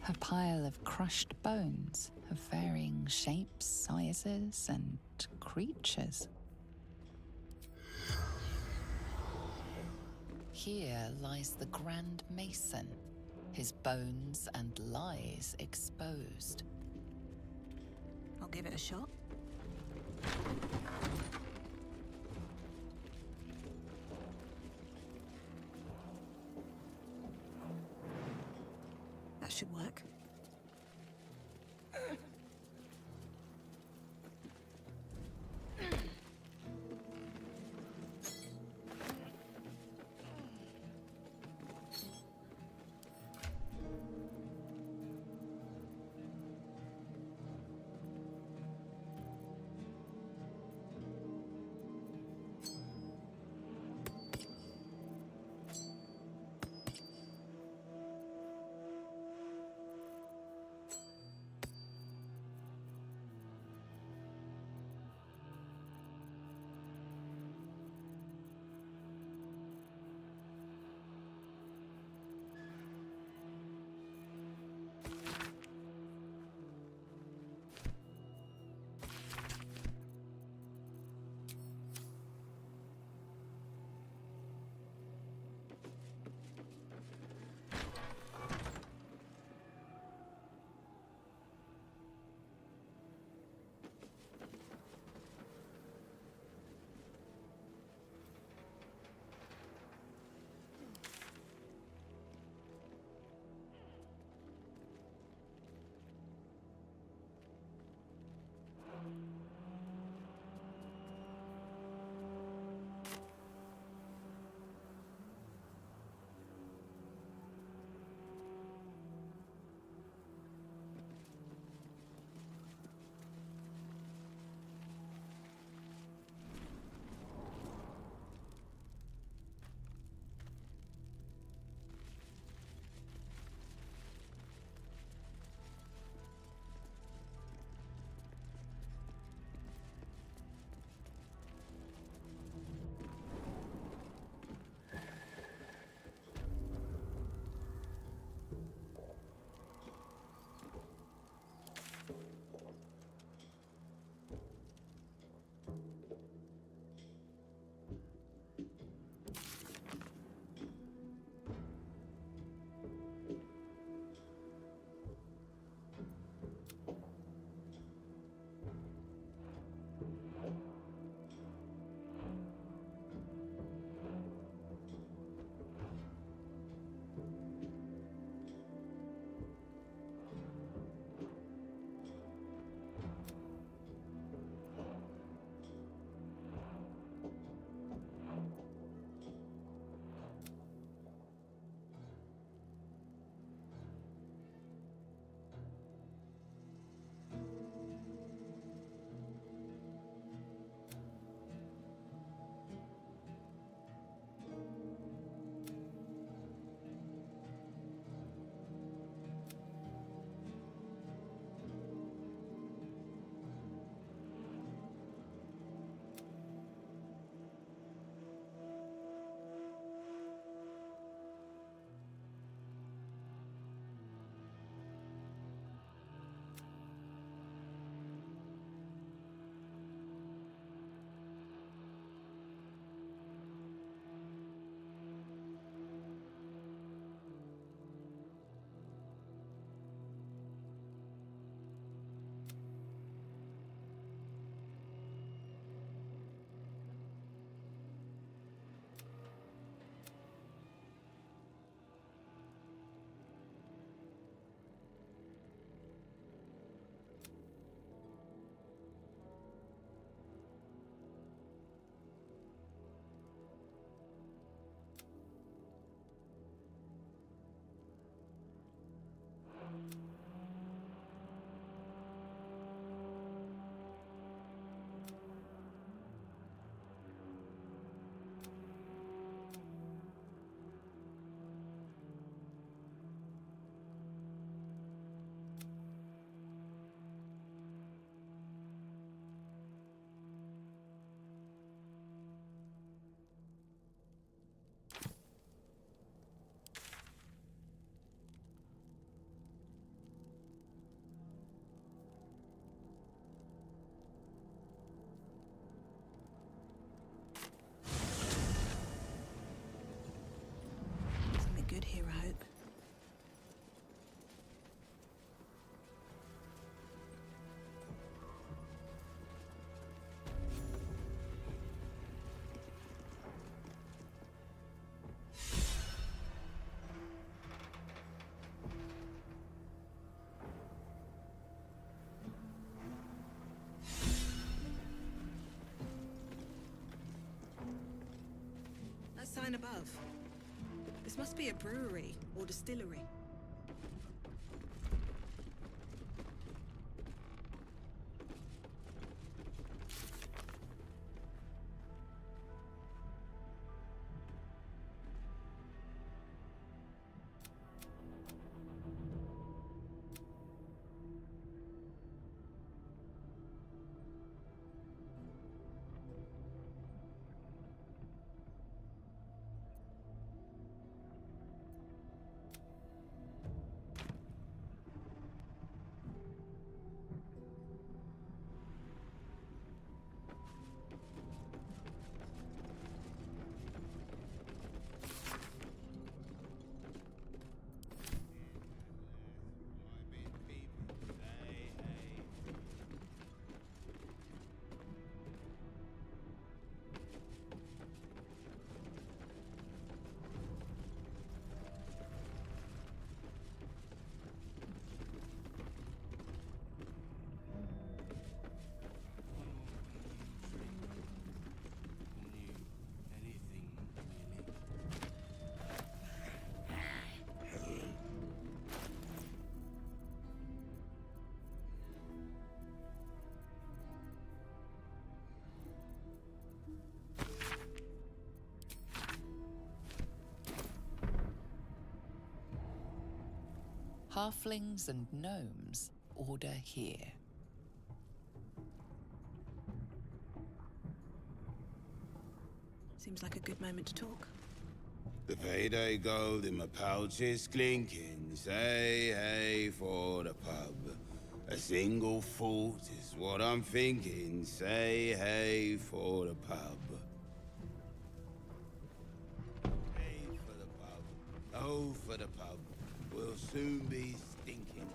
A pile of crushed bones of varying shapes, sizes, and creatures. Here lies the Grand Mason, his bones and lies exposed. I'll give it a shot. That should work. sign above. This must be a brewery or distillery. Halflings and gnomes order here. Seems like a good moment to talk. The payday gold in my pouch is clinking. Say hey for the pub. A single thought is what I'm thinking. Say hey for the pub. Hey for the pub. Oh for the pub. We'll soon be stinking.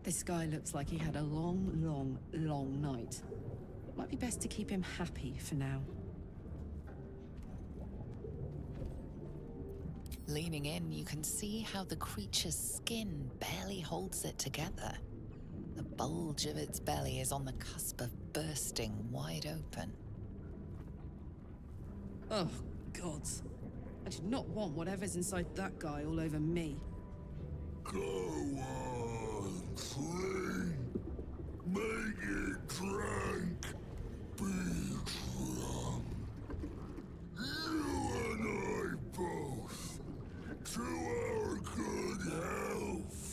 This guy looks like he had a long night. Might be best to keep him happy for now. Leaning in, you can see how the creature's skin barely holds it together. The bulge of its belly is on the cusp of bursting wide open. Oh, gods. I do not want whatever's inside that guy all over me. Go on, clean. Make it drink. Be drunk. You and I both. To our good health.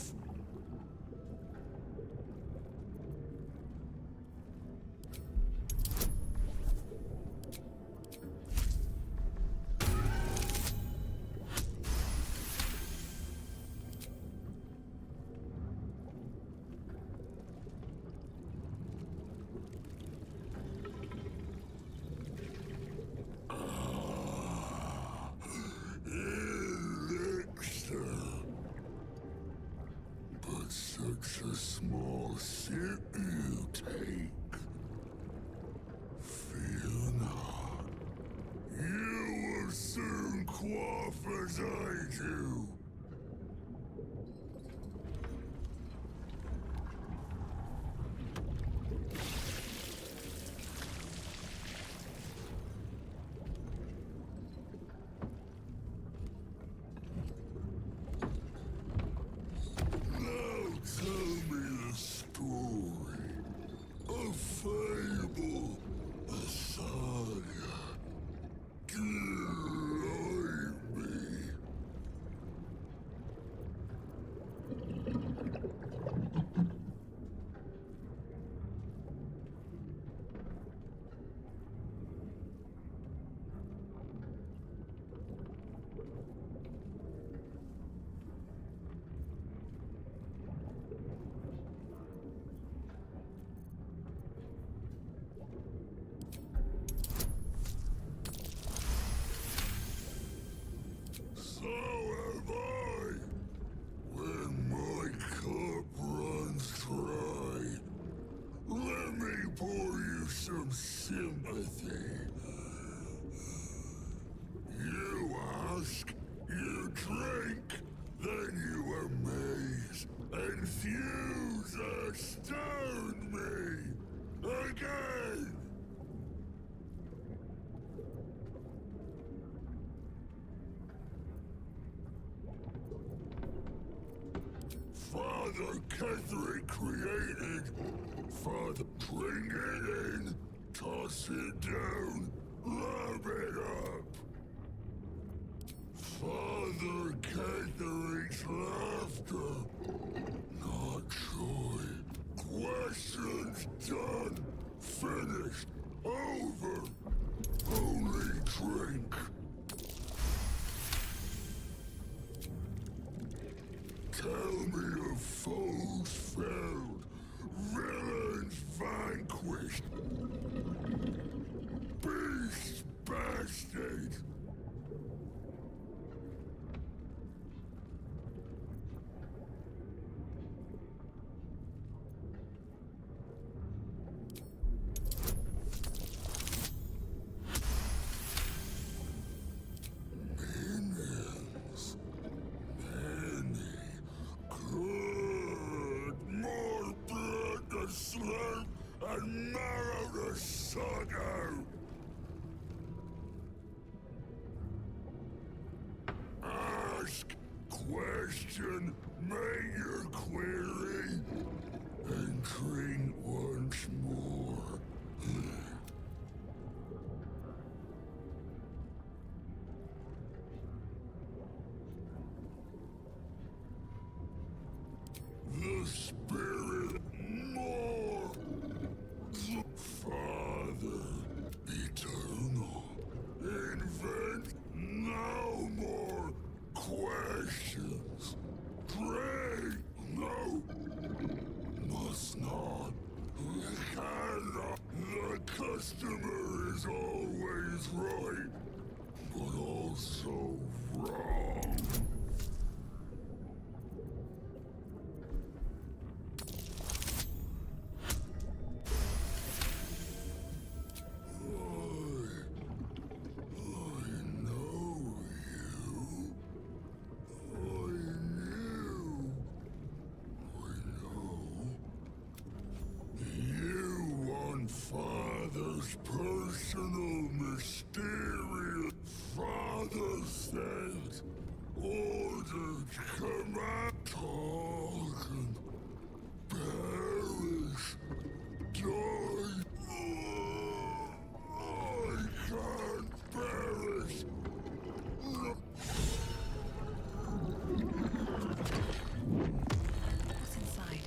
Such a small sip you take. Fear not. You will soon quaff as I do. pour you some sympathy. You ask, you drink, then you amaze, infuse, astound me again. Father Ketherick created. Father, bring it in, toss it down, lap it up. Father Ketherick's laughter, not joy. Questions done, finished, over. Only drink. Tell me of foes felled, villains vanquished, beasts bastard. Minions, many, good, more blood to slurp and marrow to suck out. Ask, question, make your query, and drink once more. The spirit more. The Father eternal. Invent no more questions. Pray no. Must not. Cannot. The customer is always right, but also wrong. Father's personal mysterious Father sent ordered command talk and perish die. I can't perish. What's inside?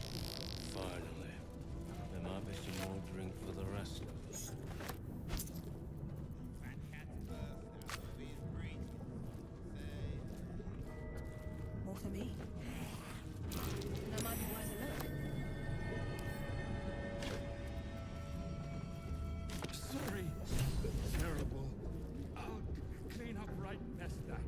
Finally. There might be some more drink for the rest of us. More for me? That might be wise enough. Sorry. Terrible. I'll clean up right past that.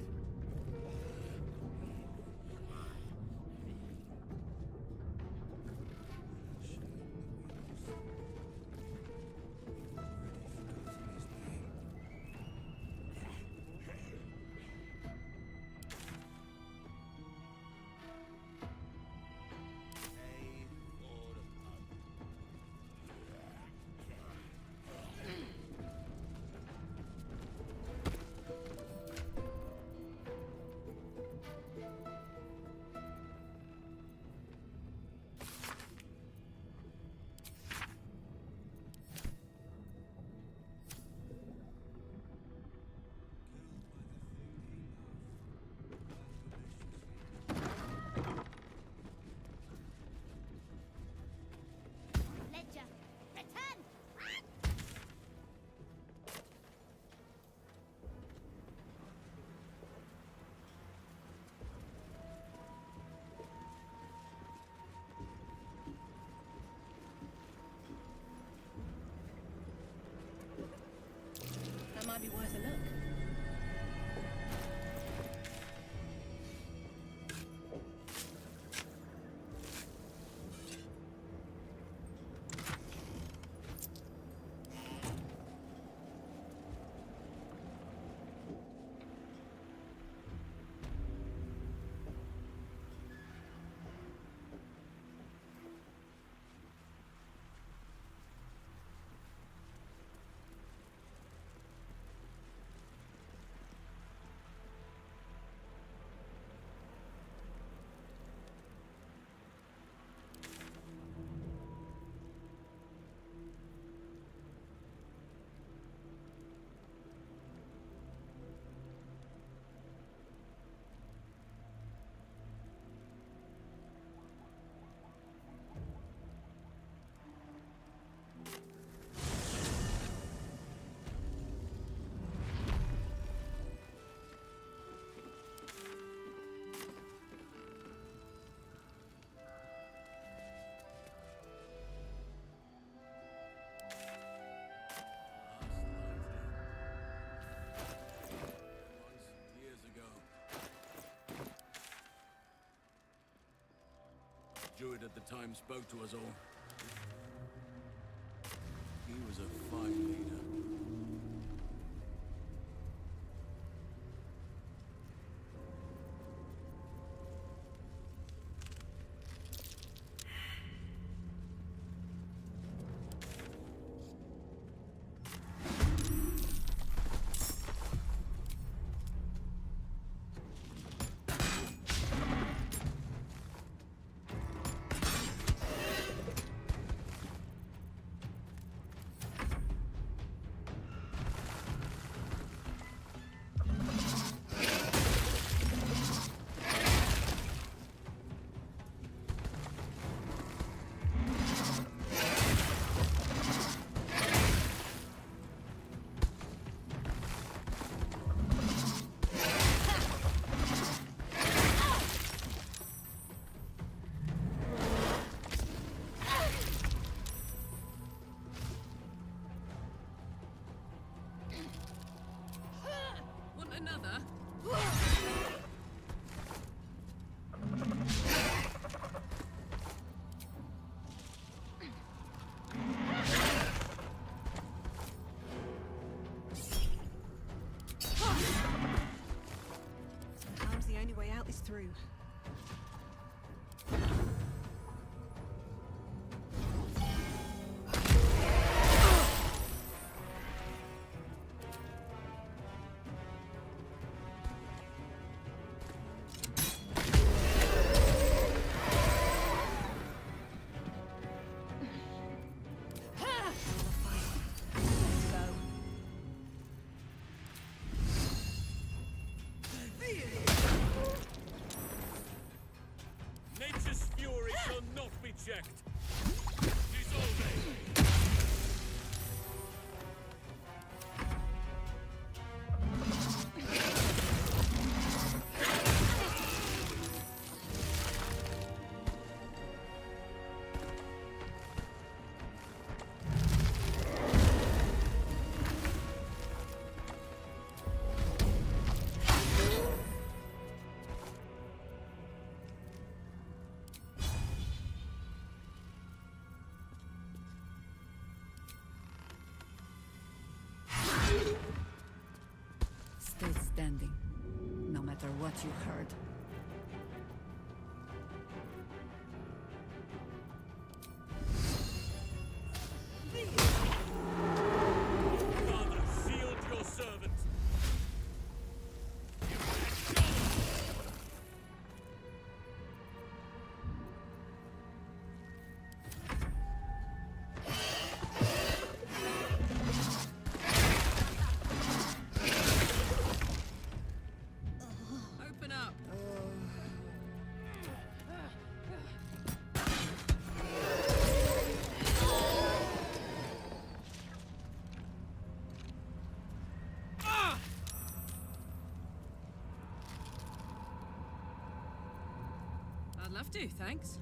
druid at the time spoke to us all. He was a fine leader. Want another? Sometimes the only way out is through. Nature's fury shall not be checked. Dissolving. Stay standing, no matter what you heard. Father, shield your servant. Open up. I'd love to, thanks.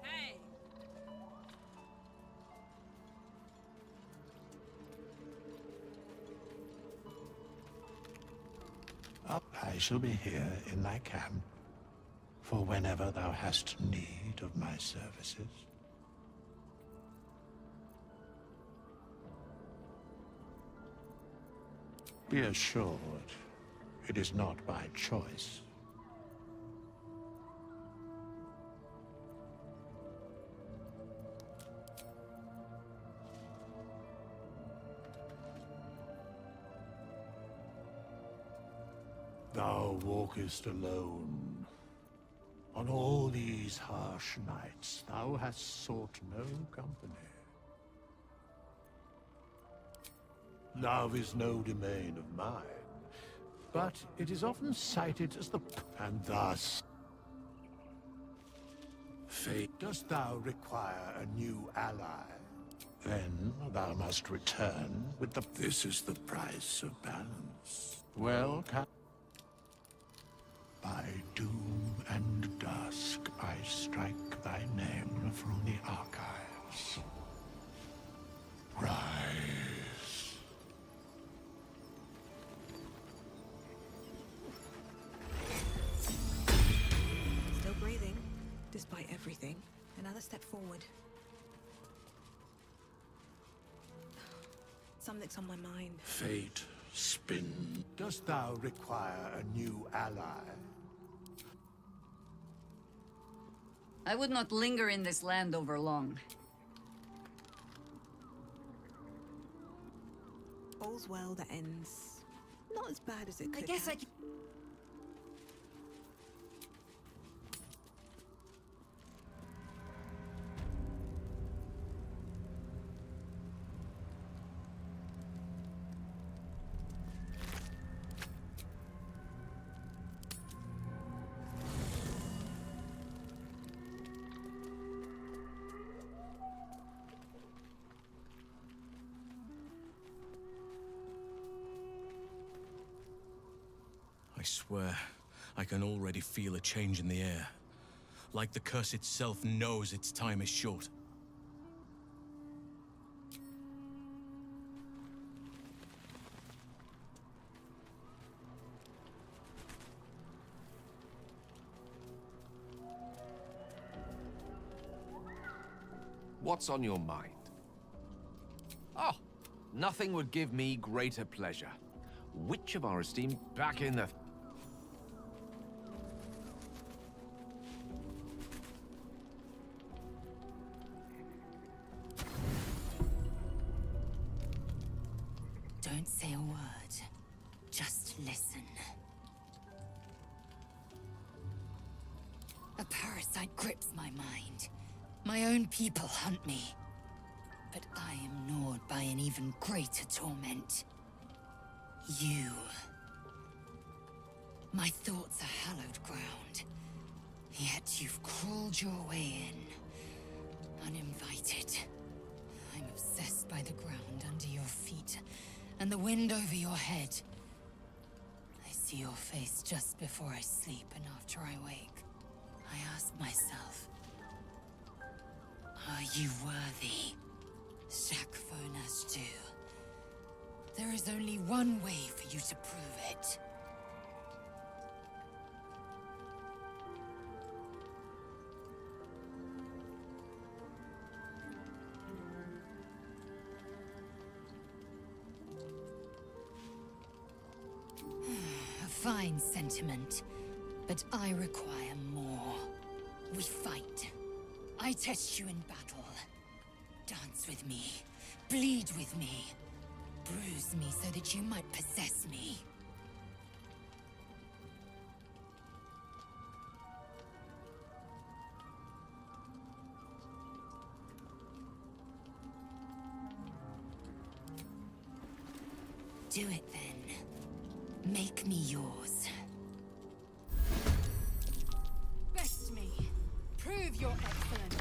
Hey! I shall be here in thy camp, for whenever thou hast need of my services. Be assured, it is not by choice. Thou walkest alone. On all these harsh nights, thou hast sought no company. Love is no domain of mine, but it is often cited as the... And thus... Fate, dost thou require a new ally? Then thou must return with the... This is the price of balance. Well, by doom and dusk, I strike thy name from the archives. Rise. Still breathing, despite everything. Another step forward. Something's on my mind. Fate, spin. Dost thou require a new ally? I would not linger in this land over long. All's well that ends. Not as bad as it could I guess have. I swear, I can already feel a change in the air. Like the curse itself knows its time is short. What's on your mind? Oh, nothing would give me greater pleasure. Which of our esteemed back in the... Don't say a word. Just listen. A parasite grips my mind. My own people hunt me. But I am gnawed by an even greater torment. You. My thoughts are hallowed ground. Yet you've crawled your way in. Uninvited. I'm obsessed by the ground under your feet. And the wind over your head. I see your face just before I sleep and after I wake. I ask myself, are you worthy? Shakfonastu. There is only one way for you to prove it. A fine sentiment, but I require more. We fight. I test you in battle. Dance with me. Bleed with me. Bruise me so that you might possess me. Do it then. Make me yours. Best me. Prove your excellence.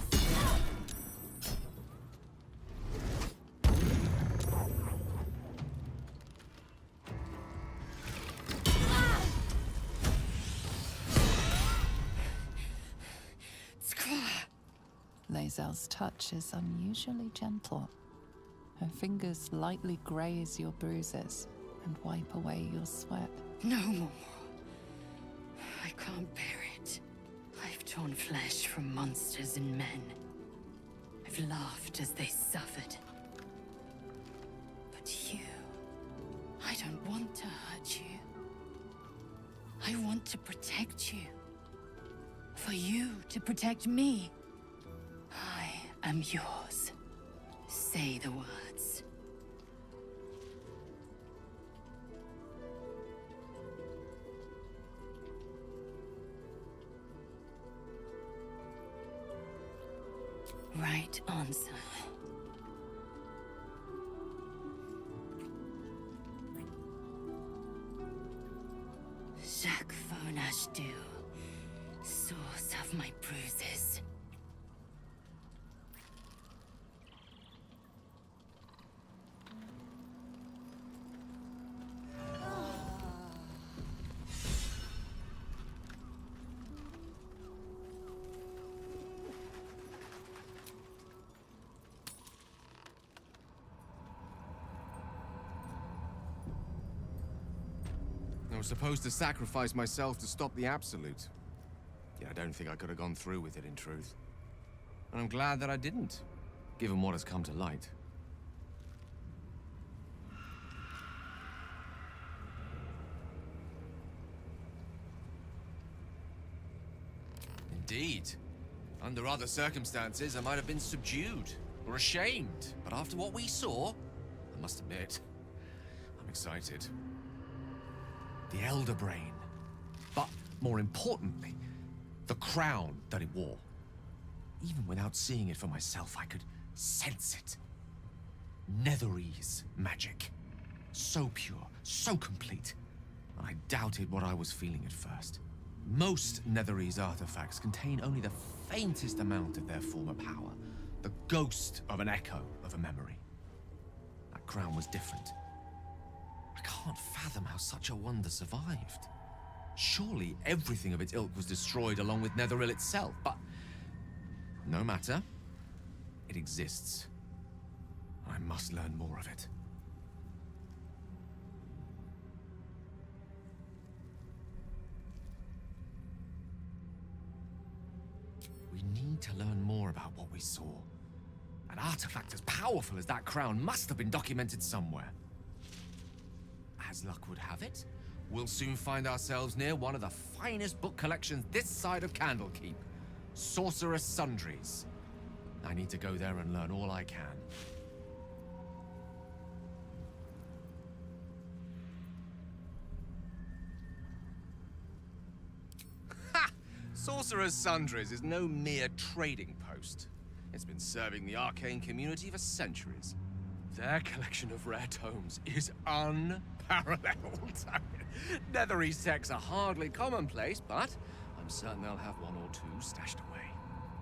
Lae'zel's touch is unusually gentle. Her fingers lightly graze your bruises and wipe away your sweat. No more. I can't bear it. I've torn flesh from monsters and men. I've laughed as they suffered. But you... I don't want to hurt you. I want to protect you. For you to protect me. I am yours. Say the words. Right answer. Shakfonashdu, source of my bruises. I was supposed to sacrifice myself to stop the Absolute. Yet I don't think I could have gone through with it, in truth. And I'm glad that I didn't, given what has come to light. Indeed. Under other circumstances, I might have been subdued or ashamed. But after what we saw, I must admit, I'm excited. The Elder Brain. But more importantly, the crown that it wore. Even without seeing it for myself, I could sense it. Netherese magic. So pure, so complete. I doubted what I was feeling at first. Most Netherese artifacts contain only the faintest amount of their former power. The ghost of an echo of a memory. That crown was different. I can't fathom how such a wonder survived. Surely everything of its ilk was destroyed along with Netheril itself, but no matter. It exists. I must learn more of it. We need to learn more about what we saw. An artifact as powerful as that crown must have been documented somewhere. As luck would have it, we'll soon find ourselves near one of the finest book collections this side of Candlekeep. Sorcerous Sundries. I need to go there and learn all I can. Ha! Sorcerous Sundries is no mere trading post. It's been serving the arcane community for centuries. Their collection of rare tomes is unparalleled. Netherese texts are hardly commonplace, but I'm certain they'll have one or two stashed away.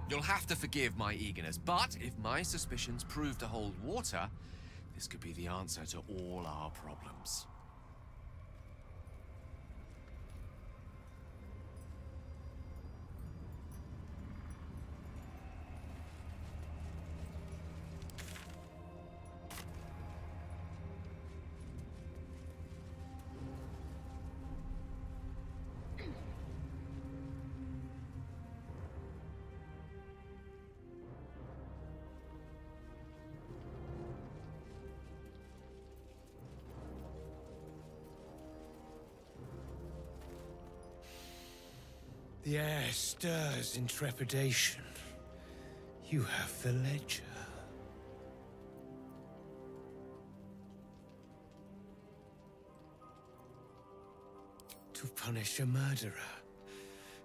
You'll have to forgive my eagerness, but if my suspicions prove to hold water, this could be the answer to all our problems. The air stirs in trepidation. You have the ledger. To punish a murderer.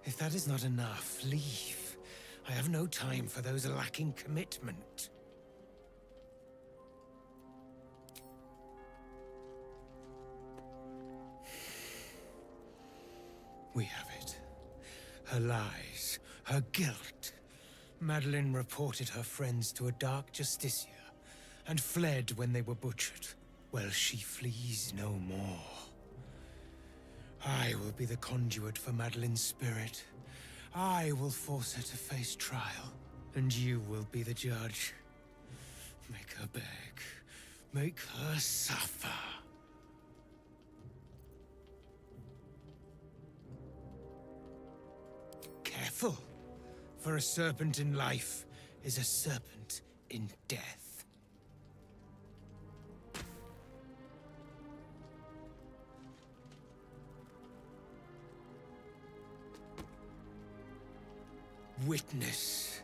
If that is not enough, leave. I have no time for those lacking commitment. We have it. Her lies, her guilt. Madeline reported her friends to a dark justiciar, and fled when they were butchered. Well, she flees no more. I will be the conduit for Madeline's spirit. I will force her to face trial, and you will be the judge. Make her beg. Make her suffer. Careful, for a serpent in life is a serpent in death. Witness.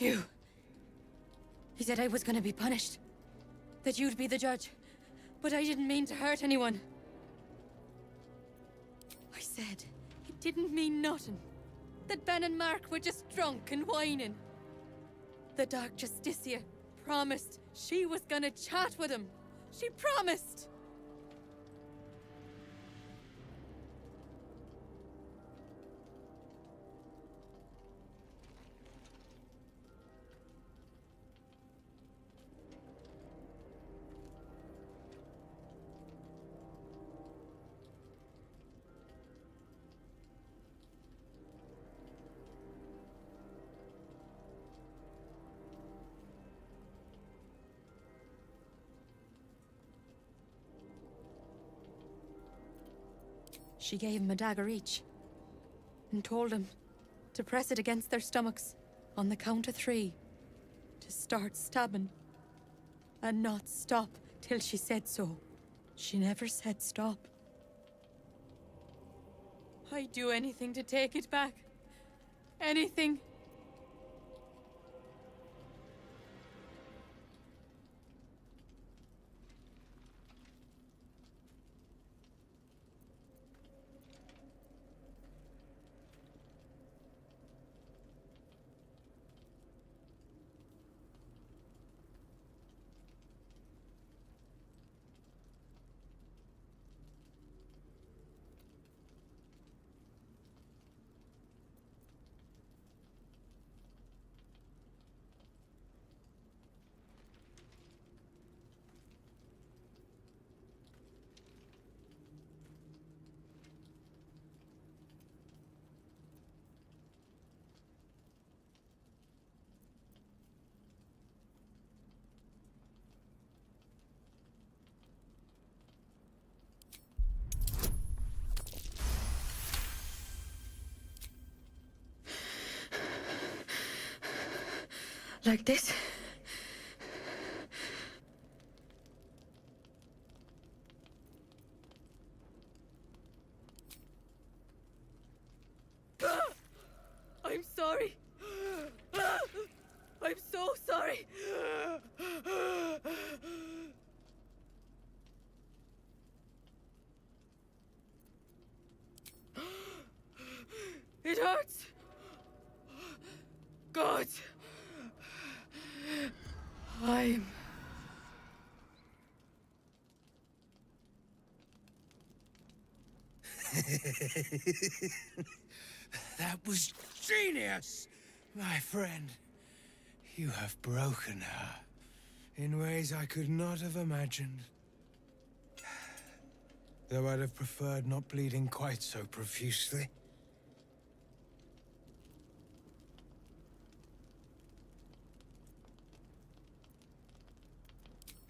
You. He said I was gonna be punished. That you'd be the judge. But I didn't mean to hurt anyone. I said it didn't mean nothing. That Ben and Mark were just drunk and whining. The Dark Justicia promised she was gonna chat with him. She promised! She gave him a dagger each, and told him to press it against their stomachs on the count of 3, to start stabbing, and not stop till she said so. She never said stop. I'd do anything to take it back. Anything. Like this? I'm sorry. I'm so sorry. It hurts. God. I'm... That was genius, my friend. You have broken her in ways I could not have imagined. Though I'd have preferred not bleeding quite so profusely.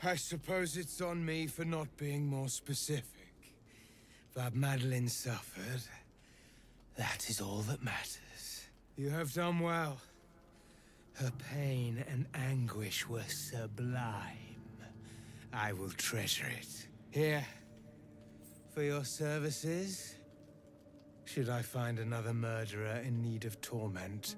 I suppose it's on me for not being more specific. But Madeline suffered. That is all that matters. You have done well. Her pain and anguish were sublime. I will treasure it. Here, for your services, should I find another murderer in need of torment.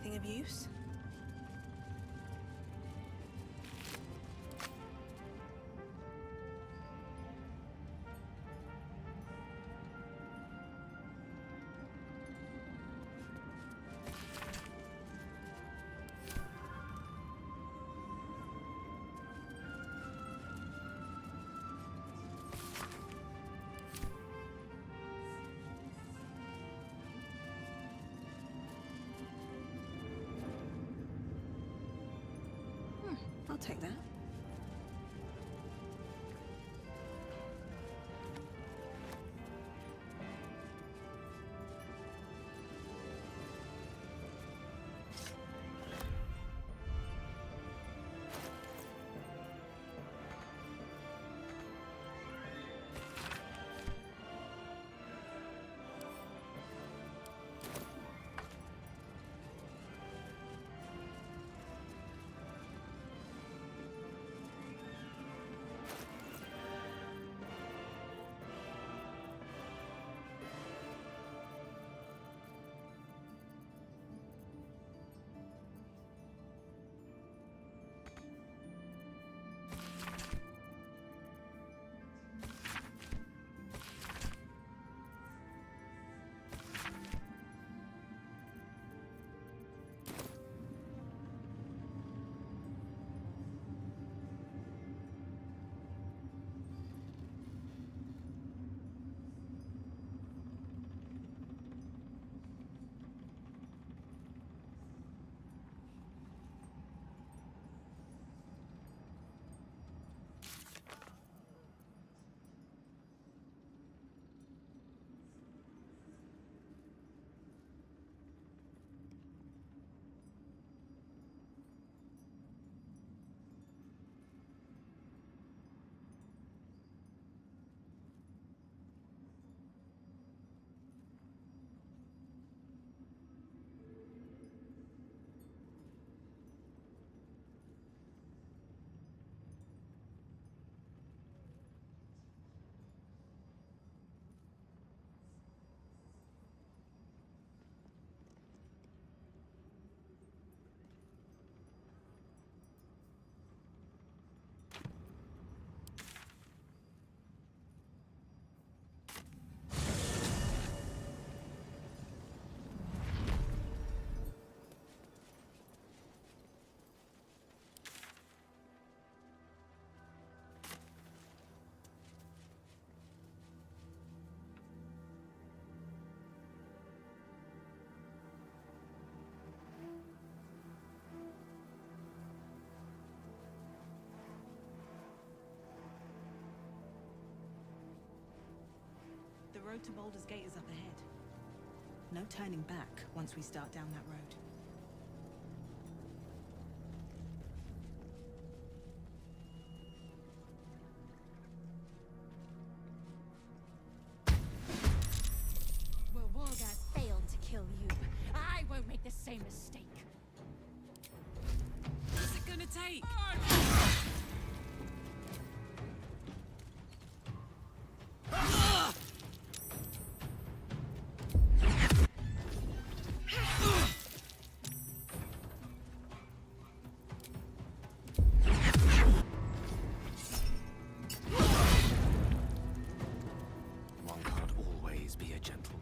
Anything of use? I'll take that. The road to Baldur's Gate is up ahead. No turning back once we start down that road. Well, Wargaz failed to kill you. I won't make the same mistake. What's it gonna take? One can't always be a gentleman.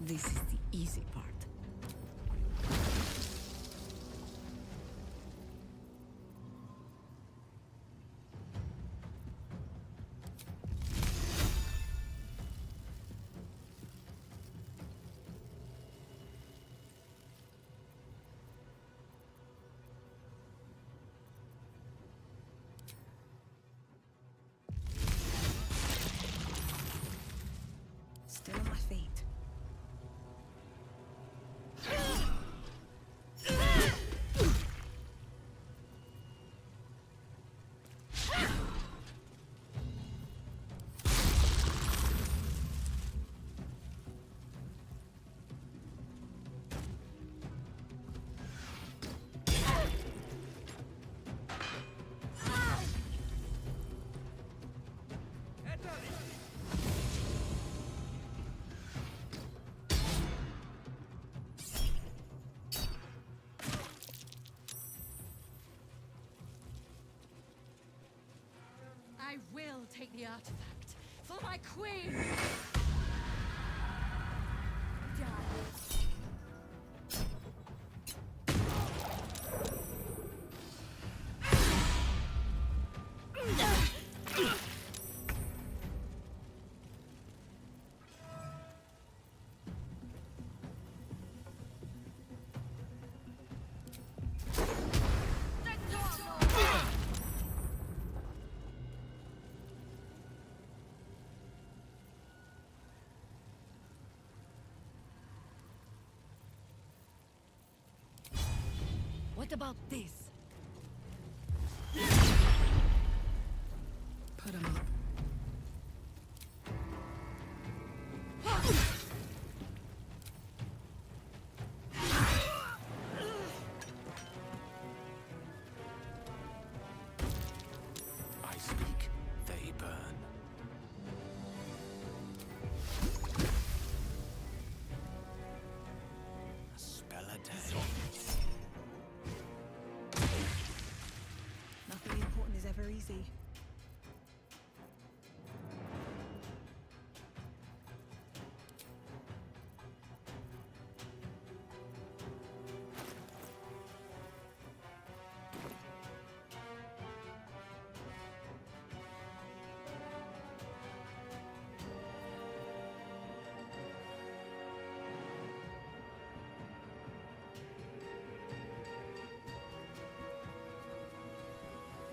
This is the easy part. will take the artifact for my queen! Die. What about this? Put him up. I speak, they burn. A spell a day. Nothing important is ever easy.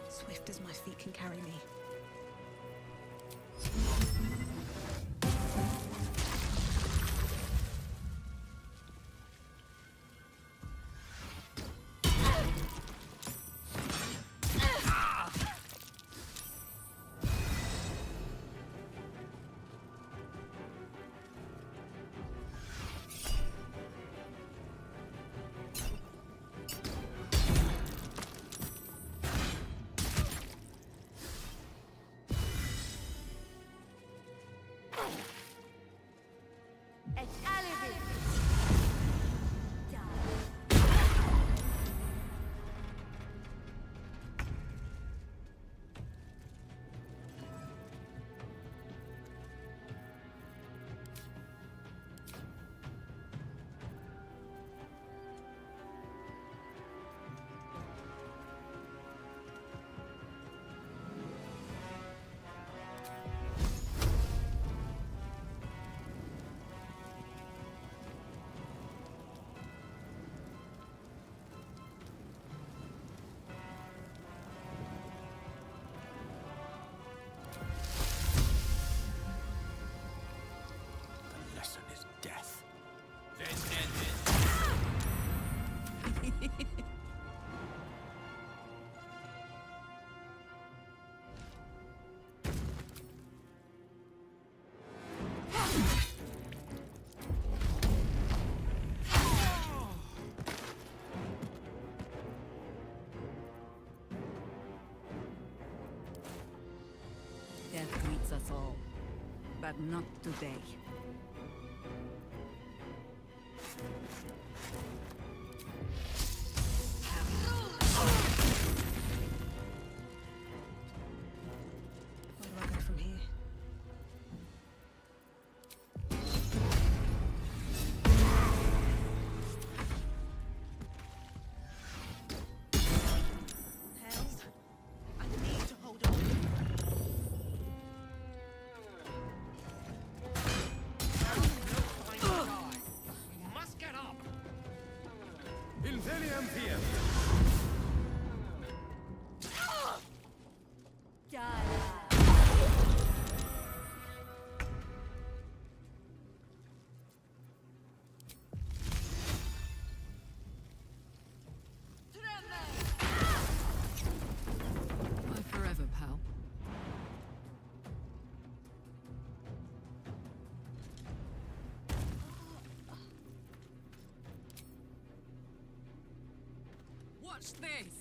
Swift as my feet can carry me. The lesson is death. Death greets us all, but not today. Where do I go from here? Hells, I need to hold on. Bye forever, pal. Watch this!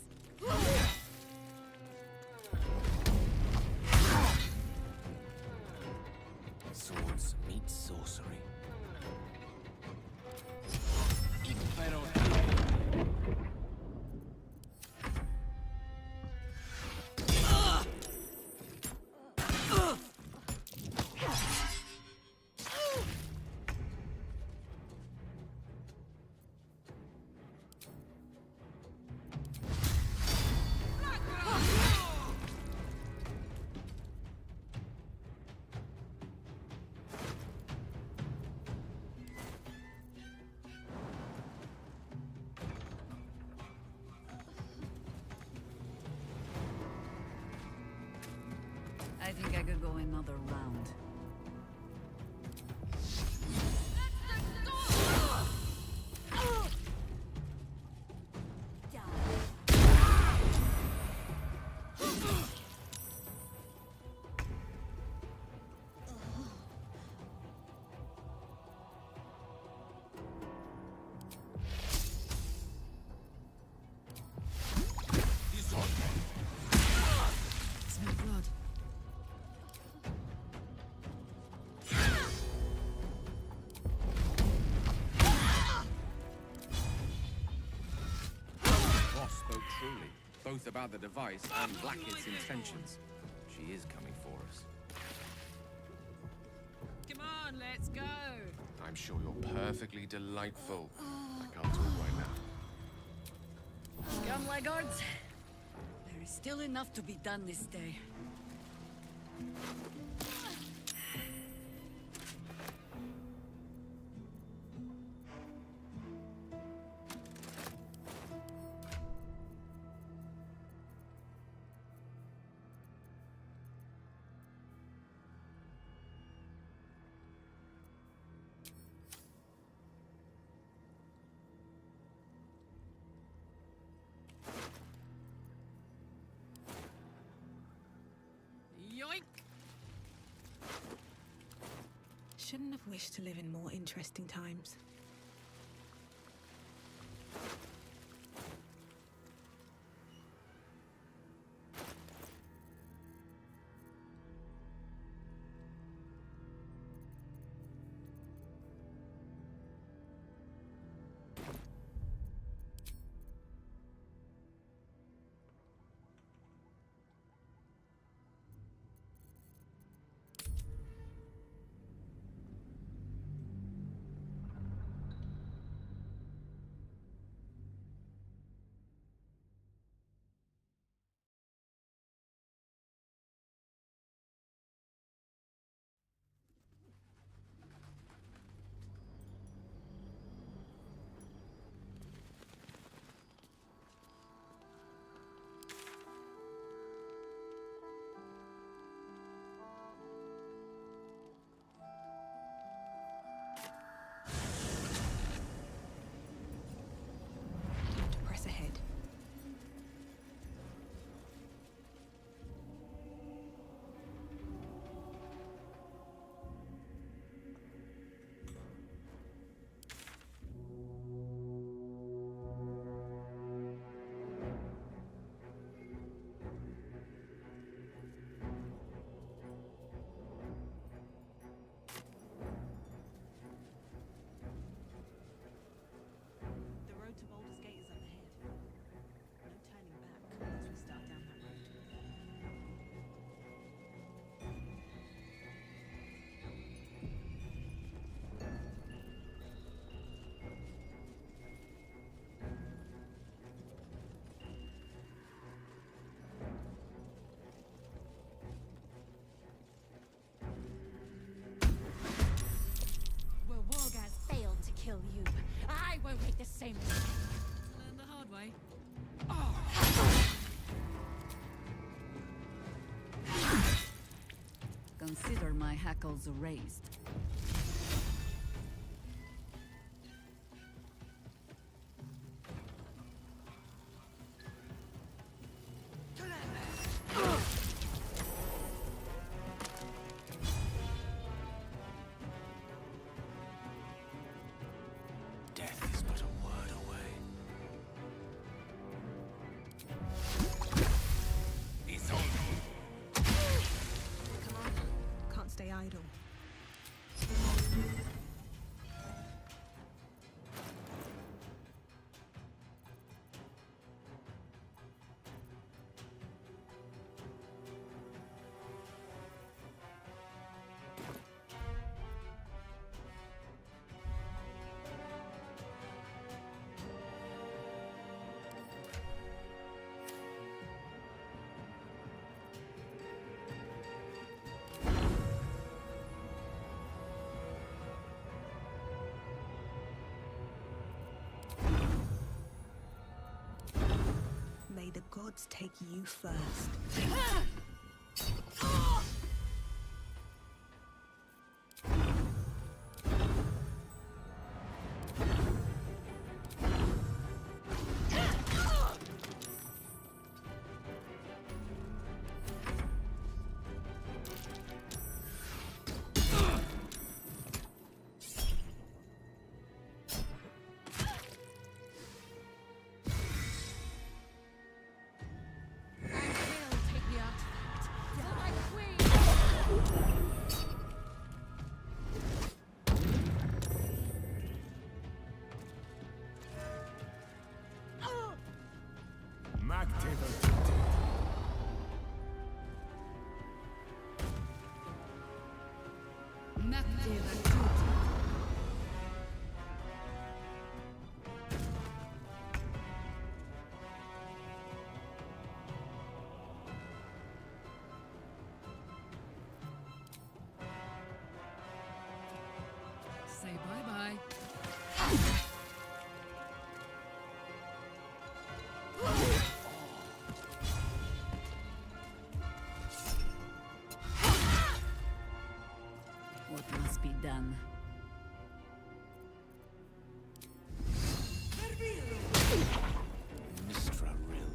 Swords meet sorcery. I think I could go another round. Both about the device and Blackett's intentions. She is coming for us. Come on, let's go. I'm sure you're perfectly delightful. I can't talk right now. Come, laggards. There is still enough to be done this day. Shouldn't have wished to live in more interesting times. Kill you. I won't make the same mistake. Learn the hard way. Consider my hackles raised. May the gods take you first. done. Mistra Rill.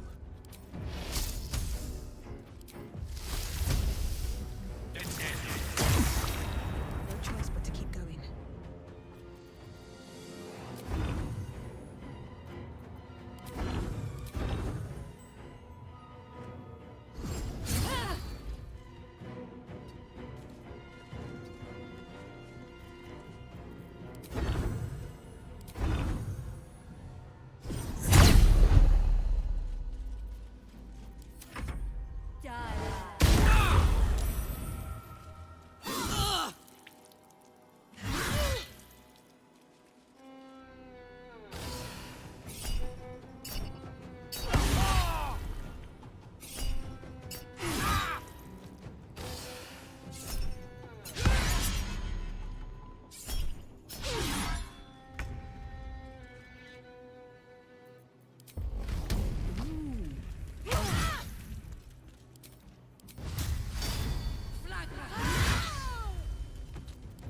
No choice but to keep going.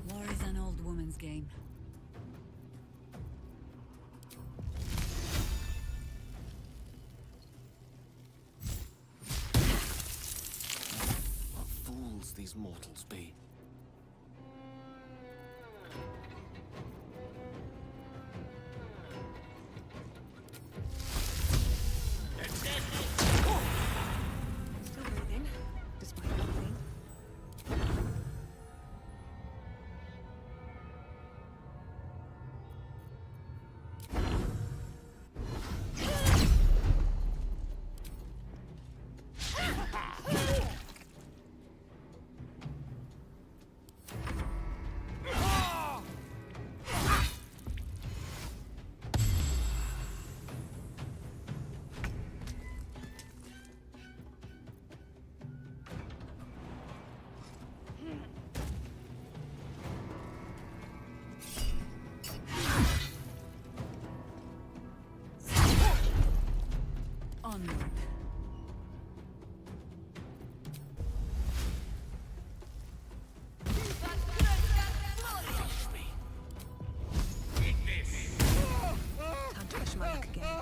War is an old woman's game. What fools these mortals be. Still breathing, despite everything. Onward. Time to push my luck again.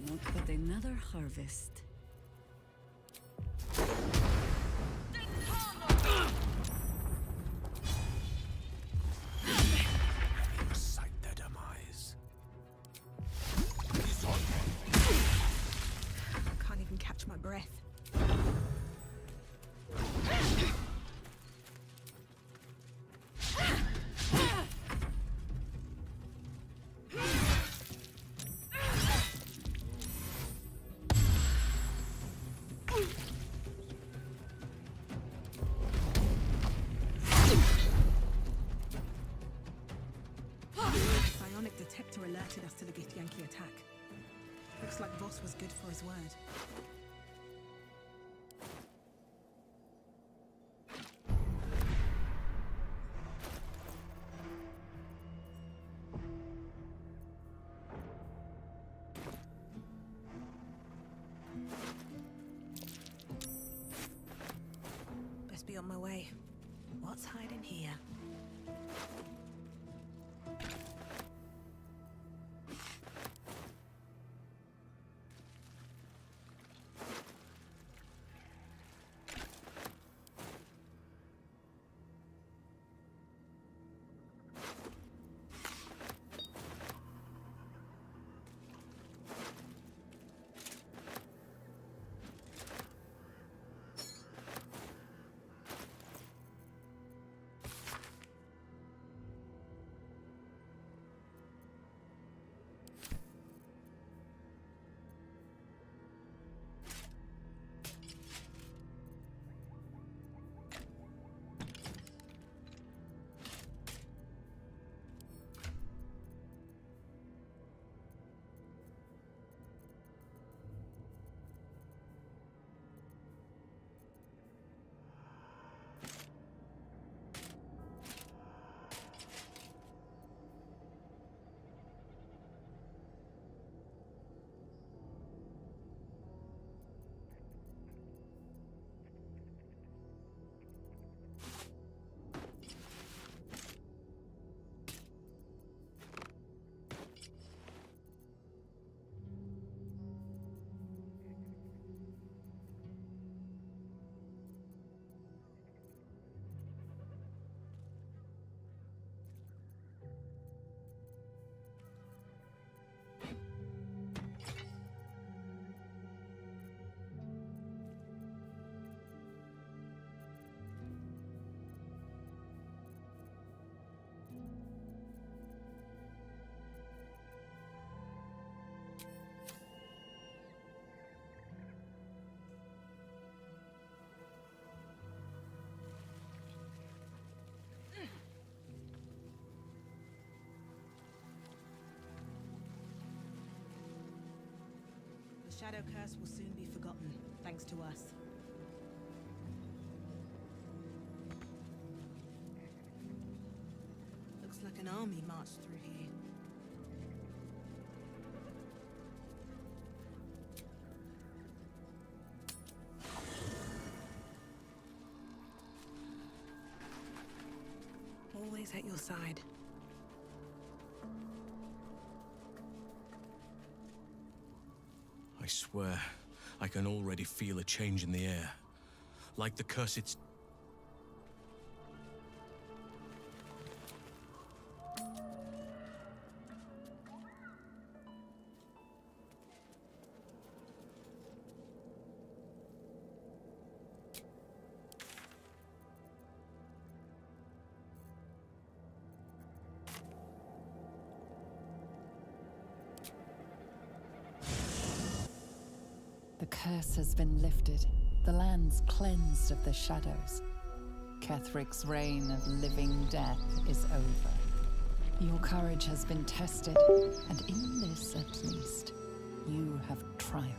Not but another harvest. Recite their demise. Can't even catch my breath. Psionic detector alerted us to the Githyanki attack. Looks like Voss was good for his word. Best be on my way. What's hiding here? The Shadow Curse will soon be forgotten, thanks to us. Looks like an army marched through here. Always at your side. I swear, I can already feel a change in the air. Like the cursed... The curse has been lifted. The land's cleansed of the shadows. Kethric's reign of living death is over. Your courage has been tested, and in this at least, you have triumphed.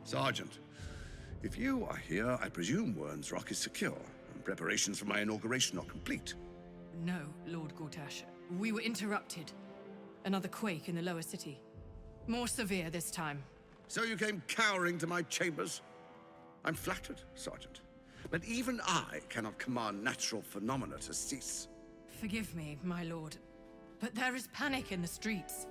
Sergeant, if you are here, I presume Wern's Rock is secure, and preparations for my inauguration are complete. No, Lord Gortash. We were interrupted. Another quake in the lower city. More severe this time. So you came cowering to my chambers? I'm flattered, Sergeant. But even I cannot command natural phenomena to cease. Forgive me, my lord, but there is panic in the streets.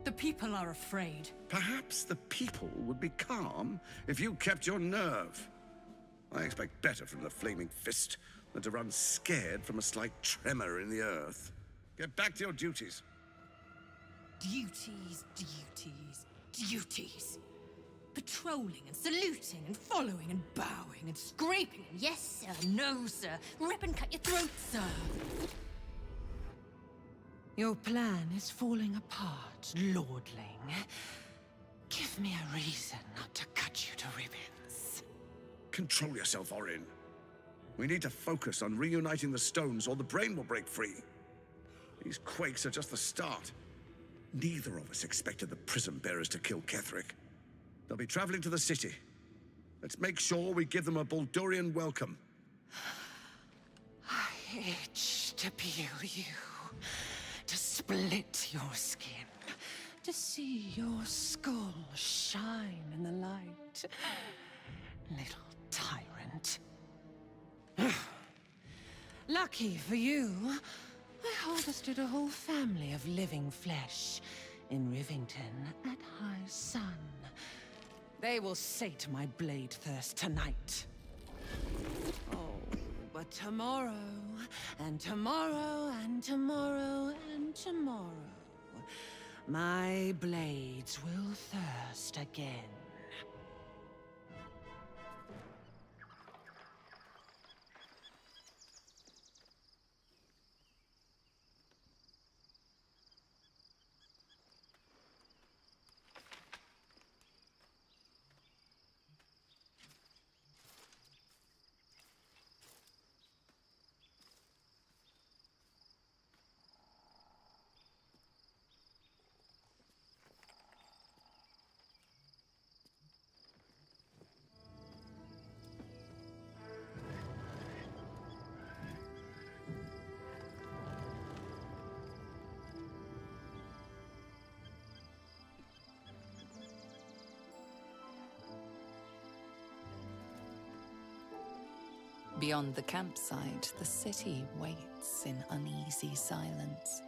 The people are afraid. Perhaps the people would be calm if you kept your nerve. I expect better from the Flaming Fist than to run scared from a slight tremor in the earth. Get back to your duties. Duties, duties, duties. Patrolling and saluting and following and bowing and scraping. Yes, sir. No, sir. Rip and cut your throat, sir. Your plan is falling apart, lordling. Give me a reason not to cut you to ribbons. Control yourself, Orin. We need to focus on reuniting the stones or the brain will break free. These quakes are just the start. Neither of us expected the Prism Bearers to kill Ketheric. They'll be traveling to the city. Let's make sure we give them a Baldurian welcome. I itch to peel you, to split your skin, to see your skull shine in the light. Little tyrant. Lucky for you, I harvested a whole family of living flesh in Rivington at high sun. They will sate my blade thirst tonight. Oh, but tomorrow, and tomorrow, and tomorrow, and tomorrow, my blades will thirst again. Beyond the campsite, the city waits in uneasy silence,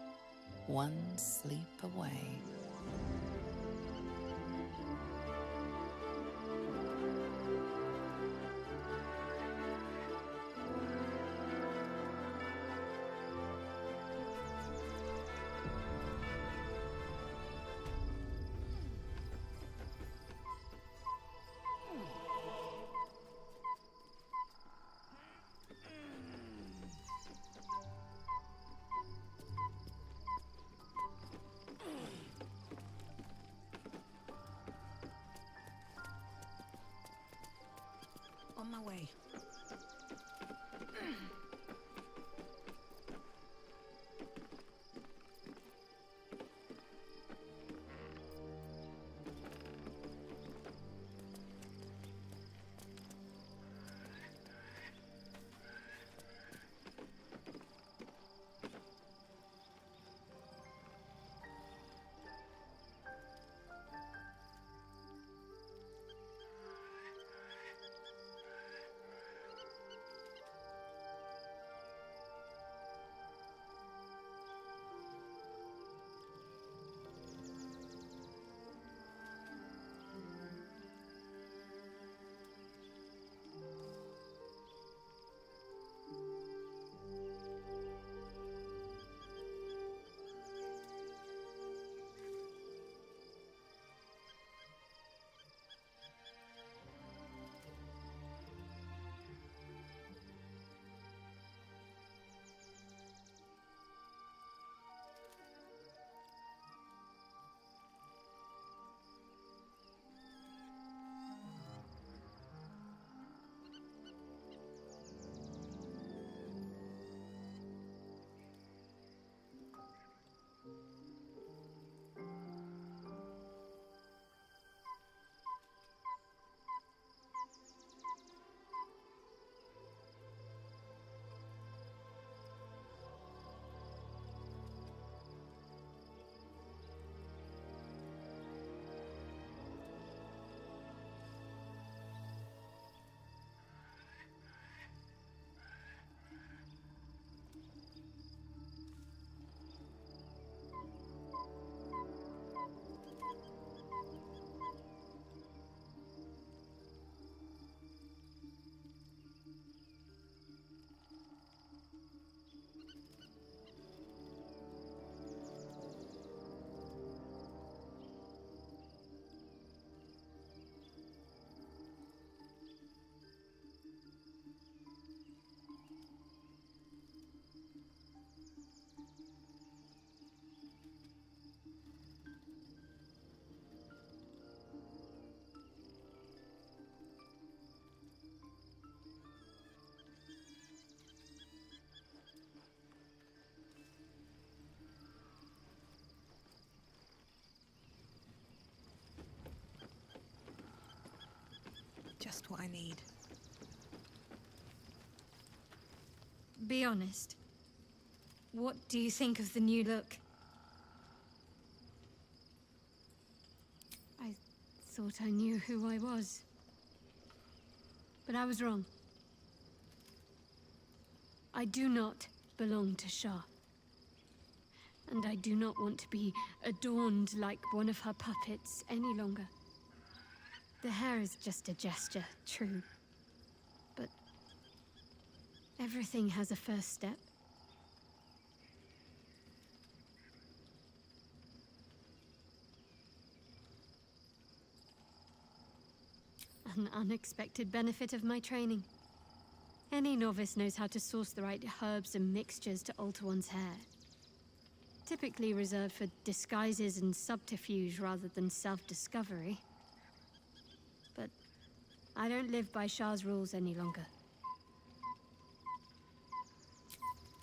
one sleep away. On my way. Just what I need. Be honest. What do you think of the new look? I thought I knew who I was. But I was wrong. I do not belong to Shah. And I do not want to be adorned like one of her puppets any longer. The hair is just a gesture, true. But everything has a first step. An unexpected benefit of my training. Any novice knows how to source the right herbs and mixtures to alter one's hair. Typically reserved for disguises and subterfuge rather than self-discovery. But I don't live by Shah's rules any longer.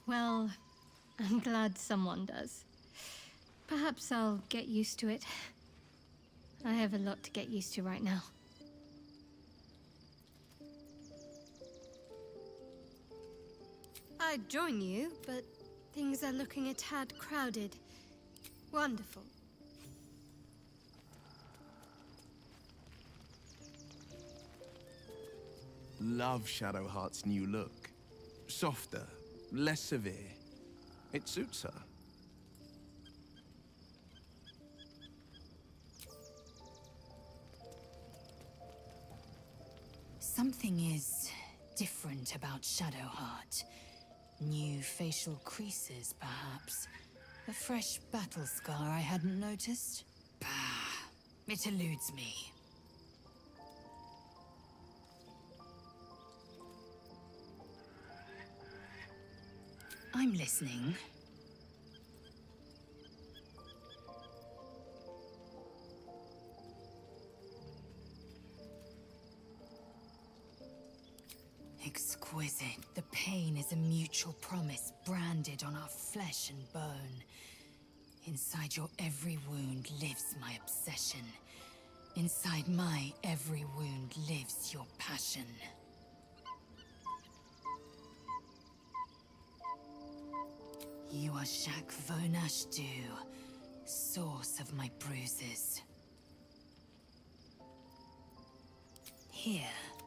Well, I'm glad someone does. Perhaps I'll get used to it. I have a lot to get used to right now. I'd join you, but things are looking a tad crowded. Wonderful. Love Shadowheart's new look. softer, less severe. It suits her. Something is different about Shadowheart. New facial creases, perhaps. A fresh battle scar I hadn't noticed. Bah, it eludes me. I'm listening. Exquisite. The pain is a mutual promise branded on our flesh and bone. Inside your every wound lives my obsession. Inside my every wound lives your passion. You are Shak Vonashdu, source of my bruises. Here,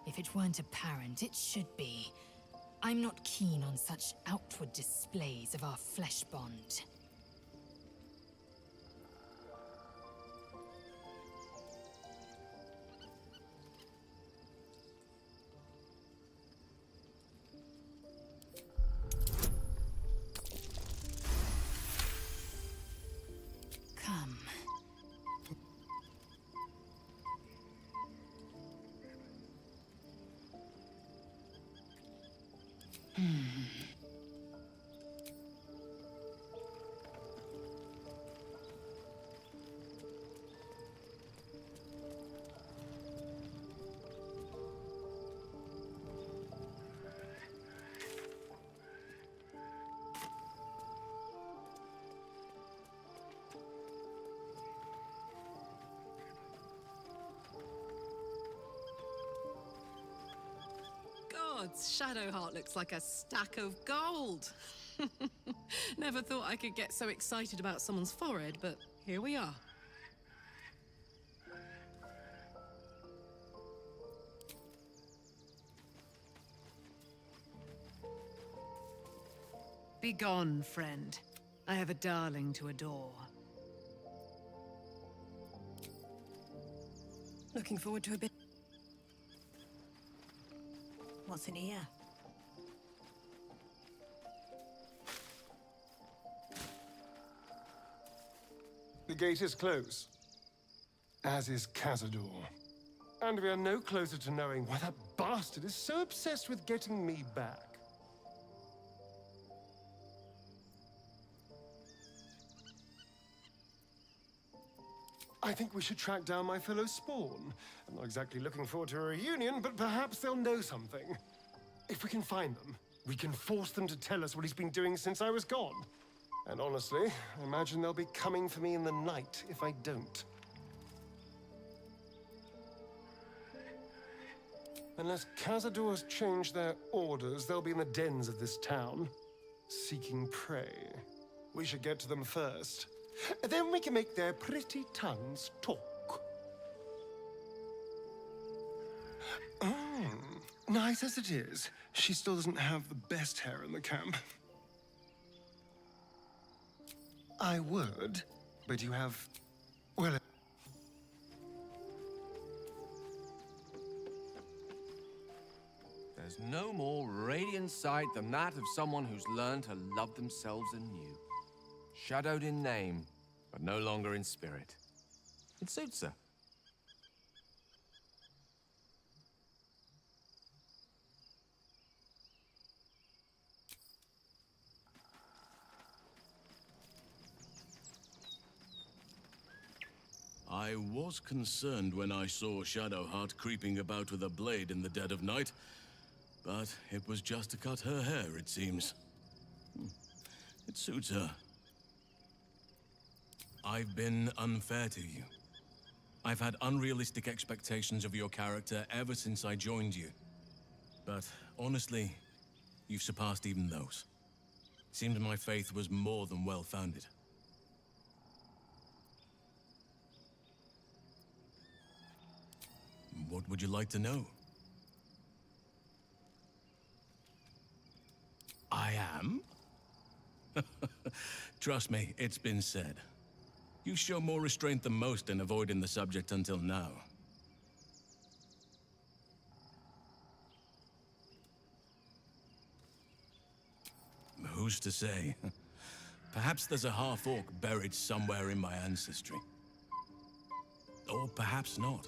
if it weren't apparent, it should be. I'm not keen on such outward displays of our flesh bond. Come. Gods, Shadowheart looks like a stack of gold. Never thought I could get so excited about someone's forehead, but here we are. Begone, friend. I have a darling to adore. Looking forward to a bit. What's in here? The gate is closed, as is Cazador. And we are no closer to knowing why that bastard is so obsessed with getting me back. I think we should track down my fellow Spawn. I'm not exactly looking forward to a reunion, but perhaps they'll know something. If we can find them, we can force them to tell us what he's been doing since I was gone. And honestly, I imagine they'll be coming for me in the night if I don't. Unless Cazador has changed their orders, they'll be in the dens of this town, seeking prey. We should get to them first. Then we can make their pretty tongues talk. Nice as it is, she still doesn't have the best hair in the camp. I would, but you have, well... There's no more radiant sight than that of someone who's learned to love themselves anew. Shadowed in name, but no longer in spirit. It suits her. I was concerned when I saw Shadowheart creeping about with a blade in the dead of night, but it was just to cut her hair, it seems. It suits her. I've been unfair to you. I've had unrealistic expectations of your character ever since I joined you. But honestly, you've surpassed even those. Seemed my faith was more than well-founded. What would you like to know? Trust me, it's been said. You show more restraint than most in avoiding the subject until now. Who's to say? Perhaps there's a half-orc buried somewhere in my ancestry. Or perhaps not.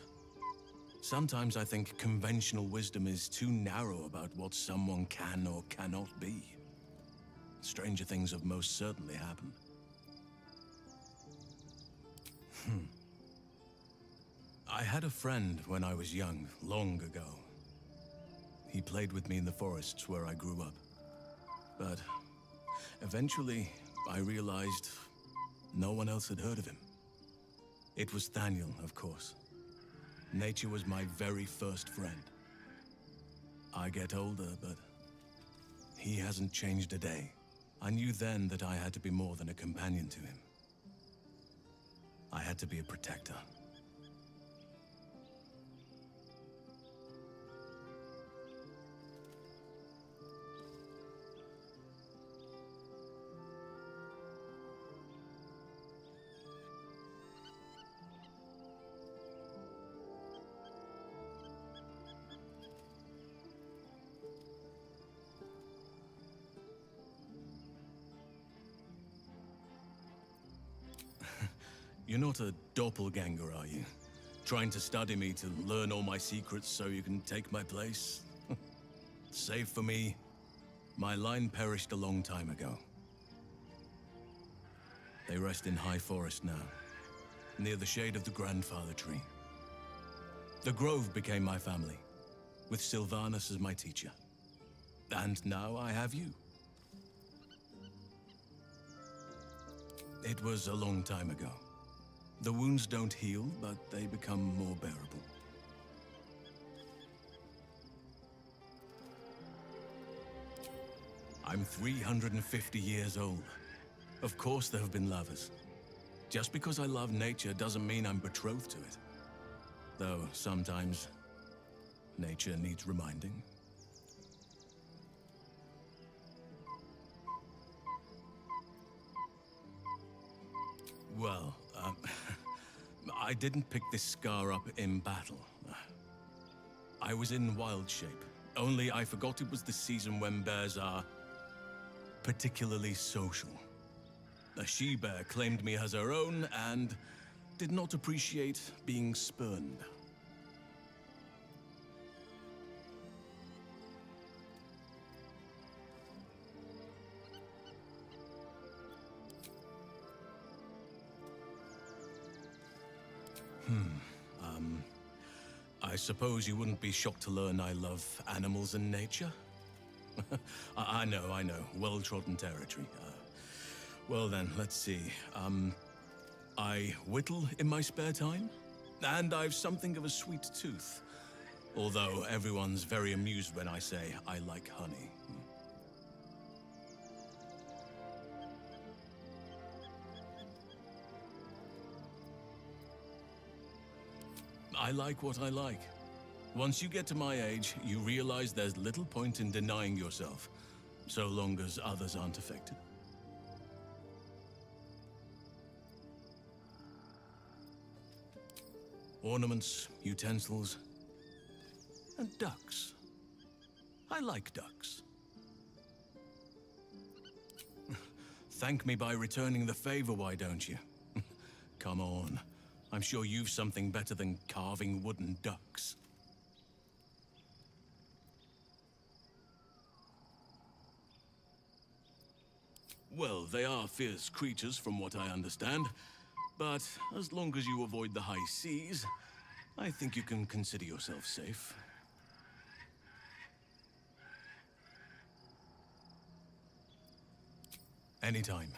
Sometimes I think conventional wisdom is too narrow about what someone can or cannot be. Stranger things have most certainly happened. I had a friend when I was young, long ago. He played with me in the forests where I grew up. But eventually, I realized no one else had heard of him. It was Thaniel, of course. Nature was my very first friend. I get older, but he hasn't changed a day. I knew then that I had to be more than a companion to him. I had to be a protector. You're not a doppelganger, are you? Trying to study me to learn all my secrets so you can take my place? Save for me, my line perished a long time ago. They rest in High Forest now, near the shade of the grandfather tree. The Grove became my family, with Sylvanus as my teacher. And now I have you. It was a long time ago. The wounds don't heal, but they become more bearable. I'm 350 years old. Of course there have been lovers. Just because I love nature doesn't mean I'm betrothed to it. Though sometimes, nature needs reminding. Well, I didn't pick this scar up in battle. I was in wild shape, only I forgot it was the season when bears are particularly social. A she-bear claimed me as her own and did not appreciate being spurned. I suppose you wouldn't be shocked to learn I love animals and nature? I know. Well-trodden territory. Well then, let's see. I whittle in my spare time, and I've something of a sweet tooth. Although everyone's very amused when I say I like honey. I like what I like. Once you get to my age, you realize there's little point in denying yourself, so long as others aren't affected. Ornaments, utensils, and ducks. I like ducks. Thank me by returning the favor, why don't you? Come on. I'm sure you've something better than carving wooden ducks. Well, they are fierce creatures from what I understand, but as long as you avoid the high seas, I think you can consider yourself safe. Anytime.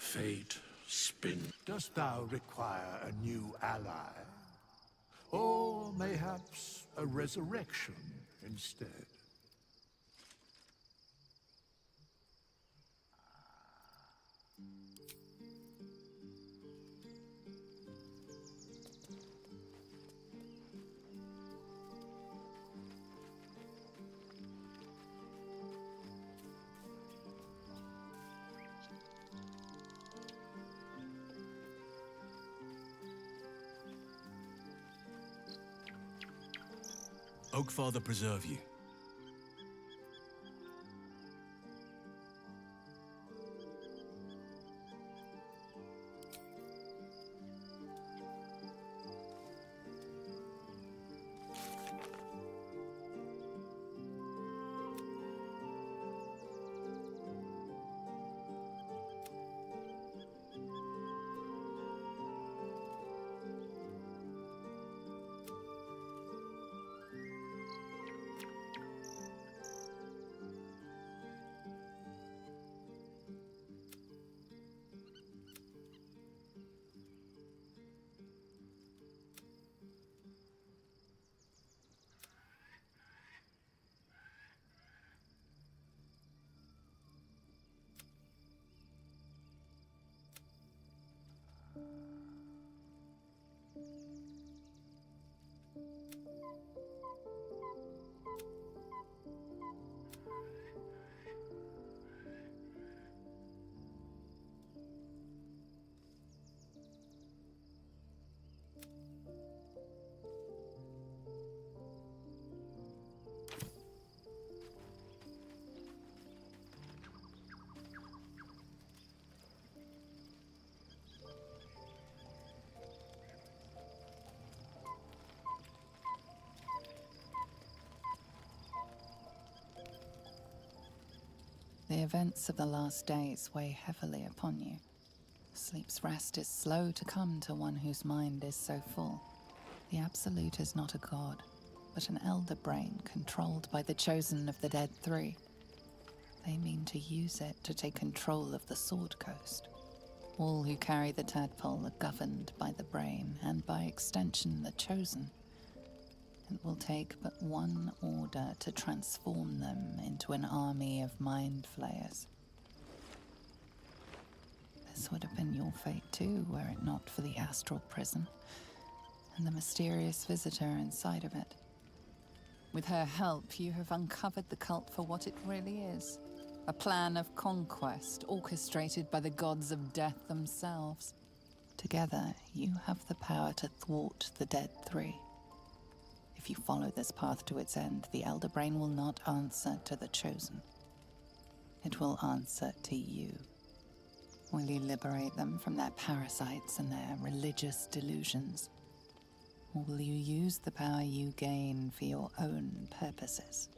Fate spin. Dost thou require a new ally? Or mayhaps a resurrection instead? Oakfather preserve you. The events of the last days weigh heavily upon you. Sleep's rest is slow to come to one whose mind is so full. The Absolute is not a god, but an elder brain controlled by the chosen of the Dead Three. They mean to use it to take control of the Sword Coast. All who carry the tadpole are governed by the brain, and by extension the chosen. It will take but one order to transform them into an army of mind flayers. This would have been your fate too, were it not for the astral prison and the mysterious visitor inside of it. With her help, you have uncovered the cult for what it really is. A plan of conquest orchestrated by the gods of death themselves. Together, you have the power to thwart the Dead Three. If you follow this path to its end, the Elder Brain will not answer to the Chosen. It will answer to you. Will you liberate them from their parasites and their religious delusions? Or will you use the power you gain for your own purposes?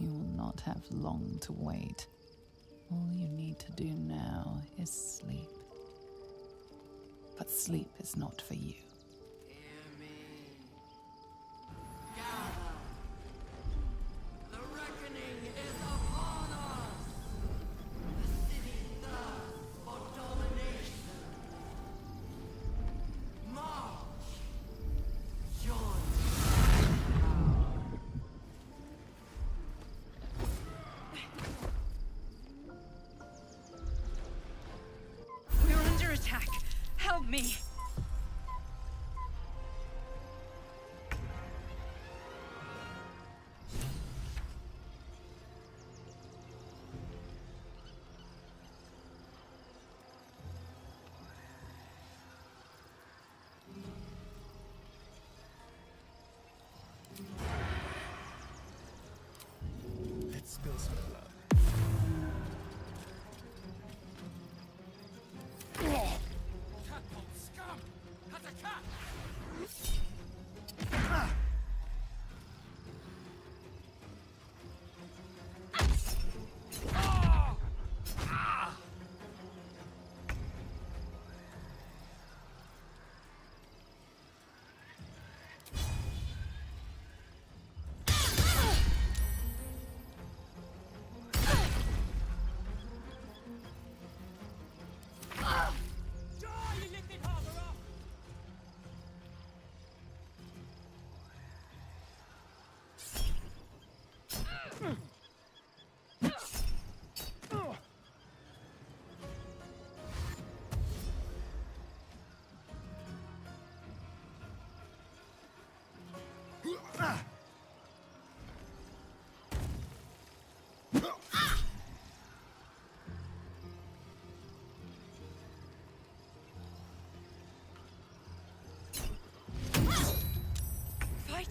You will not have long to wait. All you need to do now is sleep. But sleep is not for you. The reckoning is upon us! The city thirsts for domination. March! Join We're under attack. Help me.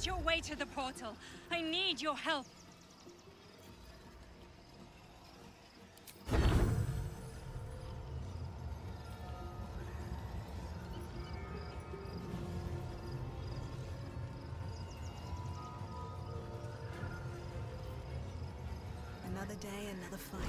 Get your way to the portal. I need your help. Another day, another fight.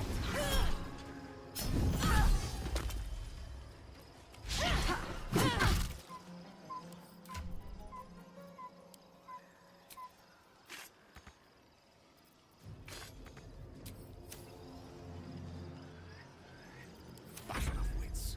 Battle of wits.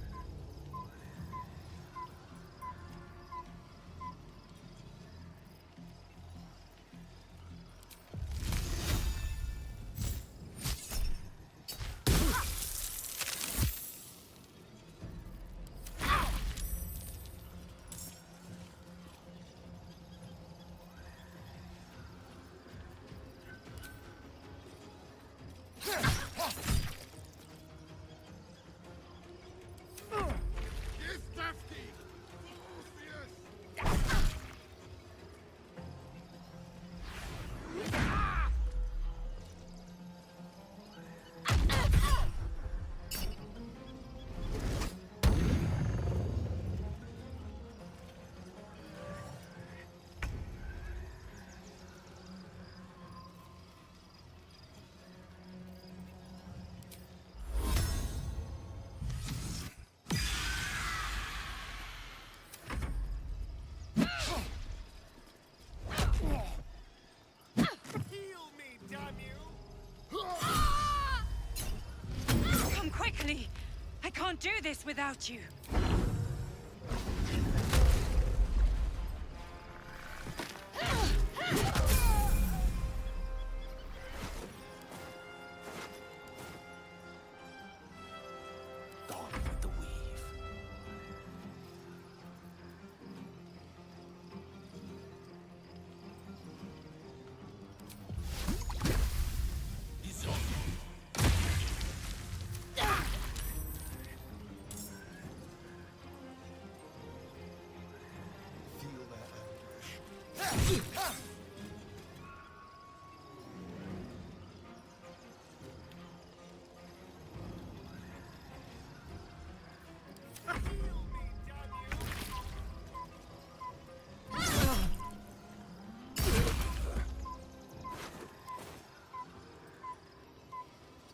Come quickly! I can't do this without you. Gone with the weave.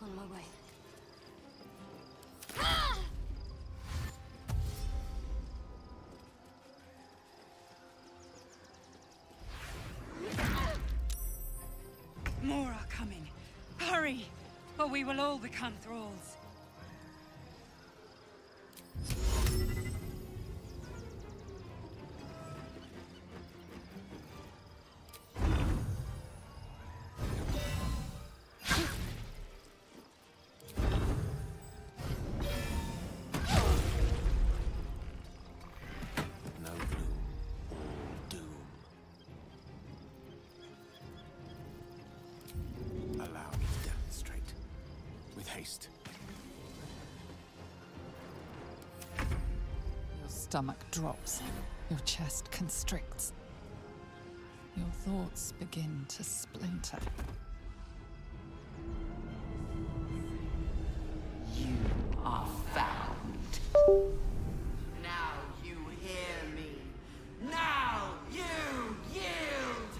On my way. More are coming. Hurry, or we will all become thralls. No gloom, all doom. Allow me to demonstrate. With haste. Your stomach drops. Your chest constricts. Your thoughts begin to splinter. You are found. Now you hear me. Now you yield!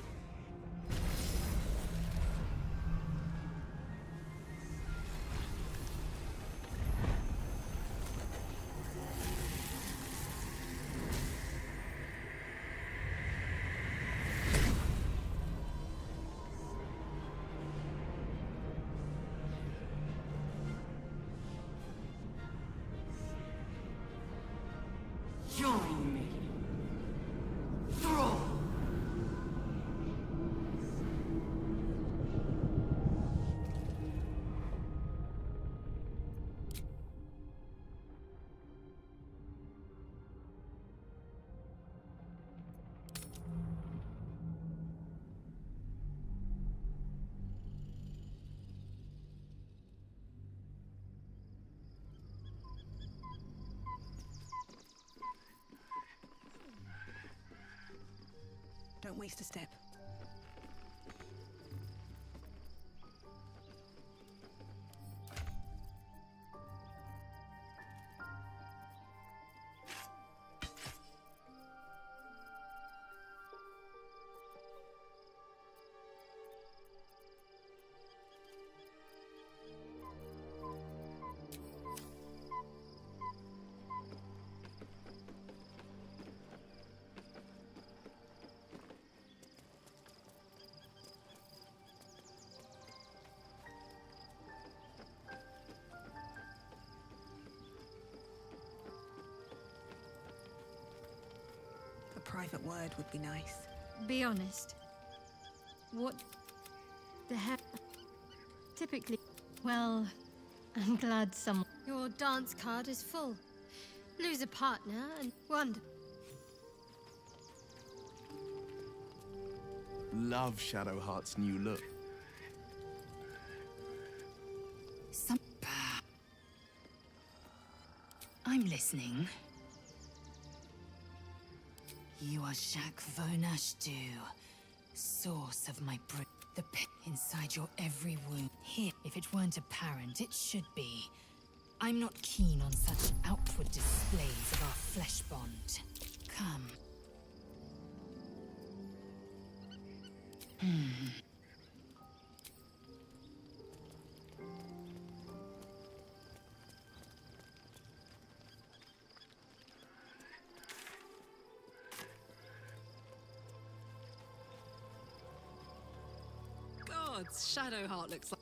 Join me. Thrall. Don't waste a step. private word would be nice. Be honest. What the heck? Typically, well, I'm glad someone. Your dance card is full. Lose a partner and wonder. Love Shadowheart's new look. I'm listening. You are Shak Vonashdu, source of my the pit inside your every wound. Here, if it weren't apparent, it should be. I'm not keen on such outward displays of our flesh bond. Come. Gods, Shadowheart looks like...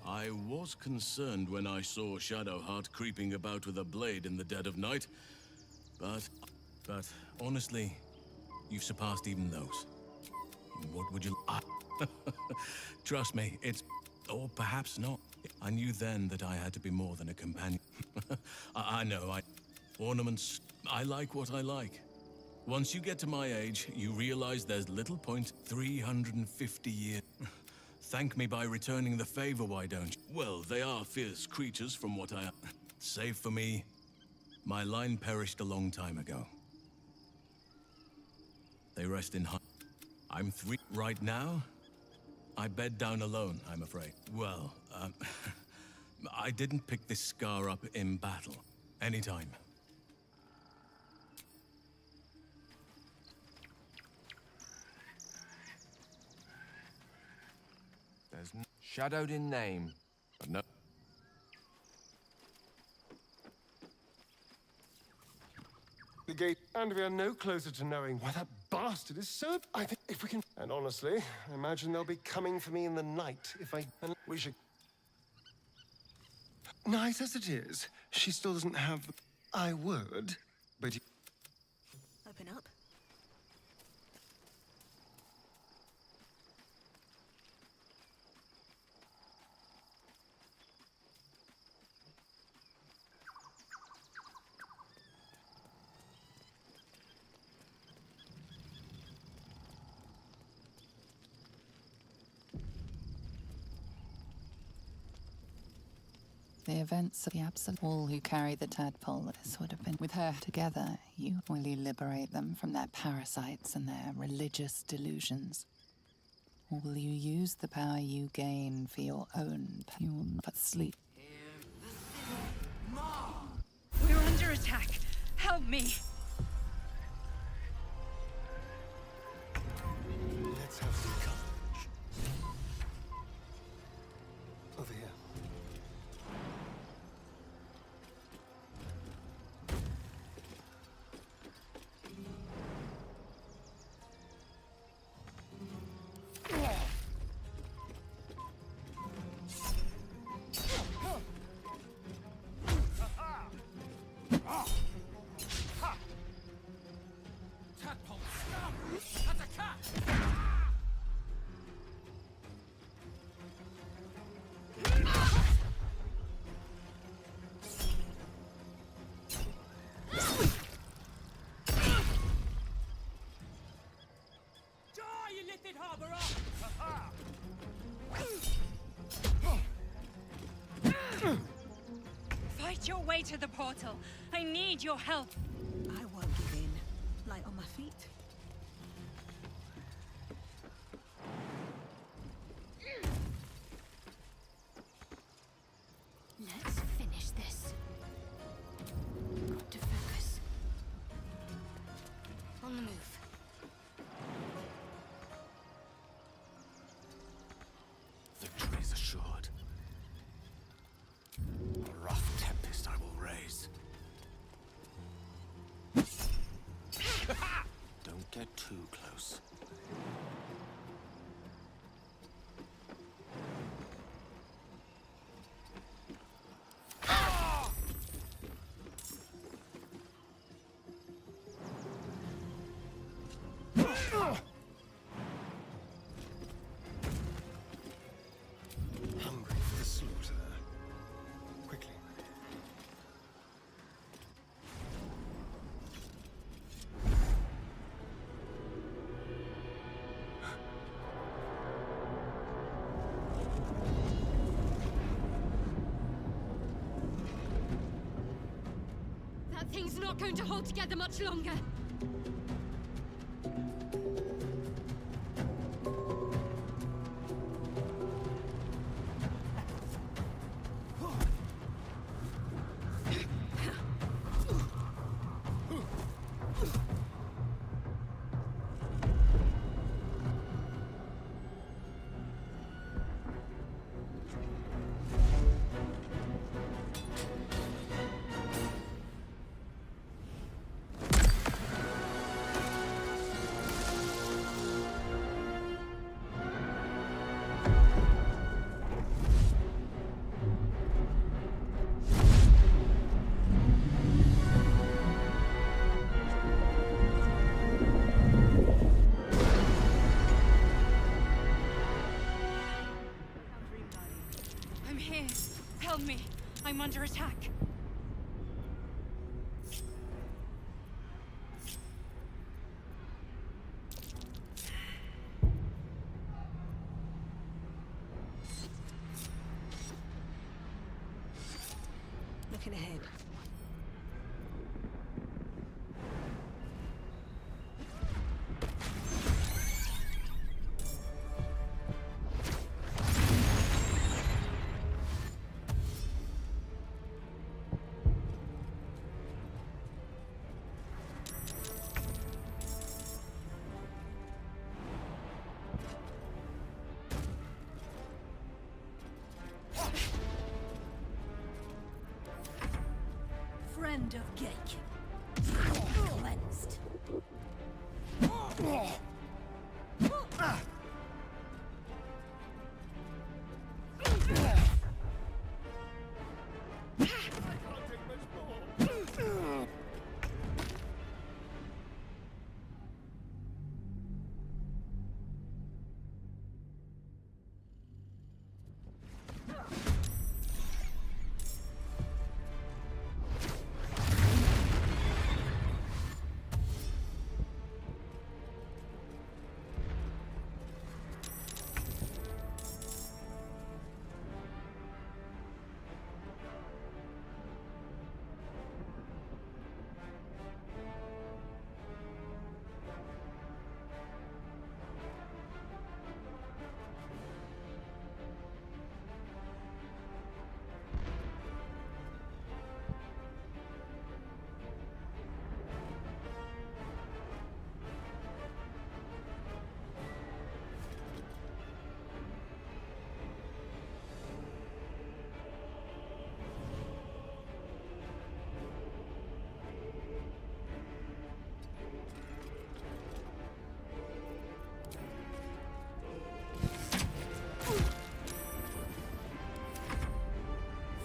I was concerned when I saw Shadowheart creeping about with a blade in the dead of night, but honestly, you've surpassed even those. What would you... Trust me, it's... Or perhaps not. I knew then that I had to be more than a companion. I know, ornaments, I like what I like. Once you get to my age, you realize there's little point. 350 years. Thank me by returning the favor, why don't you? Well, they are fierce creatures from what I... Save for me, my line perished a long time ago. They rest in... I'm 3 right now. I bed down alone, I'm afraid. Well, I didn't pick this scar up in battle. Anytime. There's shadowed in name, but no... The gate, and we are no closer to knowing why that bastard is so... I think if we can... And honestly, I imagine they'll be coming for me in the night if I... And we should... Nice as it is, she still doesn't have... I would, but... Open up. The events of the absolute all who carry the tadpole, this would have been with her together. Will you liberate them from their parasites and their religious delusions? Or will you use the power you gain for your own? You will but sleep. We're under attack. Help me. Let's have some courage. Over here. Fight your way to the portal. I need your help. I won't give in. Light on my feet. Let's finish this. Got to focus. On the move. Victory is assured. A rough tempest I will raise. not going to hold together much longer. I'm here. Help me. I'm under attack. Looking ahead. Friend of Gake. Cleansed.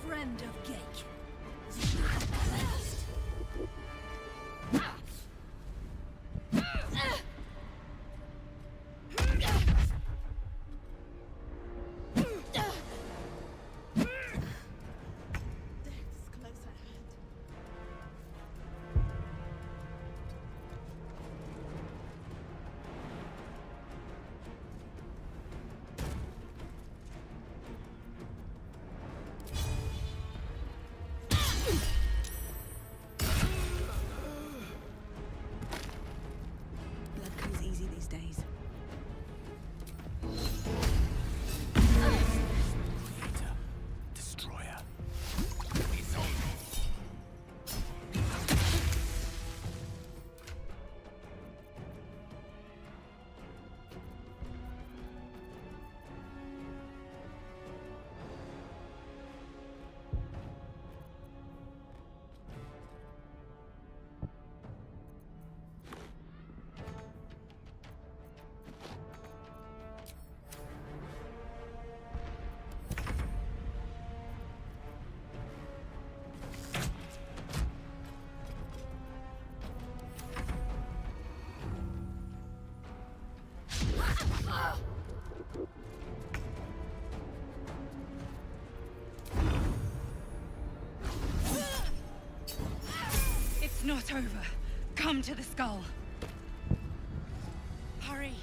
Friend of Gake. It's not over. Come to the skull. Hurry.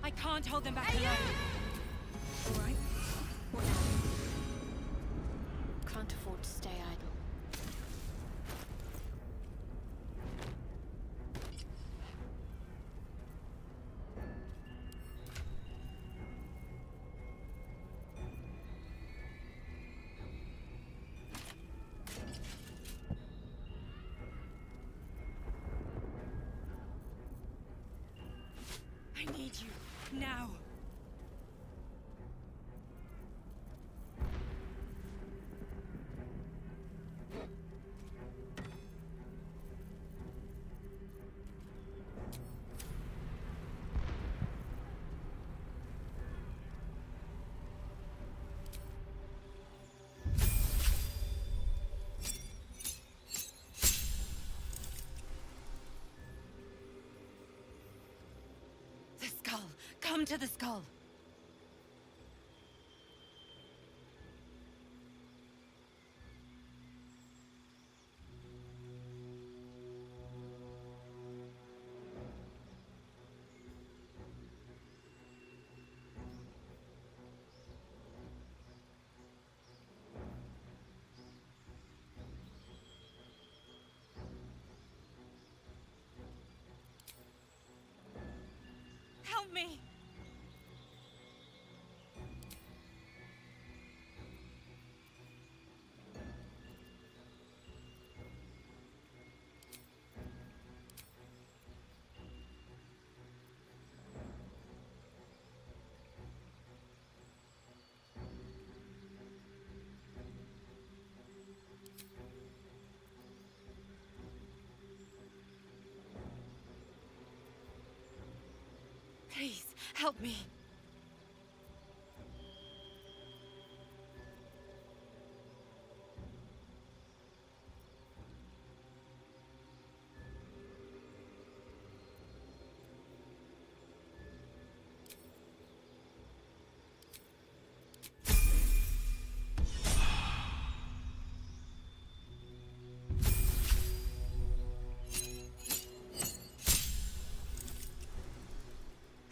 I can't hold them back alone. All right. What now? Can't afford to stay idle. I need you, now. The skull! Come to the skull! Help me! Please, help me.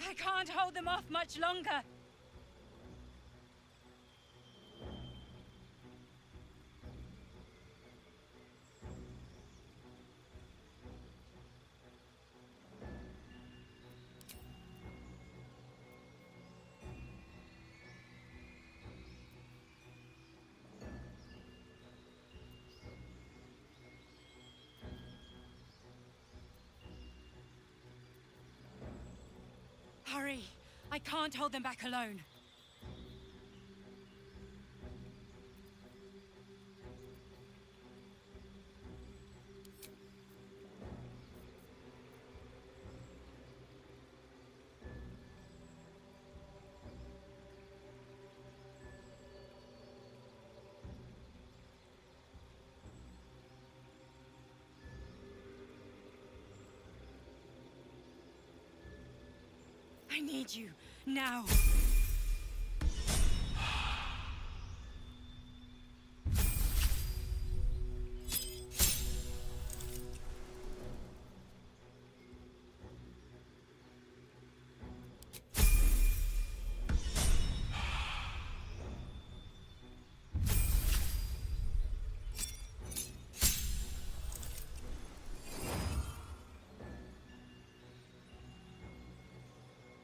I can't hold them off much longer. Hurry! I can't hold them back alone. I need you, now.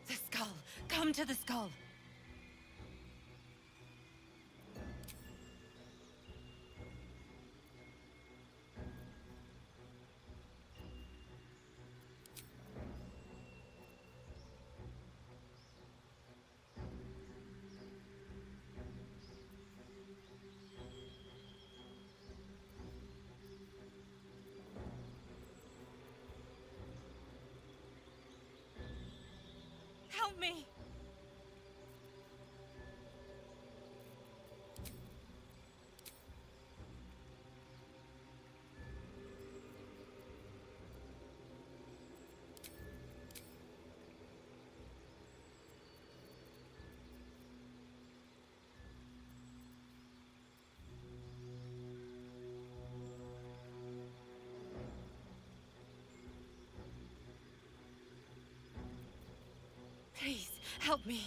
The skull. Come to the skull. Help me! Please, help me.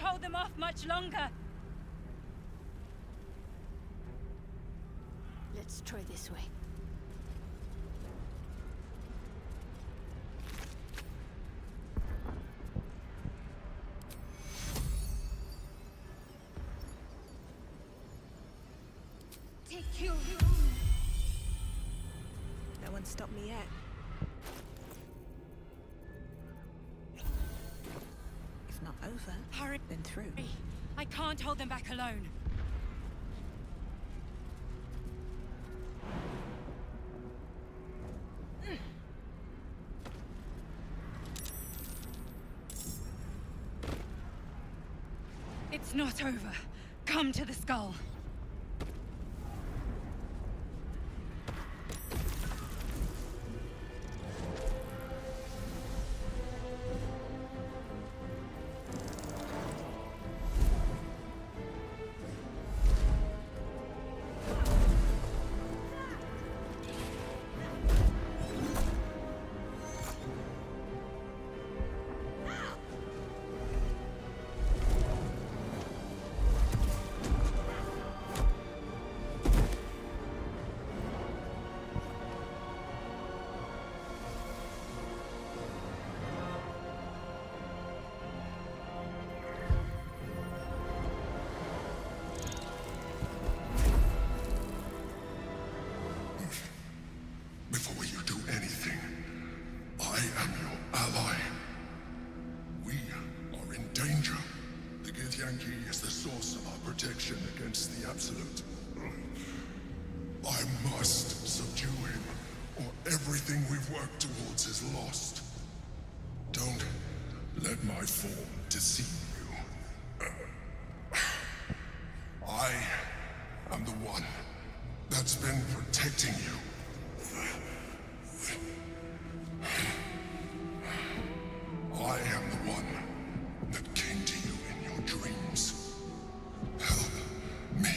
hold them off much longer. Let's try this way. Take you. No one stopped me yet. If not over, Hurry. then through. I can't hold them back alone. It's not over. Come to the skull. Before you do anything, I am your ally. We are in danger. The Githyanki is the source of our protection against the Absolute. I must subdue him, or everything we've worked towards is lost. Don't let my form deceive you. I am the one that's been protecting you. I am the one that came to you in your dreams. Help me.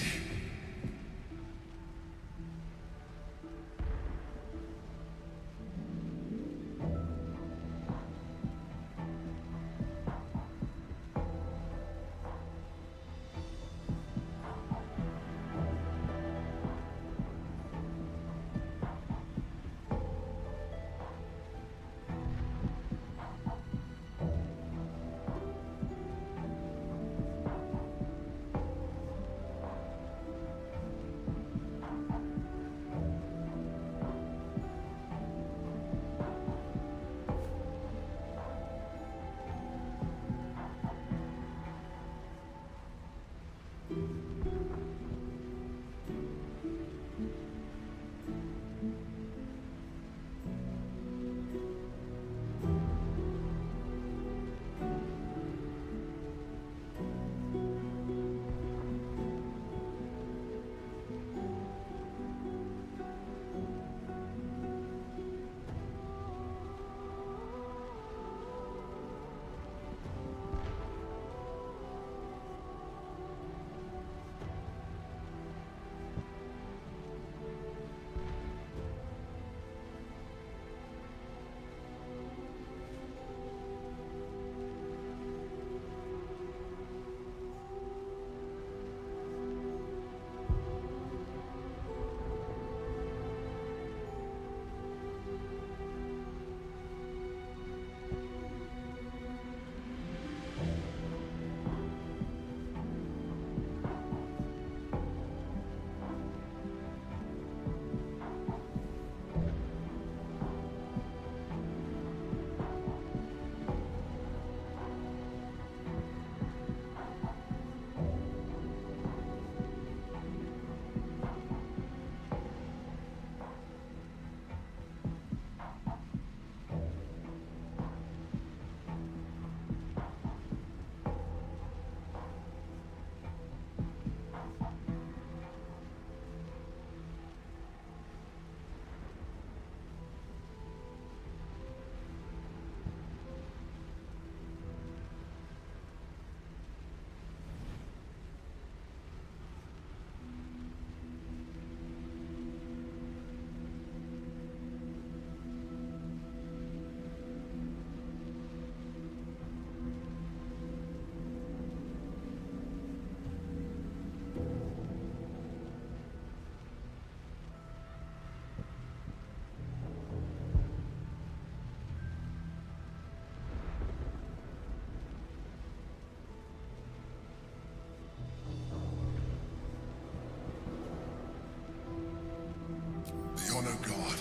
Honor God.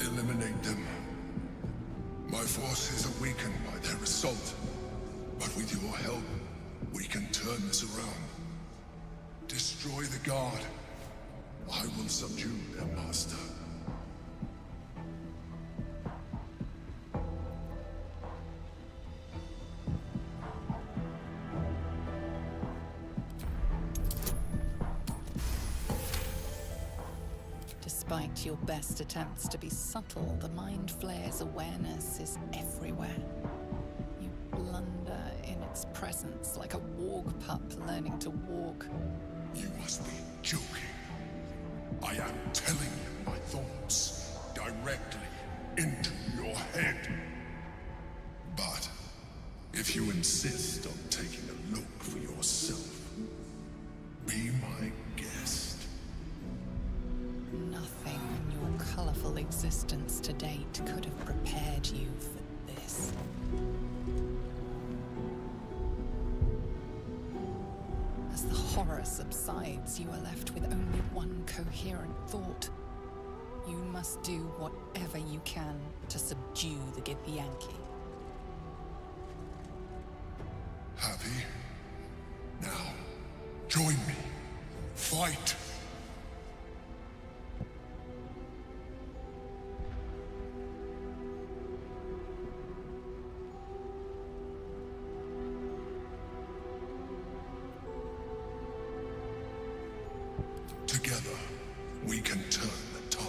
Eliminate them. My forces are weakened by their assault, but with your help, we can turn this around. Destroy the Guard. I will subdue their master. Despite your best attempts to be subtle, the Mind Flayer's awareness is everywhere. You blunder in its presence like a warg pup learning to walk. You must be joking. I am telling you my thoughts directly into your head. But if you insist on taking a look for yourself, be my guest. Nothing in your colorful existence to date could have prepared you for this. As the horror subsides, you are left with only one coherent thought. You must do whatever you can to subdue the Githyanki. Happy? Now, join me. Fight! Together, we can turn the tide.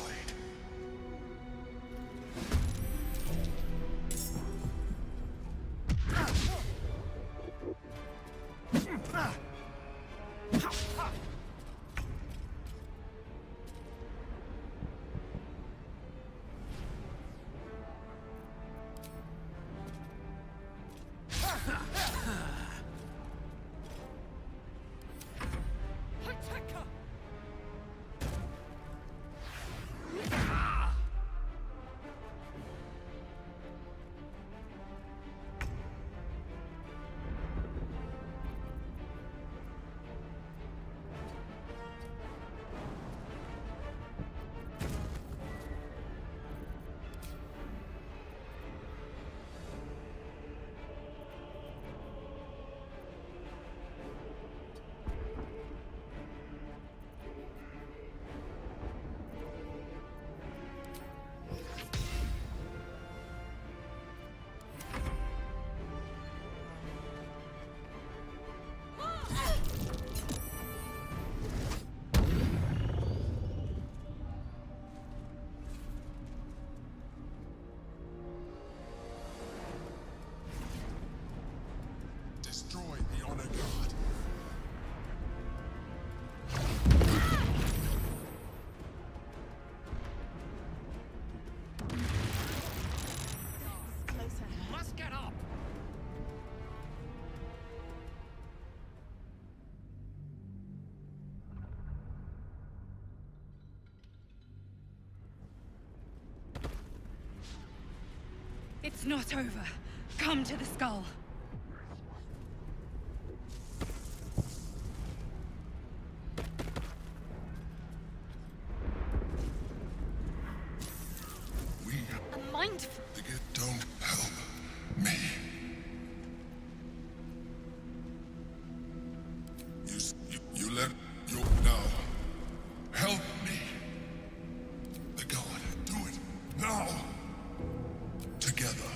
Destroy the Honor Guard. Must get up! It's not over. Come to the skull. A mind... Don't help me. You let your now help me. The God, do it now. Together.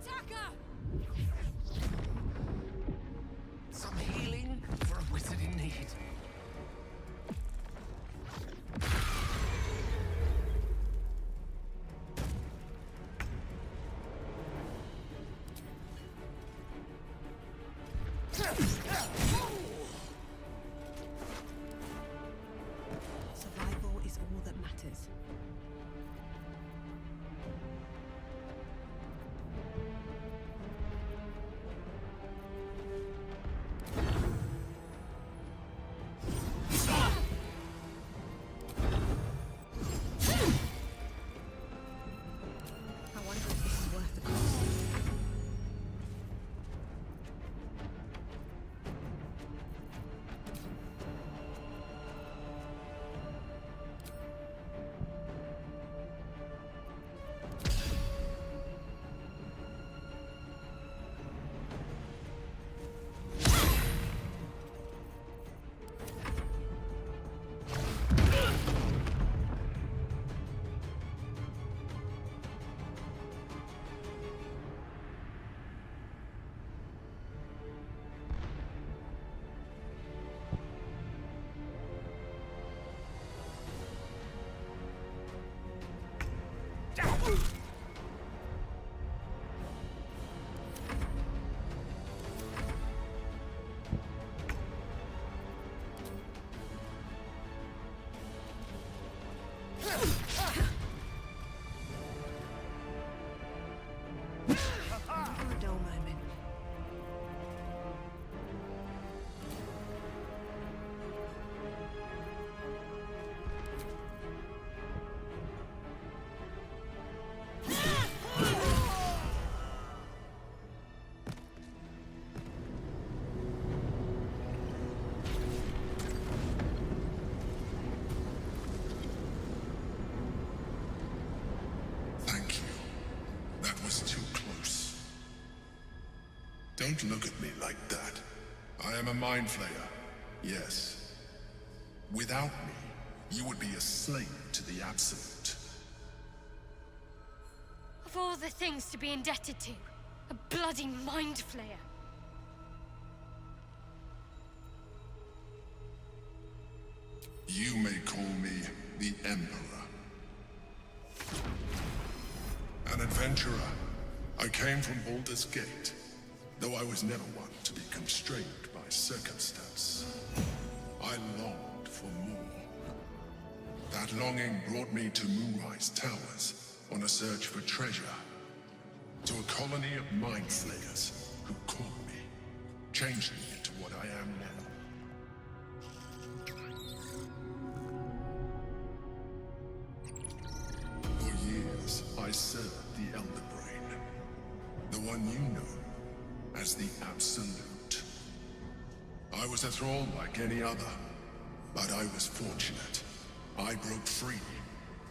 Attacker! Some healing for a wizard in need. Survival is all that matters. I wonder if this is worth the cost. For a dull moment. Thank you. That was too close. Don't look at me like that. I am a mind flayer. Yes. Without me, you would be a slave to the Absolute. Of all the things to be indebted to, a bloody mind flayer. You may call me the Emperor. An adventurer. I came from Baldur's Gate, though I was never one to be constrained by circumstance. I longed for more. That longing brought me to Moonrise Towers on a search for treasure. To a colony of mind flayers who caught me, changed me into what I am now. For years, I served the Elder Brain, the one you know as the Absolute. I was a thrall like any other, but I was fortunate. I broke free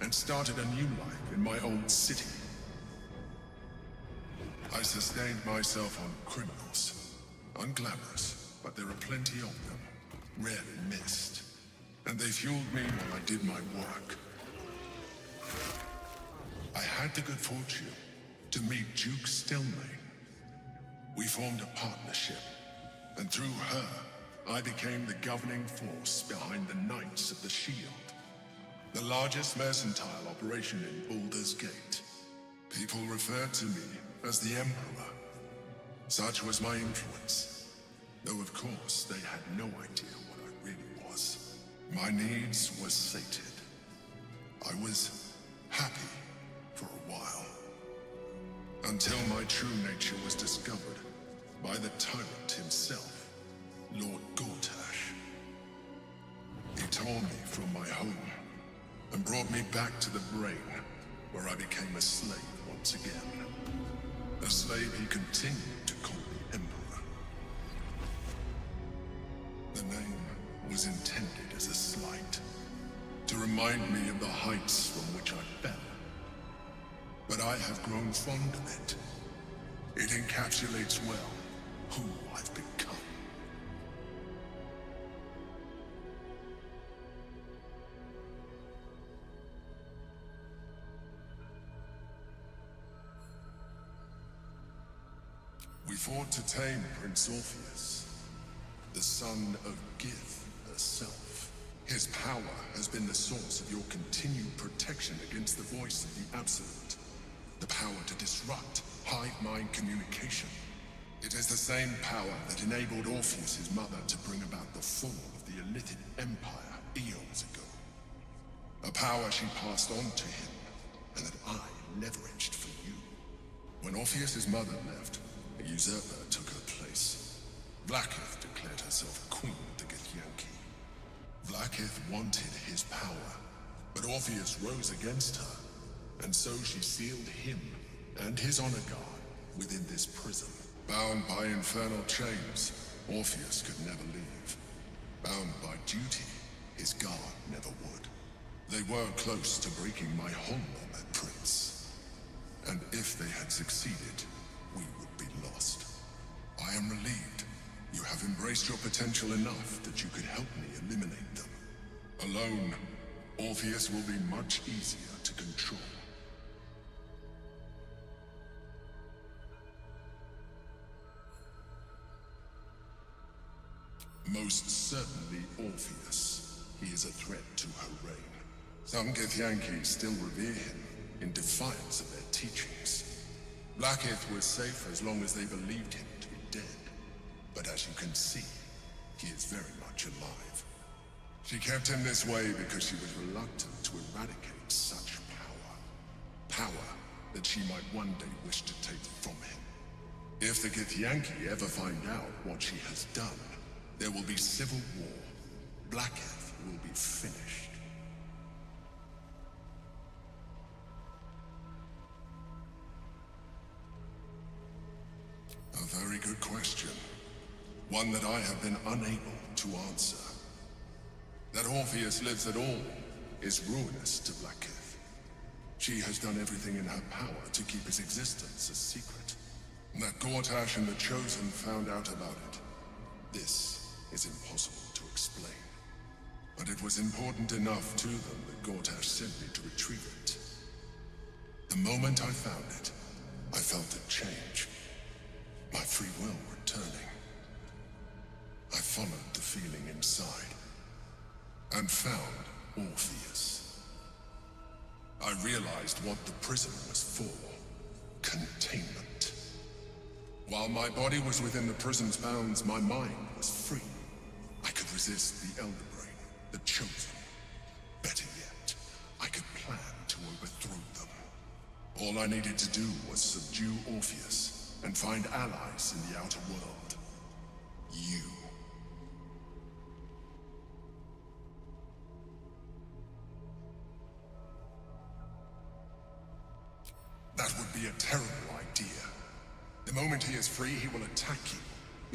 and started a new life in my old city. I sustained myself on criminals. Unglamorous, but there are plenty of them. Rarely missed. And they fueled me while I did my work. I had the good fortune to meet Duke Stelmane. We formed a partnership, and through her, I became the governing force behind the Knights of the Shield, the largest mercantile operation in Baldur's Gate. People referred to me as the Emperor. Such was my influence, though of course they had no idea what I really was. My needs were sated. I was happy for a while, until my true nature was discovered by the tyrant himself, Lord Gortash. He tore me from my home and brought me back to the Brain, where I became a slave once again. A slave he continued to call the Emperor. The name was intended as a slight, to remind me of the heights from which I fell. But I have grown fond of it. It encapsulates well who I've become. We fought to tame Prince Orpheus, the son of Gith herself. His power has been the source of your continued protection against the voice of the Absolute. The power to disrupt hive-mind communication. It is the same power that enabled Orpheus's mother to bring about the fall of the Illithid Empire eons ago. A power she passed on to him, and that I leveraged for you. When Orpheus's mother left, a usurper took her place. Blackith declared herself queen of the Githyanki. Blackith wanted his power, but Orpheus rose against her, and so she sealed him and his honor guard within this prison. Bound by infernal chains, Orpheus could never leave. Bound by duty, his guard never would. They were close to breaking my hold on that prince. And if they had succeeded, we would be lost. I am relieved. You have embraced your potential enough that you could help me eliminate them. Alone, Orpheus will be much easier to control. Most certainly Orpheus. He is a threat to her reign. Some Githyanki still revere him, in defiance of their teachings. Blackith was safe as long as they believed him to be dead. But as you can see, he is very much alive. She kept him this way because she was reluctant to eradicate such power. Power that she might one day wish to take from him. If the Githyanki ever find out what she has done, there will be civil war. Blackith will be finished. A very good question. One that I have been unable to answer. That Orpheus lives at all is ruinous to Blackith. She has done everything in her power to keep his existence a secret. That Gortash and the Chosen found out about it. This is impossible to explain. But it was important enough to them that Gortash sent me to retrieve it. The moment I found it, I felt a change. My free will returning. I followed the feeling inside, and found Orpheus. I realized what the prison was for. Containment. While my body was within the prison's bounds, my mind was free. I could resist the Elder Brain, the Chosen. Better yet, I could plan to overthrow them. All I needed to do was subdue Orpheus, and find allies in the outer world. You. That would be a terrible idea. The moment he is free, he will attack you.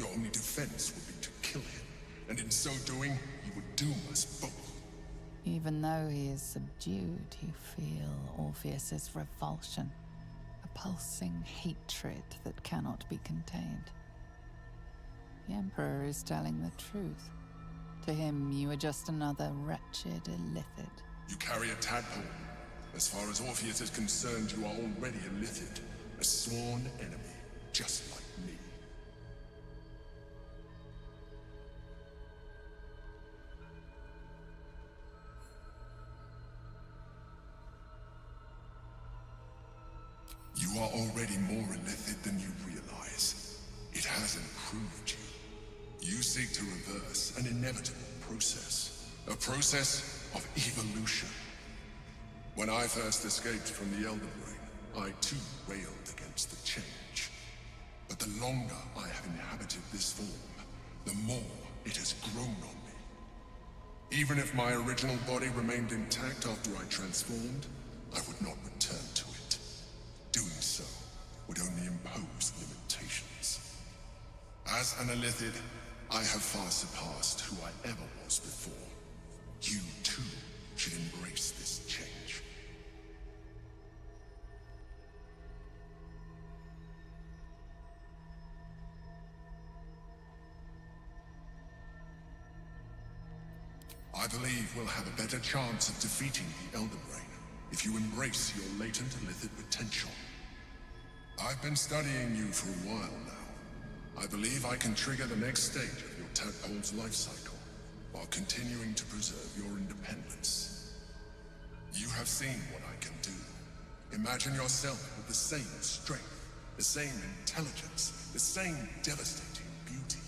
Your only defense would be to kill him, and in so doing, he would doom us both. Even though he is subdued, you feel Orpheus's revulsion. A pulsing hatred that cannot be contained. The Emperor is telling the truth. To him, you are just another wretched Illithid. You carry a tadpole. As far as Orpheus is concerned, you are already Illithid. A sworn enemy, just like me. You are already more Illithid than you realize. It has improved you. You seek to reverse an inevitable process. A process of evolution. When I first escaped from the Elder Brain, I too railed against the change. But the longer I have inhabited this form, the more it has grown on me. Even if my original body remained intact after I transformed, I would not return to it. Doing so would only impose limitations. As an Illithid, I have far surpassed who I ever was before. You too should embrace this change. I believe we'll have a better chance of defeating the Elder Brain if you embrace your latent Illithid potential. I've been studying you for a while now, I believe I can trigger the next stage of your tadpole's life cycle, while continuing to preserve your independence. You have seen what I can do. Imagine yourself with the same strength, the same intelligence, the same devastating beauty.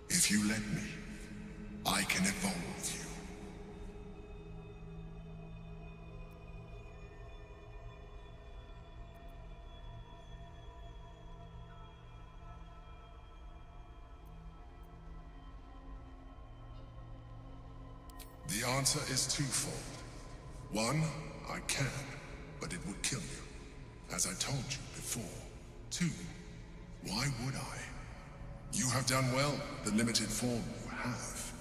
If you let me, I can evolve you. The answer is twofold. One, I can, but it would kill you, as I told you before. Two, why would I? You have done well with the limited form you have,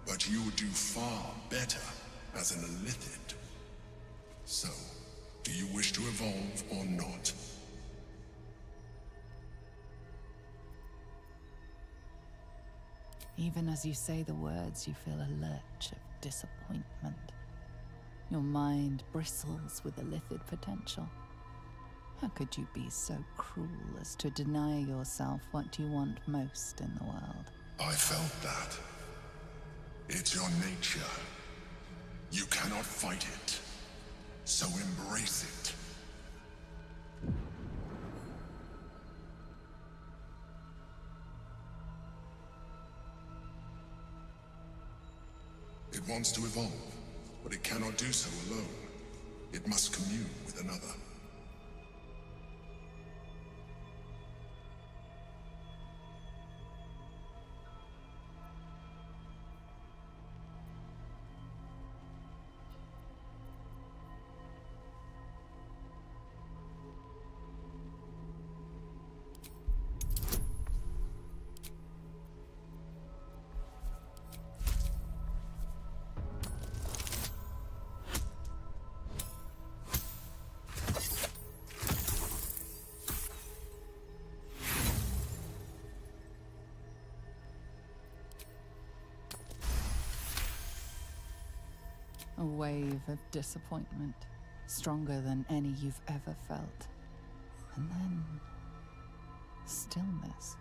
but you would do far better as an illithid. So, do you wish to evolve or not? Even as you say the words, you feel a lurch of disappointment. Your mind bristles with illithid potential. How could you be so cruel as to deny yourself what you want most in the world? I felt that. It's your nature. You cannot fight it. So embrace it. It wants to evolve, but it cannot do so alone. It must commune with another. A wave of disappointment, stronger than any you've ever felt. And then, stillness.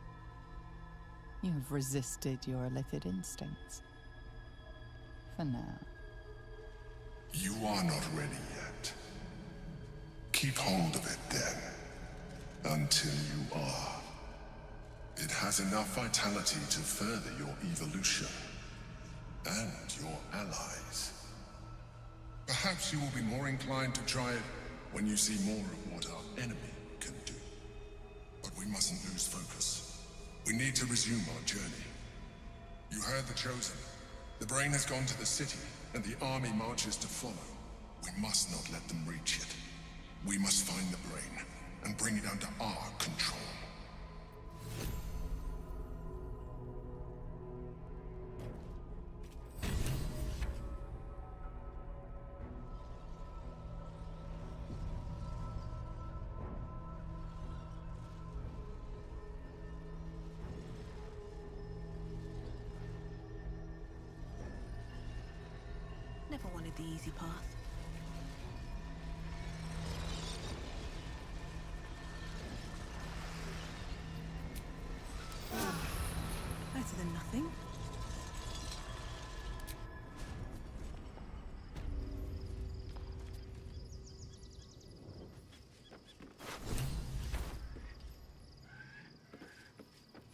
You have resisted your illithid instincts. For now. You are not ready yet. Keep hold of it then, until you are. It has enough vitality to further your evolution, and your allies. Perhaps you will be more inclined to try it when you see more of what our enemy can do. But we mustn't lose focus. We need to resume our journey. You heard the Chosen. The brain has gone to the city, and the army marches to follow. We must not let them reach it. We must find the brain, and bring it under our control. Never wanted the easy path. Better than nothing.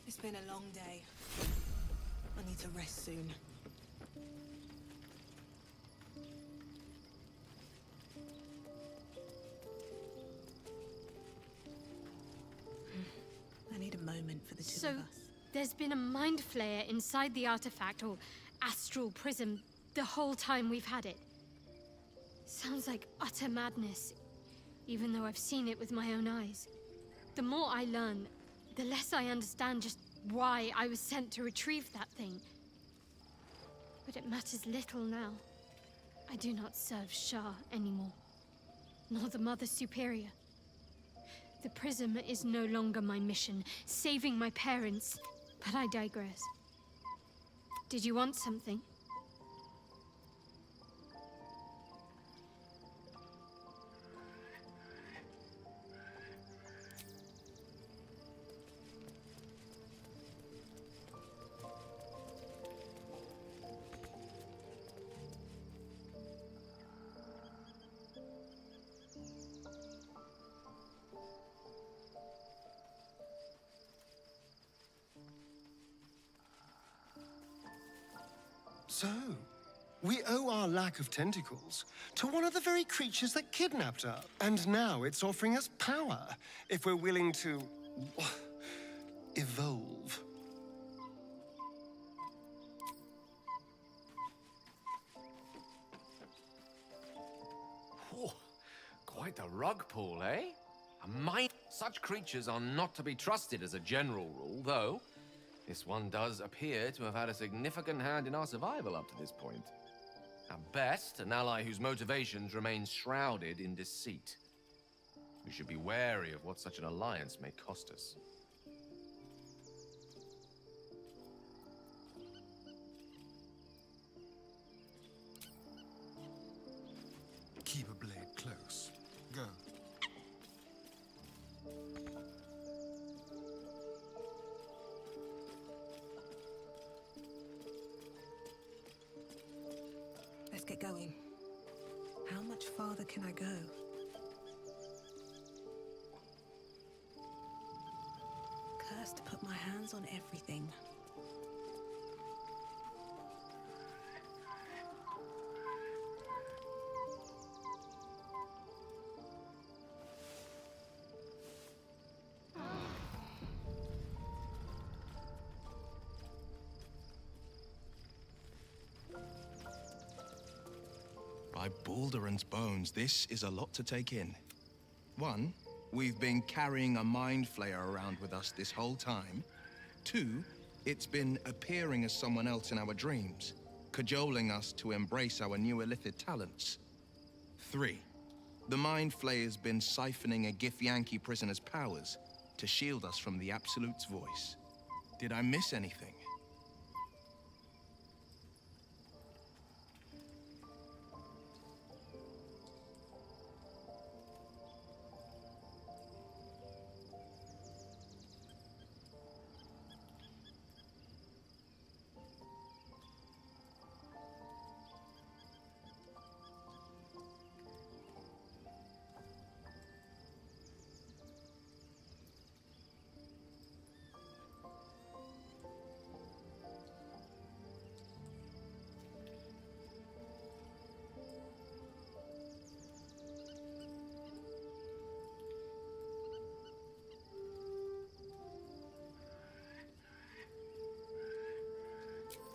It's been a long day. I need to rest soon. I need a moment for the two of us. There's been a mind flayer inside the artifact, or astral prism, the whole time we've had it. Sounds like utter madness, even though I've seen it with my own eyes. The more I learn, the less I understand just why I was sent to retrieve that thing. But it matters little now. I do not serve Shah anymore, nor the Mother Superior. The prism is no longer my mission, saving my parents, but I digress. Did you want something? So, we owe our lack of tentacles to one of the very creatures that kidnapped her. And now it's offering us power, if we're willing to evolve. Oh, quite the rug pull, eh? Such creatures are not to be trusted as a general rule, though this one does appear to have had a significant hand in our survival up to this point. At best, an ally whose motivations remain shrouded in deceit. We should be wary of what such an alliance may cost us. Keep a blade close. Go. Let's get going. How much farther can I go? Cursed to put my hands on everything. By Baldur's bones, this is a lot to take in. One, we've been carrying a mind flayer around with us this whole time. Two, it's been appearing as someone else in our dreams, cajoling us to embrace our new illithid talents. Three, the mind flayer's been siphoning a Githyanki prisoner's powers to shield us from the Absolute's voice. Did I miss anything?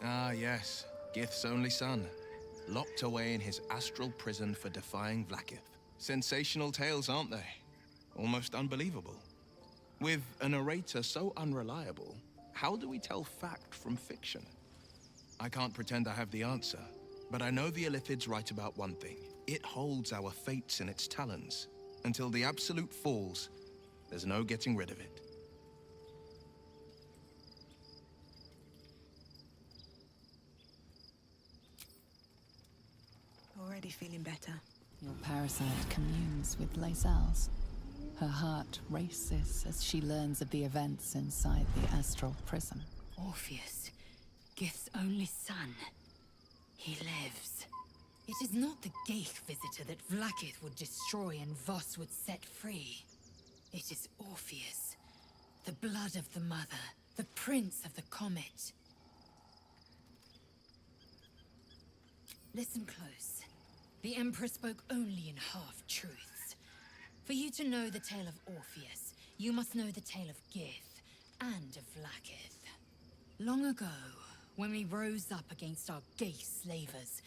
Ah, yes. Gith's only son. Locked away in his astral prison for defying Vlaakith. Sensational tales, aren't they? Almost unbelievable. With a narrator so unreliable, how do we tell fact from fiction? I can't pretend I have the answer, but I know the Illithid's right about one thing. It holds our fates in its talons. Until the Absolute falls, there's no getting rid of it. Already feeling better. Your parasite communes with Lae'zel's. Her heart races as she learns of the events inside the astral prison. Orpheus, Gith's only son. He lives. It is not the Geich visitor that Vlaakith would destroy and Voss would set free. It is Orpheus, the blood of the mother, the prince of the comet. Listen close. The Emperor spoke only in half-truths. For you to know the tale of Orpheus, you must know the tale of Gith and of Vlaakith. Long ago, when we rose up against our Geich slavers,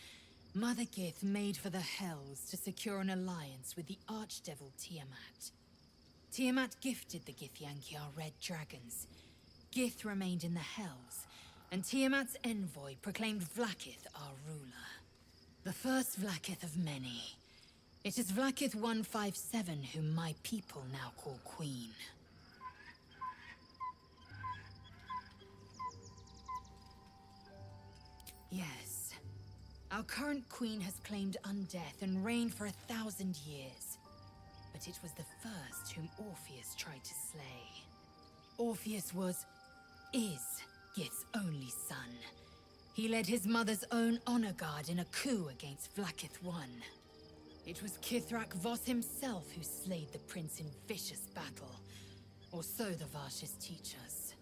Mother Gith made for the Hells to secure an alliance with the archdevil Tiamat. Tiamat gifted the Githyanki our red dragons. Gith remained in the Hells, and Tiamat's envoy proclaimed Vlaakith our ruler. The first Vlaakith of many. It is Vlaakith 157 whom my people now call Queen. Yes. Our current Queen has claimed undeath and reigned for 1,000 years. But it was the first whom Orpheus tried to slay. Orpheus is Gith's only son. He led his mother's own honor guard in a coup against Vlaakith I. It was Kithrak Voss himself who slayed the prince in vicious battle, or so the Varshas teach us.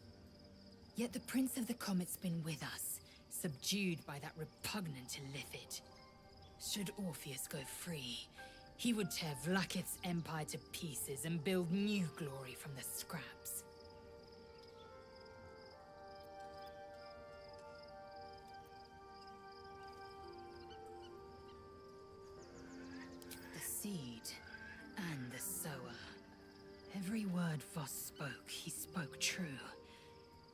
Yet the Prince of the Comet's been with us subdued by that repugnant illithid. Should Orpheus go free, he would tear Vlaakith's empire to pieces and build new glory from the scraps. The seed and the sower. Every word Voss spoke, he spoke true.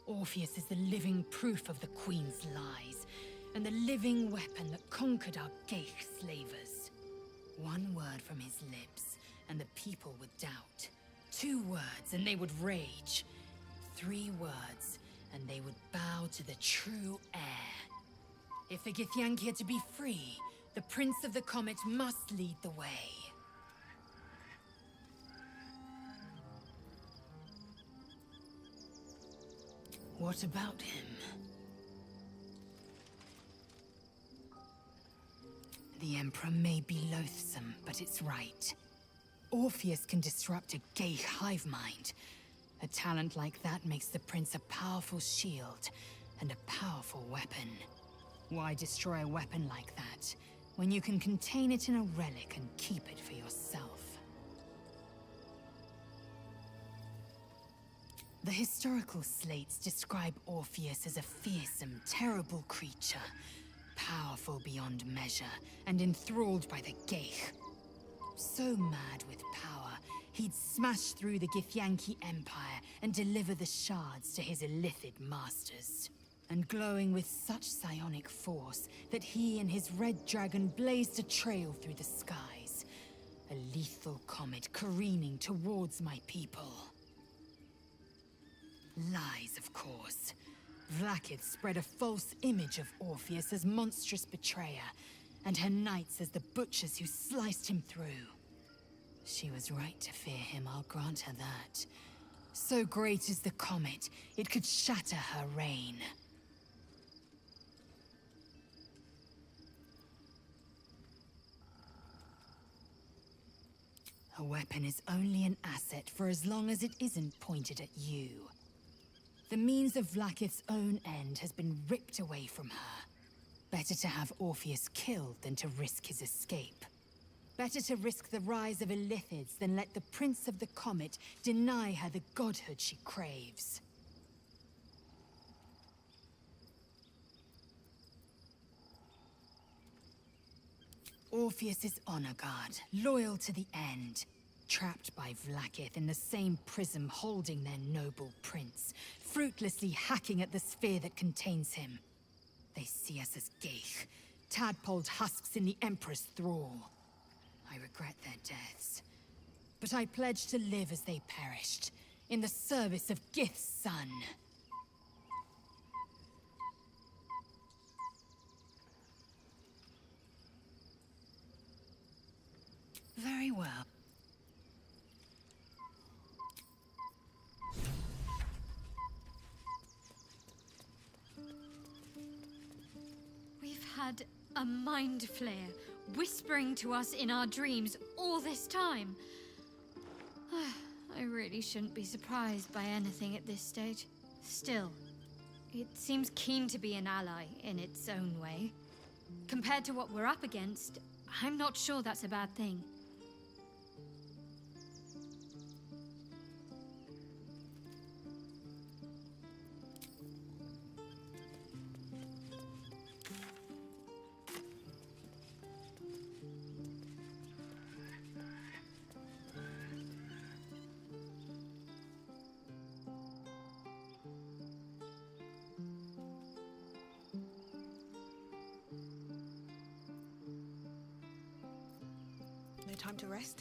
Orpheus is the living proof of the Queen's lies, and the living weapon that conquered our Geich slavers. One word from his lips, and the people would doubt. 2 words, and they would rage. 3 words, and they would bow to the true heir. If the Githyanki are to be free, the Prince of the Comet must lead the way. What about him? The Emperor may be loathsome, but it's right. Orpheus can disrupt a Geich hive mind. A talent like that makes the Prince a powerful shield and a powerful weapon. Why destroy a weapon like that, when you can contain it in a relic and keep it for yourself? The historical slates describe Orpheus as a fearsome, terrible creature, powerful beyond measure, and enthralled by the Geich. So mad with power, he'd smash through the Githyanki Empire and deliver the shards to his illithid masters. And glowing with such psionic force that he and his red dragon blazed a trail through the skies. A lethal comet careening towards my people. Lies, of course. Vlaakith spread a false image of Orpheus as monstrous betrayer, and her knights as the butchers who sliced him through. She was right to fear him, I'll grant her that. So great is the comet, it could shatter her reign. A weapon is only an asset for as long as it isn't pointed at you. The means of Vlaakith's own end has been ripped away from her. Better to have Orpheus killed than to risk his escape. Better to risk the rise of illithids than let the Prince of the Comet deny her the godhood she craves. Orpheus is honor guard, loyal to the end. Trapped by Vlaakith in the same prism holding their noble prince, fruitlessly hacking at the sphere that contains him. They see us as Geich, tadpoled husks in the Emperor's thrall. I regret their deaths, but I pledge to live as they perished, in the service of Gith's son. Very well. We've had a mind flayer whispering to us in our dreams all this time. I really shouldn't be surprised by anything at this stage. Still, it seems keen to be an ally in its own way. Compared to what we're up against, I'm not sure that's a bad thing. No time to rest?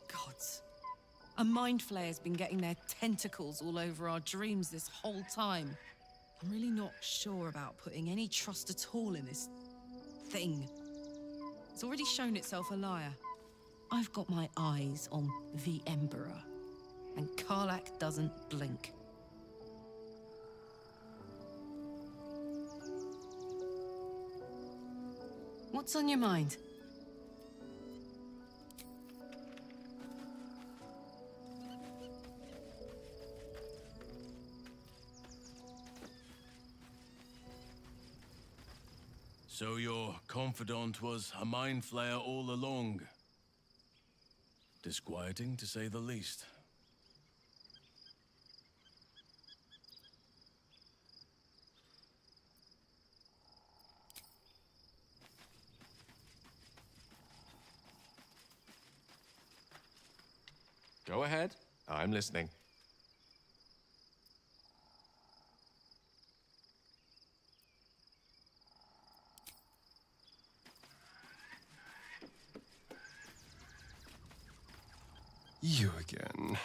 Gods. A mind flayer's been getting their tentacles all over our dreams this whole time. I'm really not sure about putting any trust at all in this thing. It's already shown itself a liar. I've got my eyes on the Emperor, and Karlach doesn't blink. What's on your mind? So your confidant was a mind flayer all along. Disquieting, to say the least. Go ahead. I'm listening. You again.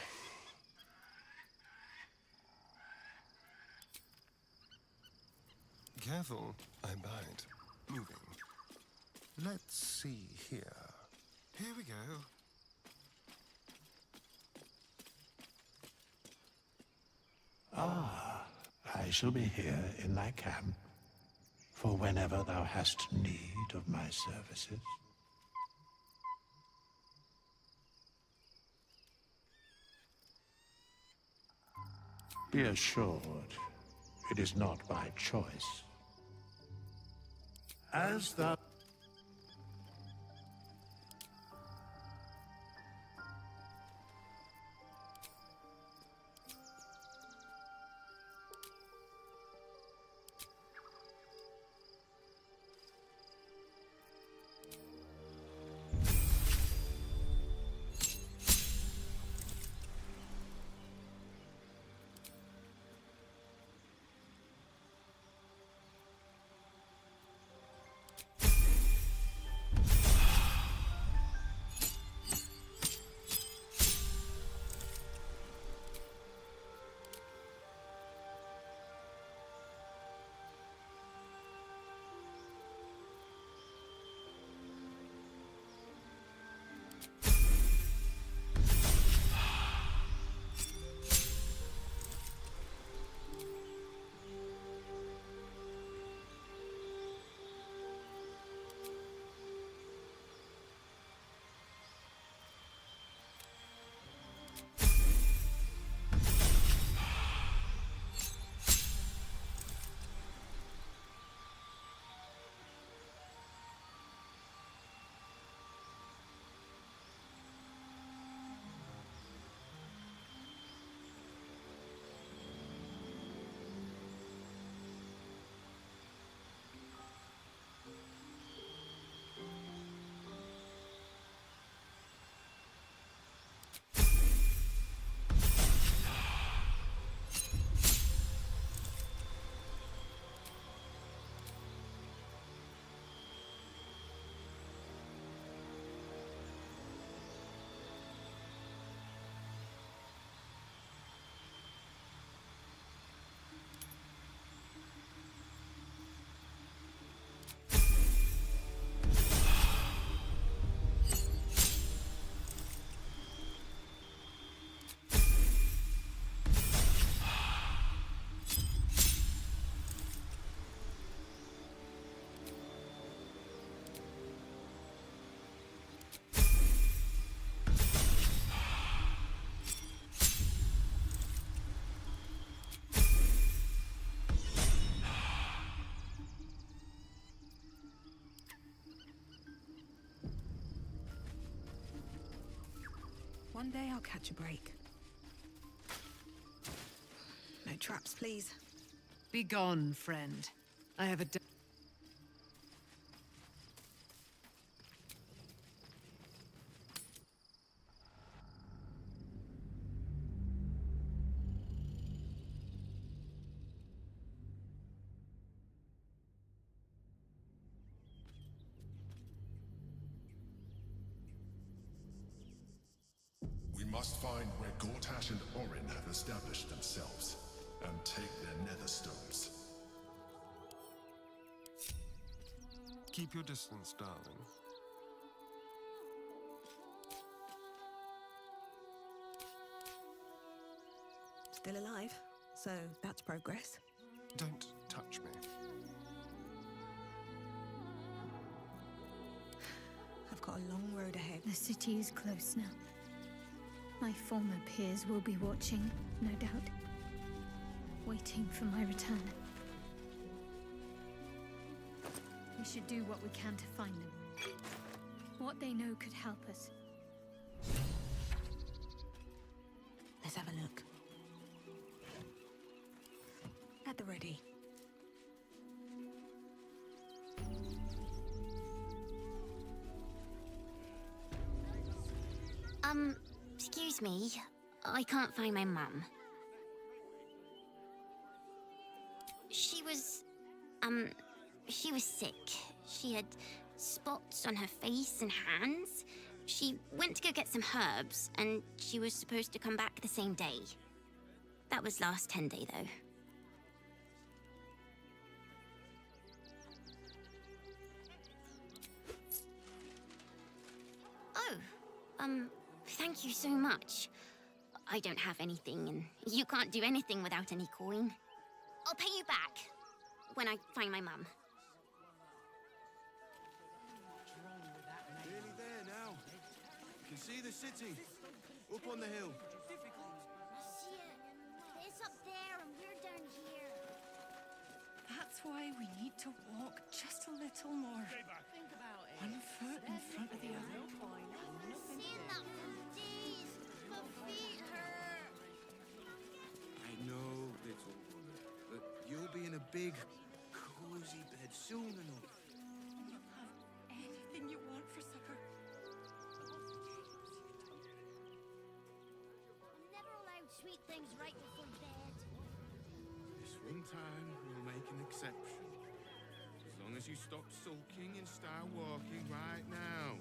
Careful, I bite. Moving. Let's see here. Here we go. Ah, I shall be here in thy camp, for whenever thou hast need of my services. Be assured, it is not by choice. As thou... One day I'll catch a break. No traps, please. Be gone, friend. I have a... We must find where Gortash and Orin have established themselves, and take their nether stones. Keep your distance, darling. Still alive, so that's progress. Don't touch me. I've got a long road ahead. The city is close now. My former peers will be watching, no doubt. Waiting for my return. We should do what we can to find them. What they know could help us. Let's have a look. At the ready. Excuse me. I can't find my mum. She was sick. She had spots on her face and hands. She went to go get some herbs, and she was supposed to come back the same day. That was last 10 day, though. Oh, thank you so much. I don't have anything, and you can't do anything without any coin. I'll pay you back when I find my mum. Nearly there now. You can see the city. Up on the hill. It's up there, and we're down here. That's why we need to walk just a little more. Think about it. One foot in front of the other. Seeing that for days. My feet hurt. I know, little. But you'll be in a big, cozy bed soon enough. Anything you want for supper. Never allowed sweet things right before bed. This one time, we'll make an exception. As long as you stop sulking and start walking right now.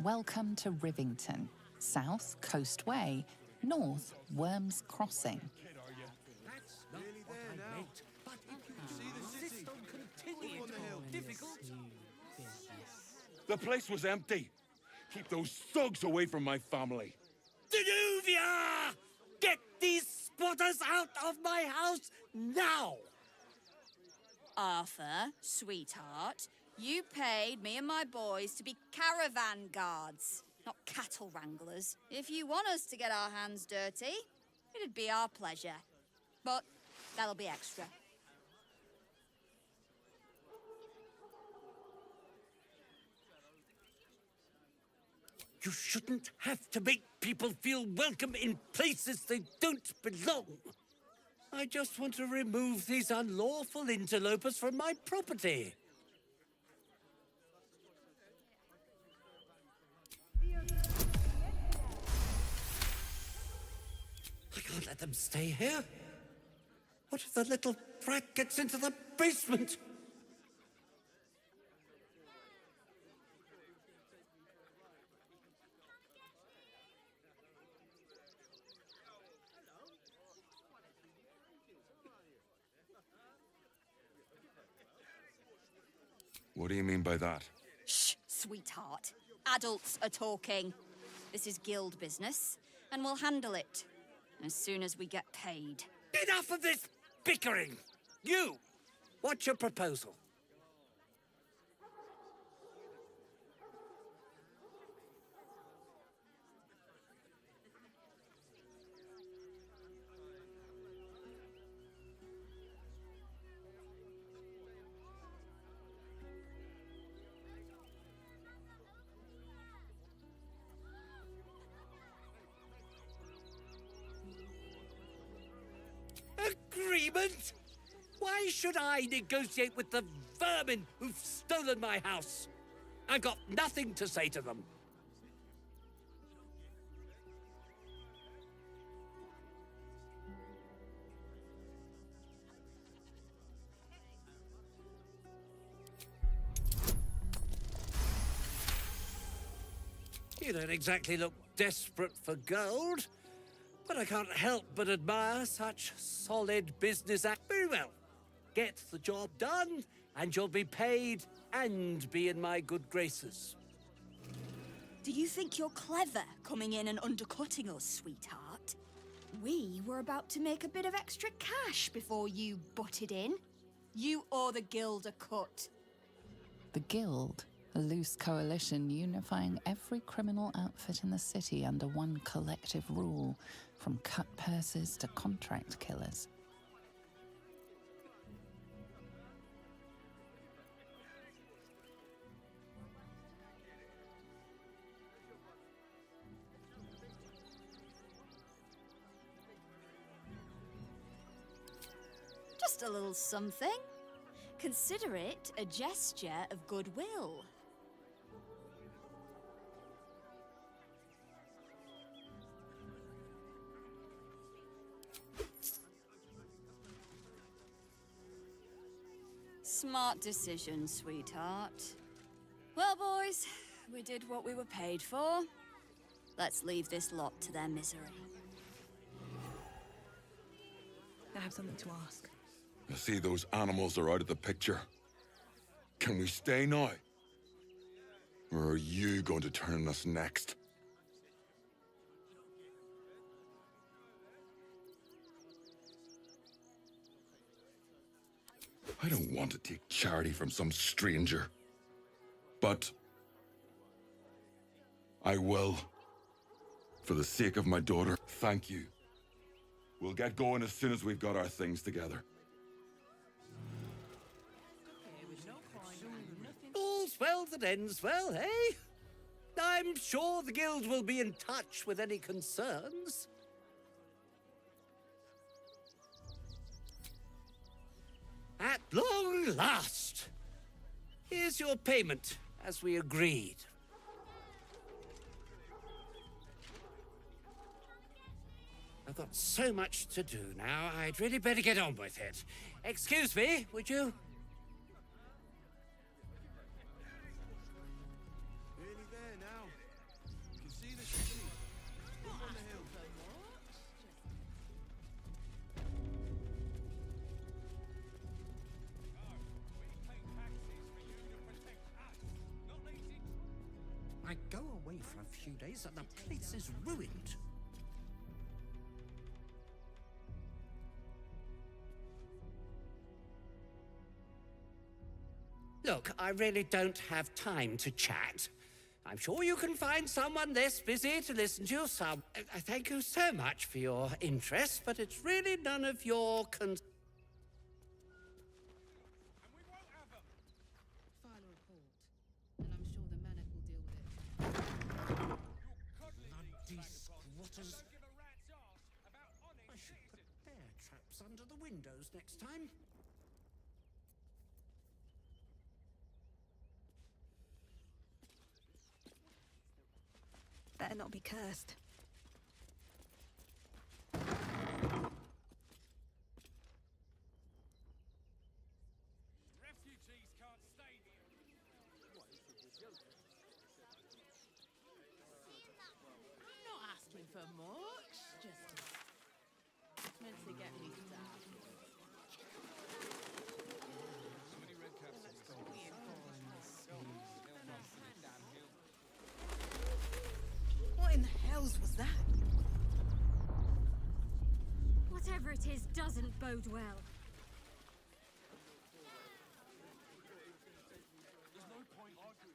Welcome to Rivington, south Coast Way, north Worms Crossing. Nearly there now. But if you can see the city. Up on the hill. Difficult. The place was empty. Keep those thugs away from my family. Danuvia! Get these squatters out of my house now! Arthur, sweetheart, you paid me and my boys to be caravan guards, not cattle wranglers. If you want us to get our hands dirty, it'd be our pleasure. But that'll be extra. You shouldn't have to make people feel welcome in places they don't belong. I just want to remove these unlawful interlopers from my property. I can't let them stay here. What if the little brat gets into the basement? What do you mean by that? Shh, sweetheart. Adults are talking. This is guild business, and we'll handle it as soon as we get paid. Enough of this bickering! You! What's your proposal? agreement? Why should I negotiate with the vermin who've stolen my house? I've got nothing to say to them. You don't exactly look desperate for gold, but I can't help but admire such solid business act. Very well. Get the job done, and you'll be paid and be in my good graces. Do you think you're clever coming in and undercutting us, sweetheart? We were about to make a bit of extra cash before you butted in. You owe the guild a cut. The Guild, a loose coalition unifying every criminal outfit in the city under one collective rule, from cut purses to contract killers. Just a little something. Consider it a gesture of goodwill. Smart decision, sweetheart. Well, boys, we did what we were paid for. Let's leave this lot to their misery. I have something to ask. I see those animals are out of the picture. Can we stay now? Or are you going to turn us next? I don't want to take charity from some stranger. But I will. For the sake of my daughter, thank you. We'll get going as soon as we've got our things together. All's well that ends well, eh? I'm sure the guild will be in touch with any concerns. At long last! Here's your payment, as we agreed. I've got so much to do now, I'd really better get on with it. Excuse me, would you? Nearly there now. You can see the city. Up on the hill. I go away for a few days and the place is ruined. Look, I really don't have time to chat. I'm sure you can find someone less busy to listen to. I thank you so much for your interest, but it's really none of your File a report, and I'm sure the Manic will deal with it. Bloody squatters. I should put bear traps under the windows next time. Better not be cursed. Refugees can't stay here. I'm not asking for much, just meant to get me started. What in the hells was that? Whatever it is doesn't bode well. There's no point arguing.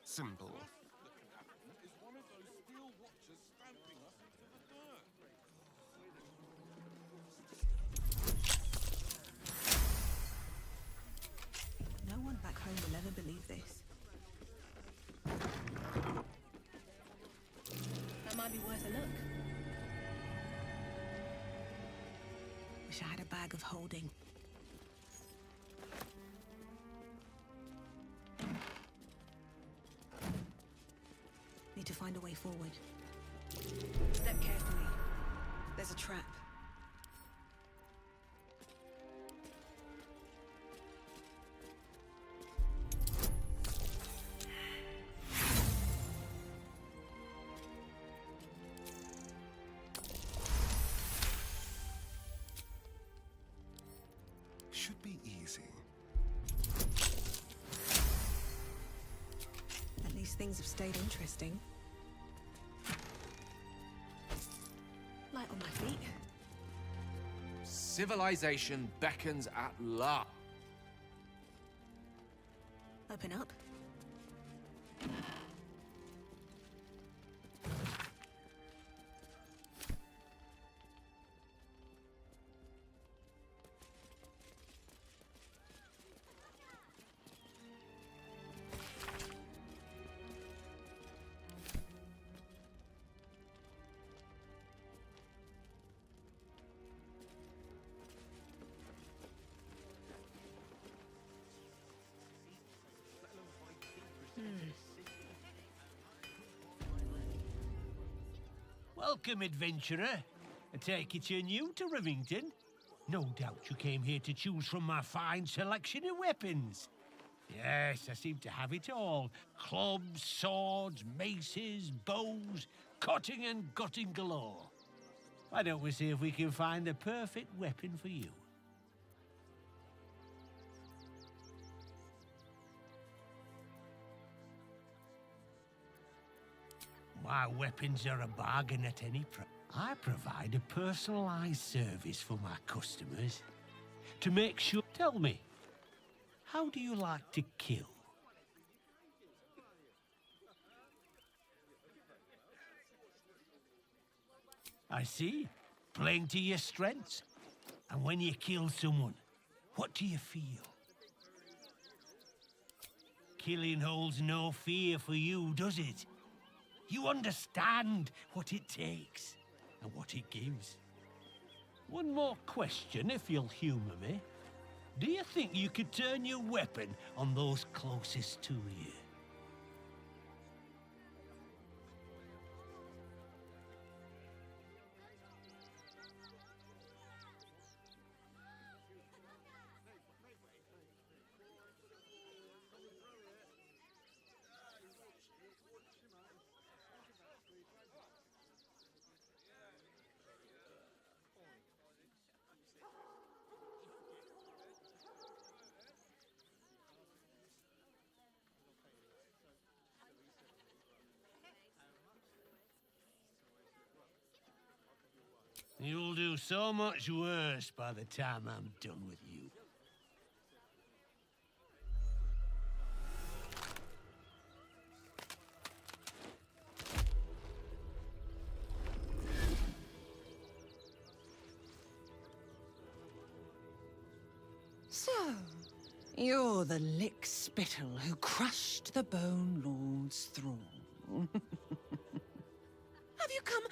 Simple. Is one of those steel watchers retrieve this. That might be worth a look. Wish I had a bag of holding. Need to find a way forward. Step carefully. There's a trap. Should be easy. At least things have stayed interesting. Light on my feet. Civilization beckons at last. Open up. Welcome, adventurer. I take it you're new to Rivington. No doubt you came here to choose from my fine selection of weapons. Yes, I seem to have it all. Clubs, swords, maces, bows, cutting and gutting galore. Why don't we see if we can find the perfect weapon for you? My weapons are a bargain at any price. I provide a personalized service for my customers to make sure. Tell me, how do you like to kill? I see. Playing to your strengths. And when you kill someone, what do you feel? Killing holds no fear for you, does it? You understand what it takes and what it gives. One more question, if you'll humor me. Do you think you could turn your weapon on those closest to you? You'll do so much worse by the time I'm done with you. So, you're the lick-spittle who crushed the Bone Lord's thrall. Have you come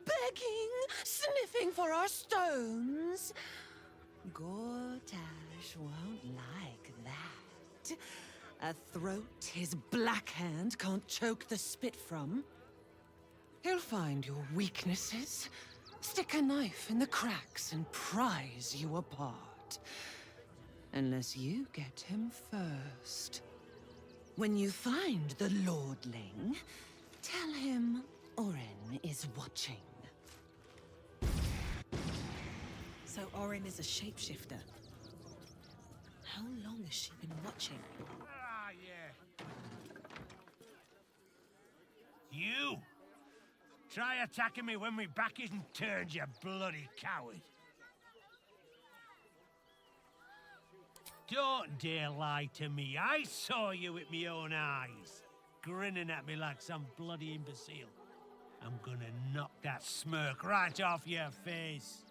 begging, sniffing for our stones? Gortash won't like that. A throat his black hand can't choke the spit from. He'll find your weaknesses, stick a knife in the cracks and prise you apart. Unless you get him first. When you find the Lordling, tell him Orin is watching. So Orin is a shapeshifter. How long has she been watching? Ah, yeah. You! Try attacking me when my back isn't turned, you bloody coward. Don't dare lie to me. I saw you with my own eyes, grinning at me like some bloody imbecile. I'm gonna knock that smirk right off your face.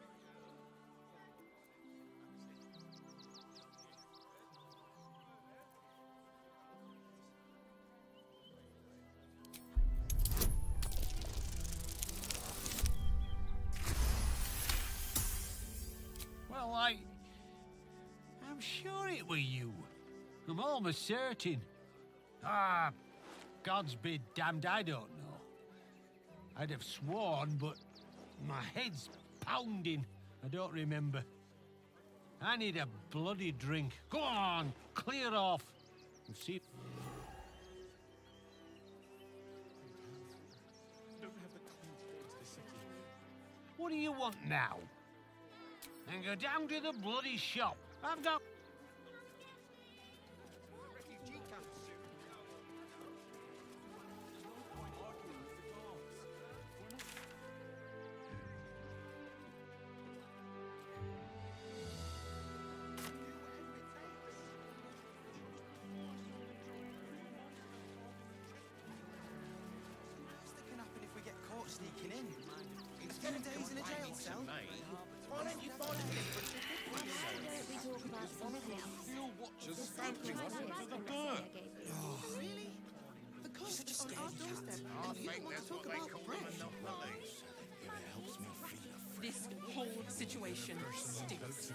I'm sure it were you. I'm almost certain. Ah, God's be damned, I don't know. I'd have sworn, but my head's pounding. I don't remember. I need a bloody drink. Go on, clear off. And see. What do you want now? And go down to the bloody shop. I've got... Sneaking in. It's 10 days in a jail cell. Why don't you find a different ticket? Why don't we talk about something else? Your watchers stamping us into the dirt. Really? The coast is on our doorstep. I think that's what they call them monopolies. It helps me feel afraid. This whole situation stinks.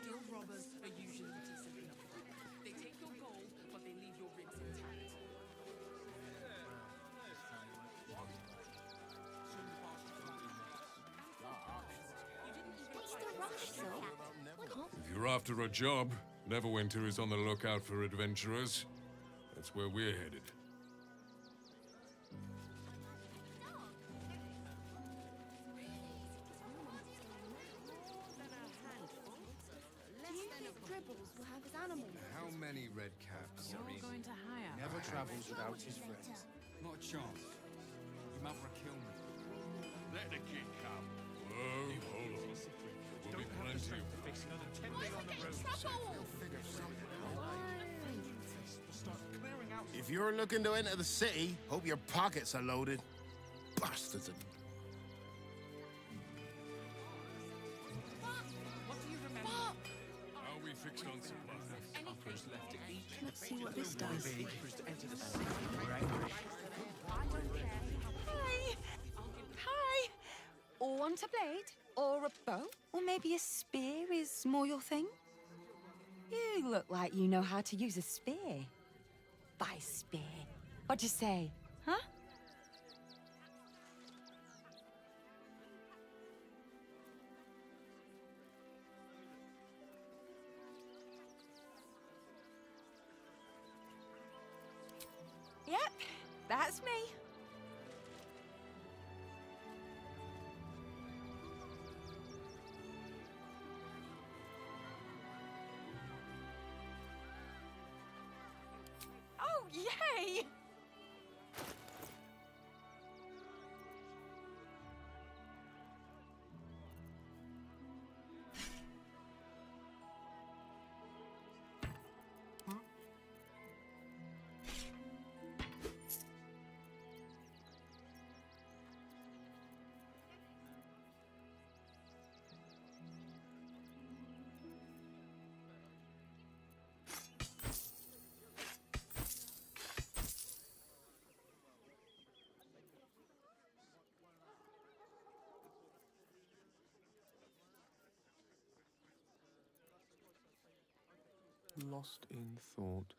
Your robbers are usually decent enough. They take your gold, but they leave your ribs intact. If you're after a job, Neverwinter is on the lookout for adventurers. That's where we're headed. How many red caps are in? Going to hire. Never travels without his friends. Not a chance. Your mother will kill me. Let the kid come. Whoa, hold on. There will be plenty of Face another 10 days on the road. Start clearing out. If you're looking to enter the city, hope your pockets are loaded. Bastards. What do you remember? Are we fixed on supplies? Let's see what this does. Hi! Hi! Or want a blade? Or a bow? Or maybe a spear is more your thing? You look like you know how to use a spear. By spear. What'd you say? Huh? Yep, that's me. Oh, yay! Lost in thought.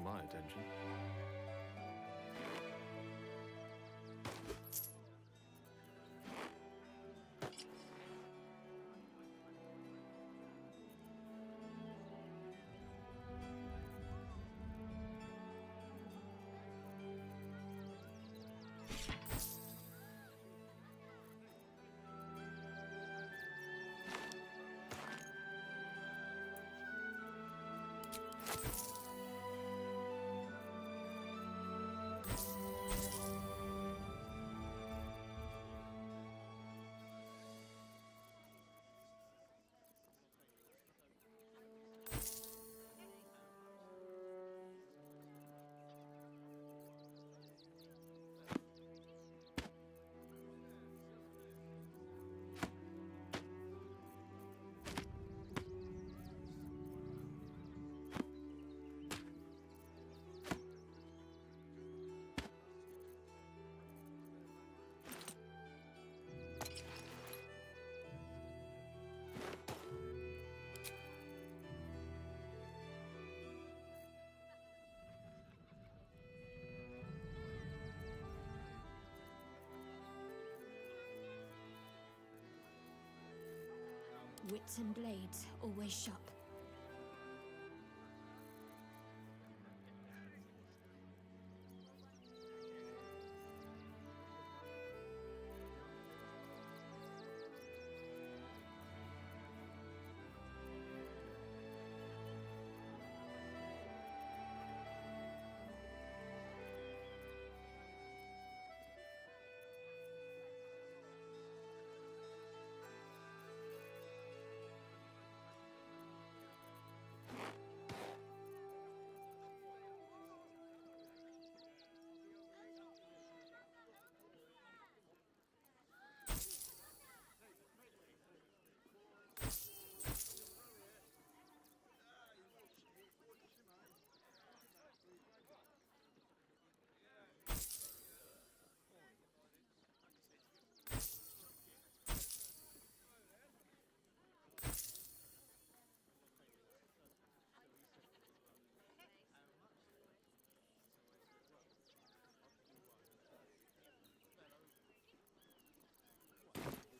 my attention. Wits and blades, always sharp.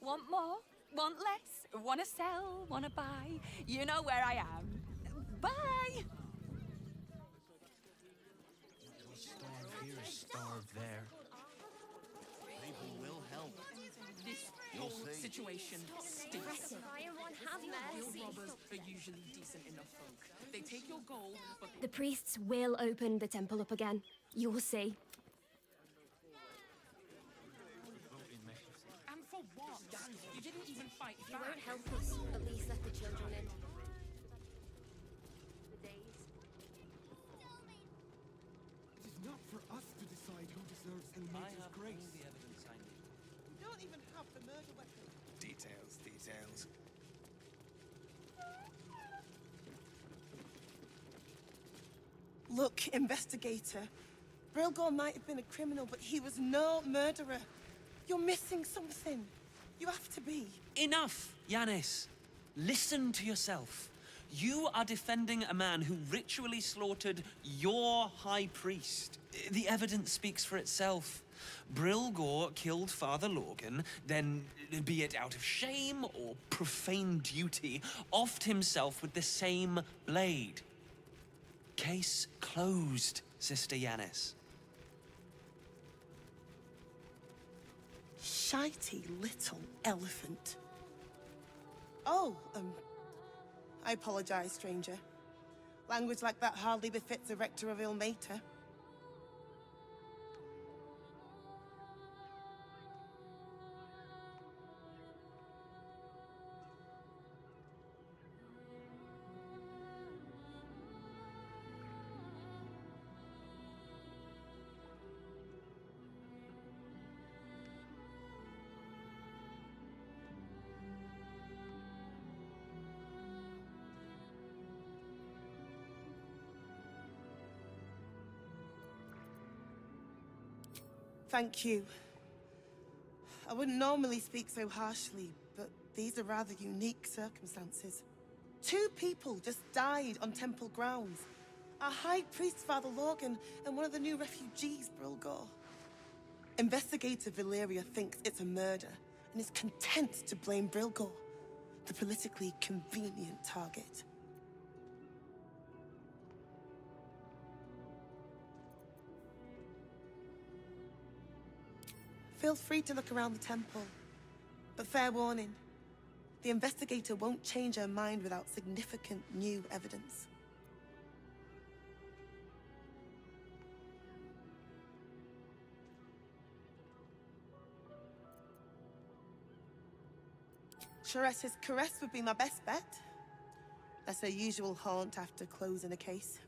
Want more? Want less? Wanna sell? Wanna buy? You know where I am. Bye! Starve here, starve there. People will help. This You'll whole see. situation stinks. Your robbers are usually decent enough folk. They take your gold, but The priests will open the temple up again. You'll see. and for what? You didn't even fight You back. won't help us. At least let the children in. It is not for us to decide who deserves Ilmater's grace. the evidence I need. We don't even have the murder weapon. Details, details. Look, investigator. Brilgor might have been a criminal, but he was no murderer. You're missing something. You have to be. Enough, Yanis. Listen to yourself. You are defending a man who ritually slaughtered your high priest. The evidence speaks for itself. Brilgor killed Father Lorgan, then, be it out of shame or profane duty, offed himself with the same blade. Case closed, Sister Yanis. Shitey little elephant. Oh, I apologize, stranger. Language like that hardly befits a rector of Ilmater. Thank you. I wouldn't normally speak so harshly, but these are rather unique circumstances. 2 people just died on temple grounds. Our High Priest, Father Logan, and one of the new refugees, Brilgor. Investigator Valeria thinks it's a murder and is content to blame Brilgor, the politically convenient target. Feel free to look around the temple, but fair warning, the investigator won't change her mind without significant new evidence. Charessa's caress would be my best bet. That's her usual haunt after closing a case.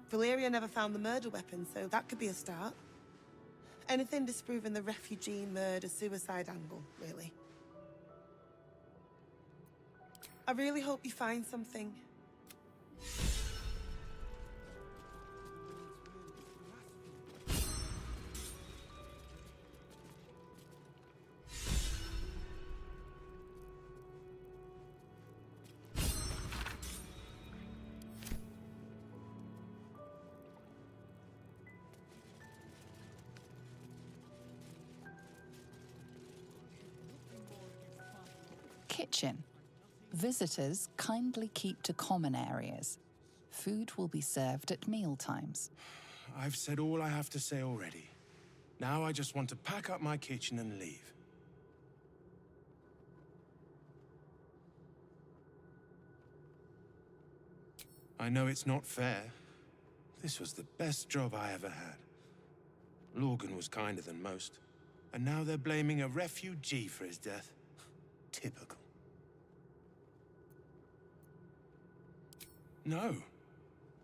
Valeria never found the murder weapon, so that could be a start. Anything disproving the refugee murder-suicide angle, really. I really hope you find something. Kitchen. Visitors kindly keep to common areas. Food will be served at mealtimes. I've said all I have to say already. Now I just want to pack up my kitchen and leave. I know it's not fair. This was the best job I ever had. Logan was kinder than most, and now they're blaming a refugee for his death. Typical. No.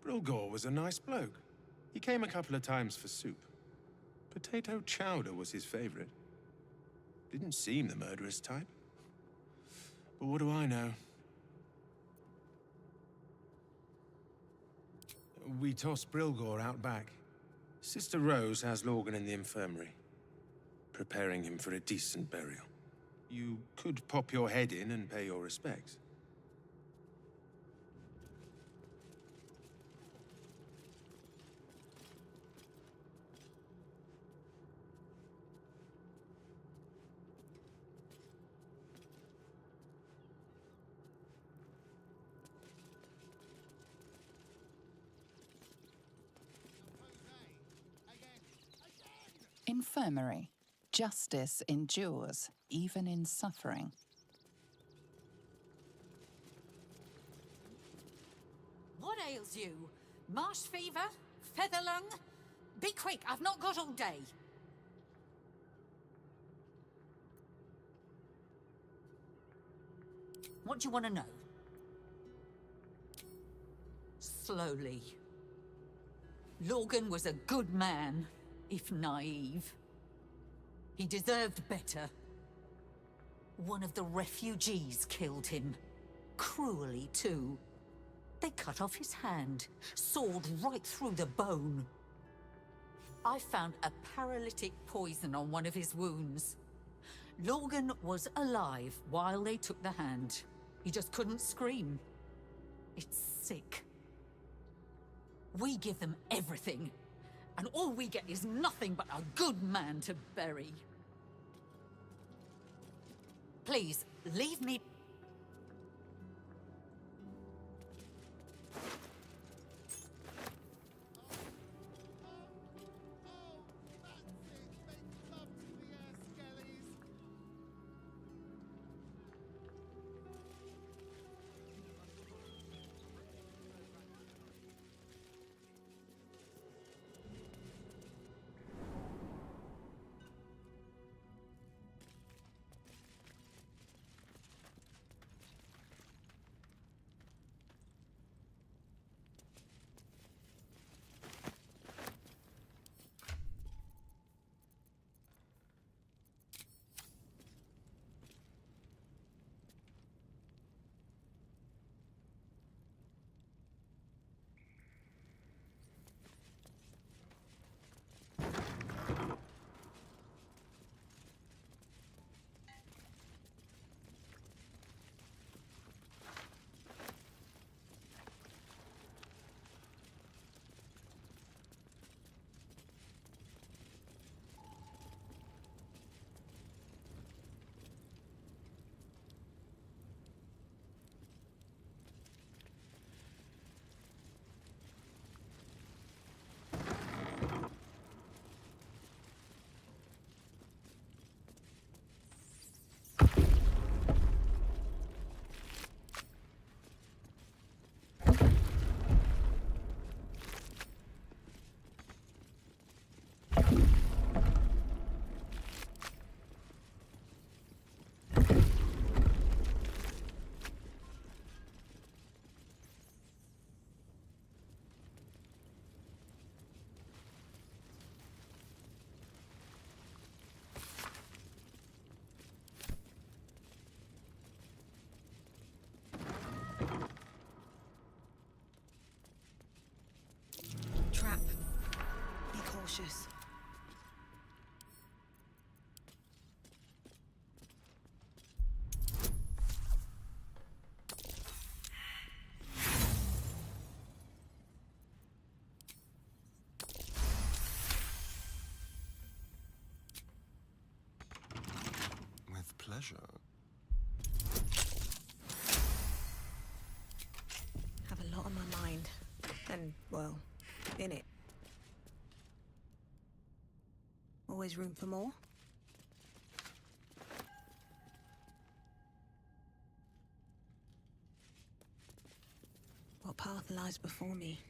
Brilgor was a nice bloke. He came a couple of times for soup. Potato chowder was his favorite. Didn't seem the murderous type. But what do I know? We tossed Brilgor out back. Sister Rose has Logan in the infirmary, preparing him for a decent burial. You could pop your head in and pay your respects. Infirmary. Justice endures, even in suffering. What ails you? Marsh fever? Feather lung? Be quick, I've not got all day. What do you want to know? Slowly. Logan was a good man, if naive. He deserved better. One of the refugees killed him. Cruelly, too. They cut off his hand, sawed right through the bone. I found a paralytic poison on one of his wounds. Logan was alive while they took the hand. He just couldn't scream. It's sick. We give them everything, and all we get is nothing but a good man to bury. Please, leave me. cautious. With pleasure. Have a lot on my mind. And, well, in it. Always room for more? What path lies before me?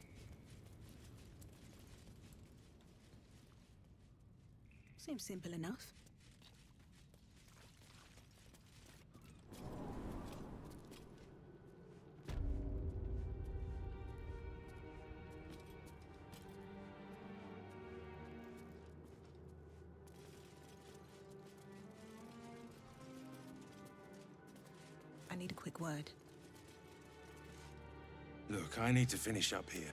Seems simple enough. I need a quick word. Look, I need to finish up here.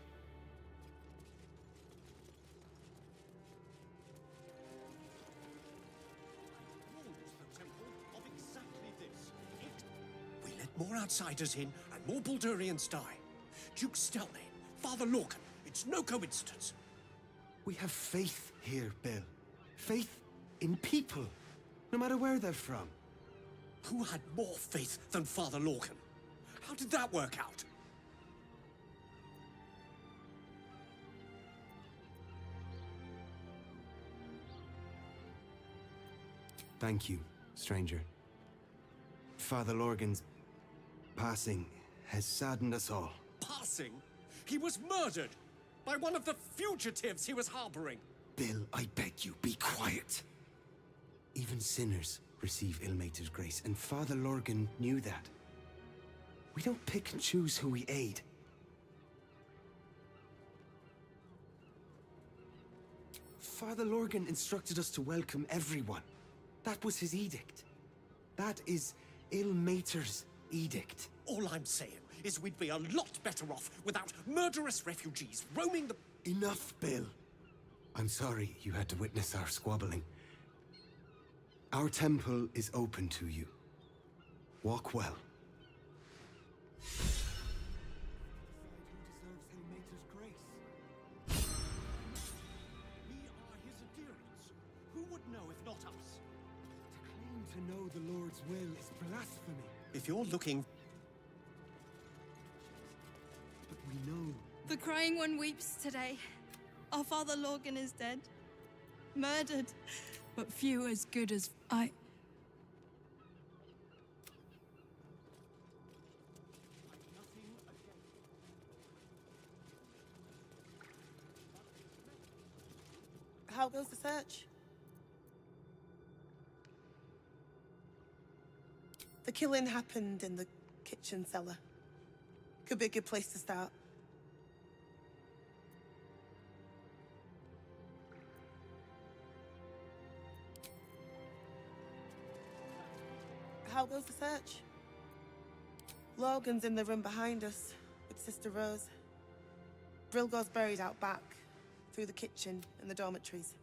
We let more outsiders in, and more Baldurians die. Duke Stelne, Father Lorcan, it's no coincidence. We have faith here, Bill. Faith in people, no matter where they're from. Who had more faith than Father Lorcan? How did that work out? Thank you, stranger. Father Lorgan's passing has saddened us all. Passing? He was murdered by one of the fugitives he was harboring. Bill, I beg you, be quiet. Even sinners receive Ilmater's grace, and Father Lorgan knew that. We don't pick and choose who we aid. Father Lorgan instructed us to welcome everyone. That was his edict. That is Ilmater's edict. All I'm saying is we'd be a lot better off without murderous refugees roaming the... Enough, Bill. I'm sorry you had to witness our squabbling. Our temple is open to you. Walk well. We are his adherents. Who would know if not us? To claim to know the Lord's will is blasphemy. If you're looking... But we know. The Crying One weeps today. Our Father Lorgan is dead. Murdered. But few as good as I... How goes the search? The killing happened in the kitchen cellar. Could be a good place to start. How goes the search? Logan's in the room behind us with Sister Rose. Brilgor's buried out back, through the kitchen and the dormitories.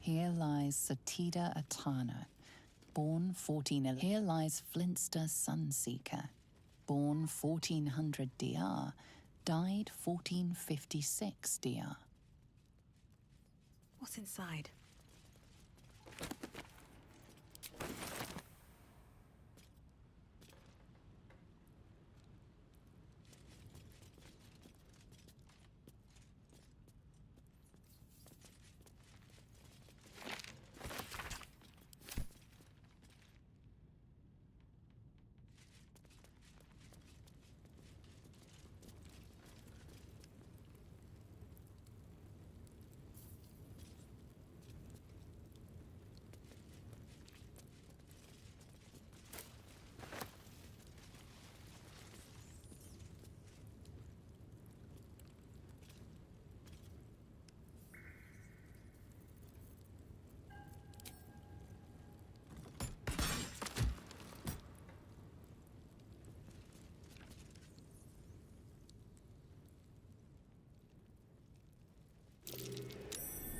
Here lies Satida Atana, born 1411. Here lies Flintster Sunseeker, born 1400 DR, died 1456 DR. What's inside?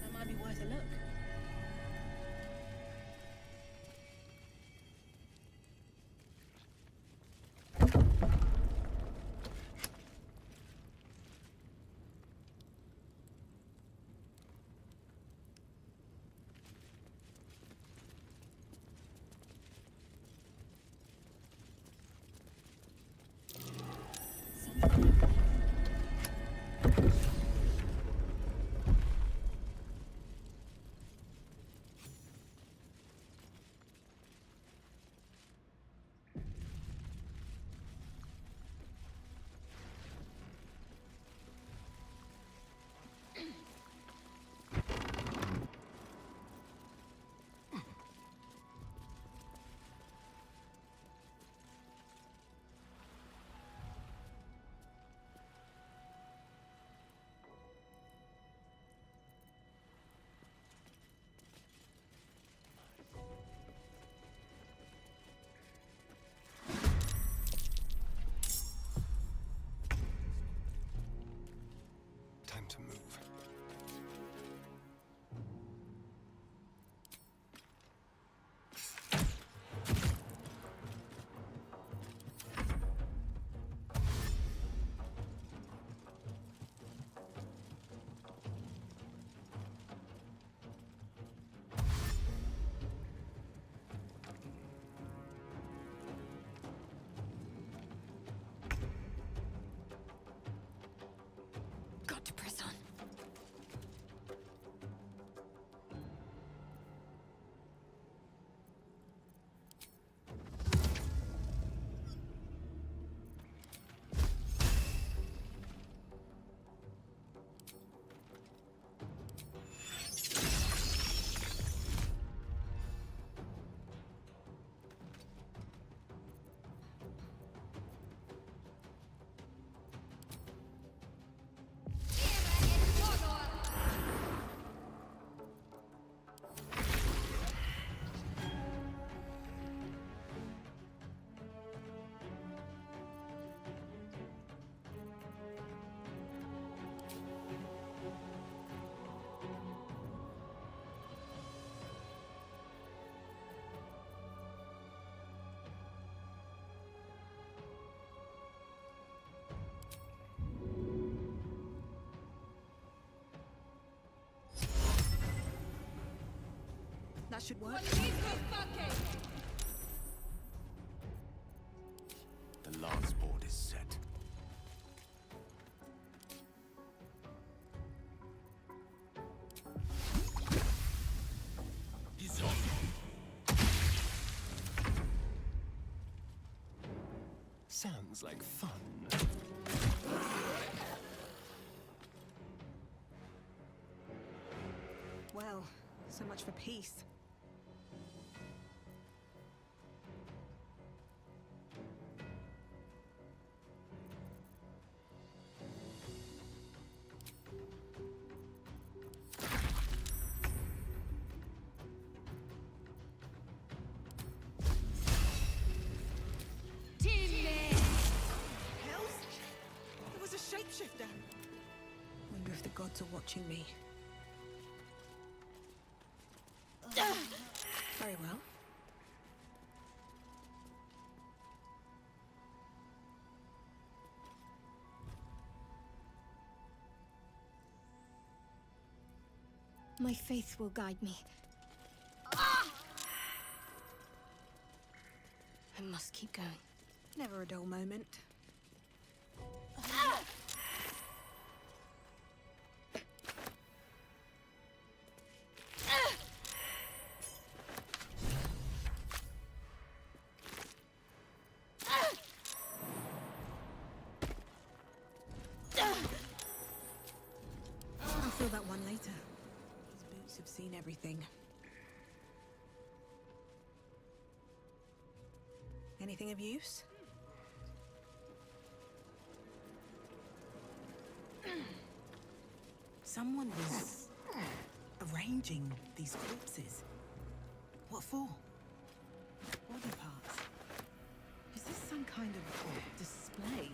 That might be worth a look. Time to move. Got to press on. That should work. The last board is set. He's on. Sounds like fun. Well, so much for peace. Shapeshifter. Wonder if the gods are watching me. My faith will guide me. I must keep going. Never a dull moment. I'll feel that one later. These boots have seen everything. Anything of use? Someone was arranging these corpses. What for? Body parts. Is this some kind of display?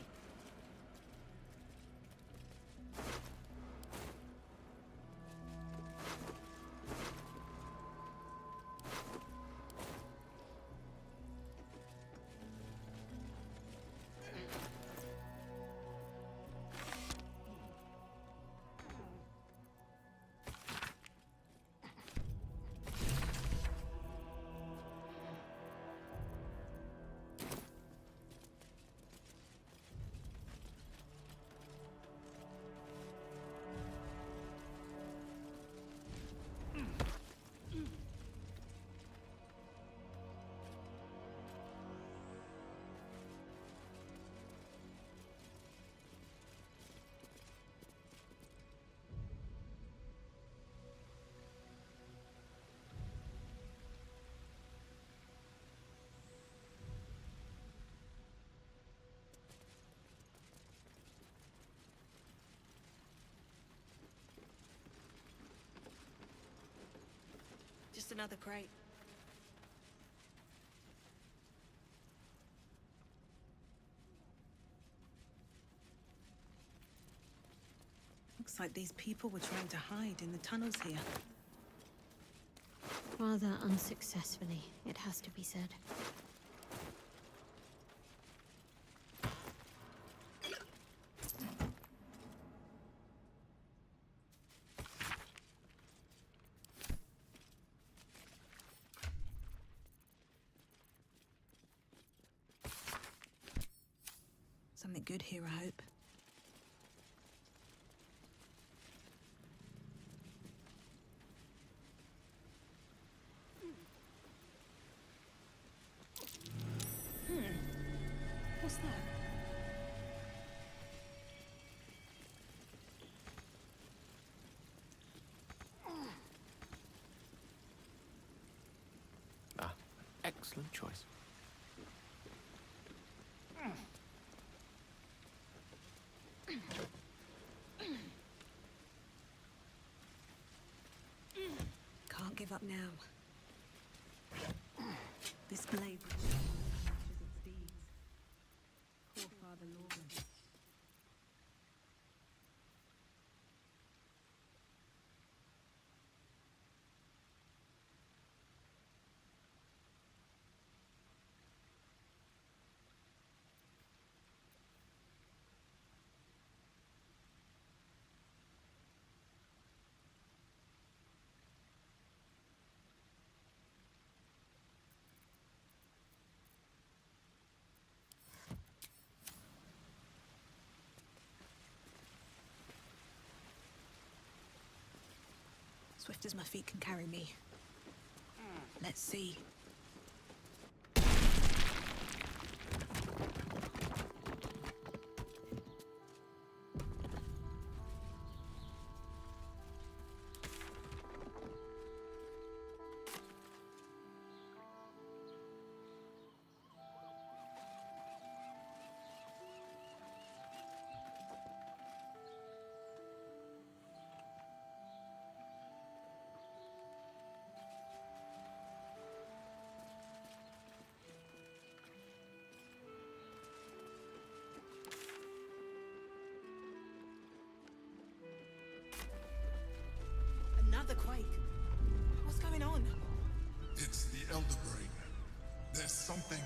Just another crate. Looks like these people were trying to hide in the tunnels here. Rather unsuccessfully, it has to be said. Something good here, I hope. What's that? Ah, excellent choice. Can't give up now. This blade matches its deeds. Poor Father Lorgan. Swift as my feet can carry me. Let's see. Another quake. What's going on? It's the Elder Brain. There's something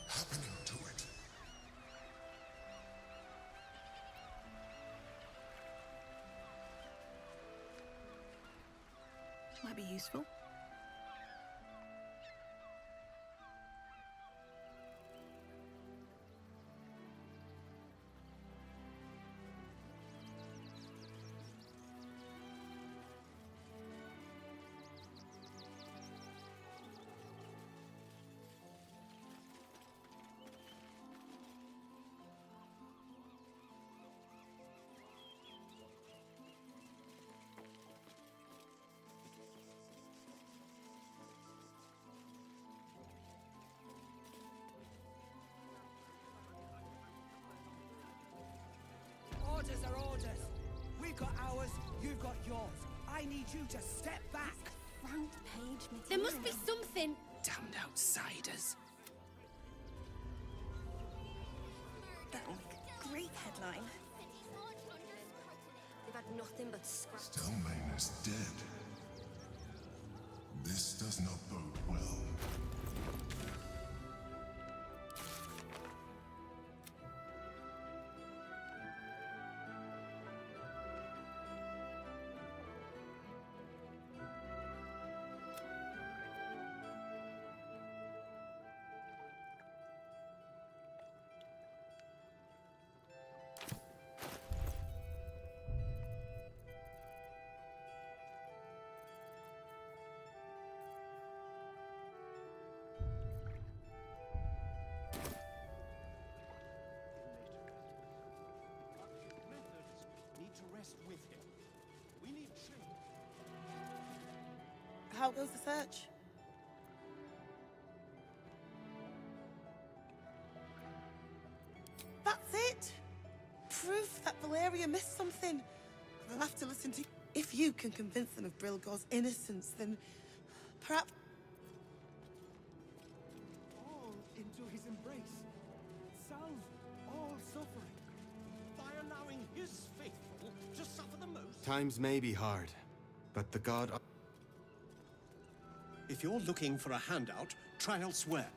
happening to it. Might be useful. Orders are orders. We've got ours, you've got yours. I need you to step back. Front page material. There must be something. Damned outsiders. Great headline. They've had nothing but scraps. Stelmane is dead. This does not bode well. With him. We need trade. How goes the search? That's it! Proof that Valeria missed something. They'll have to listen to... If you can convince them of Brilgor's innocence, then perhaps... All into his embrace. Salve all suffering. By allowing his faithful to suffer the most. Times may be hard, but the god... If you're looking for a handout, try elsewhere.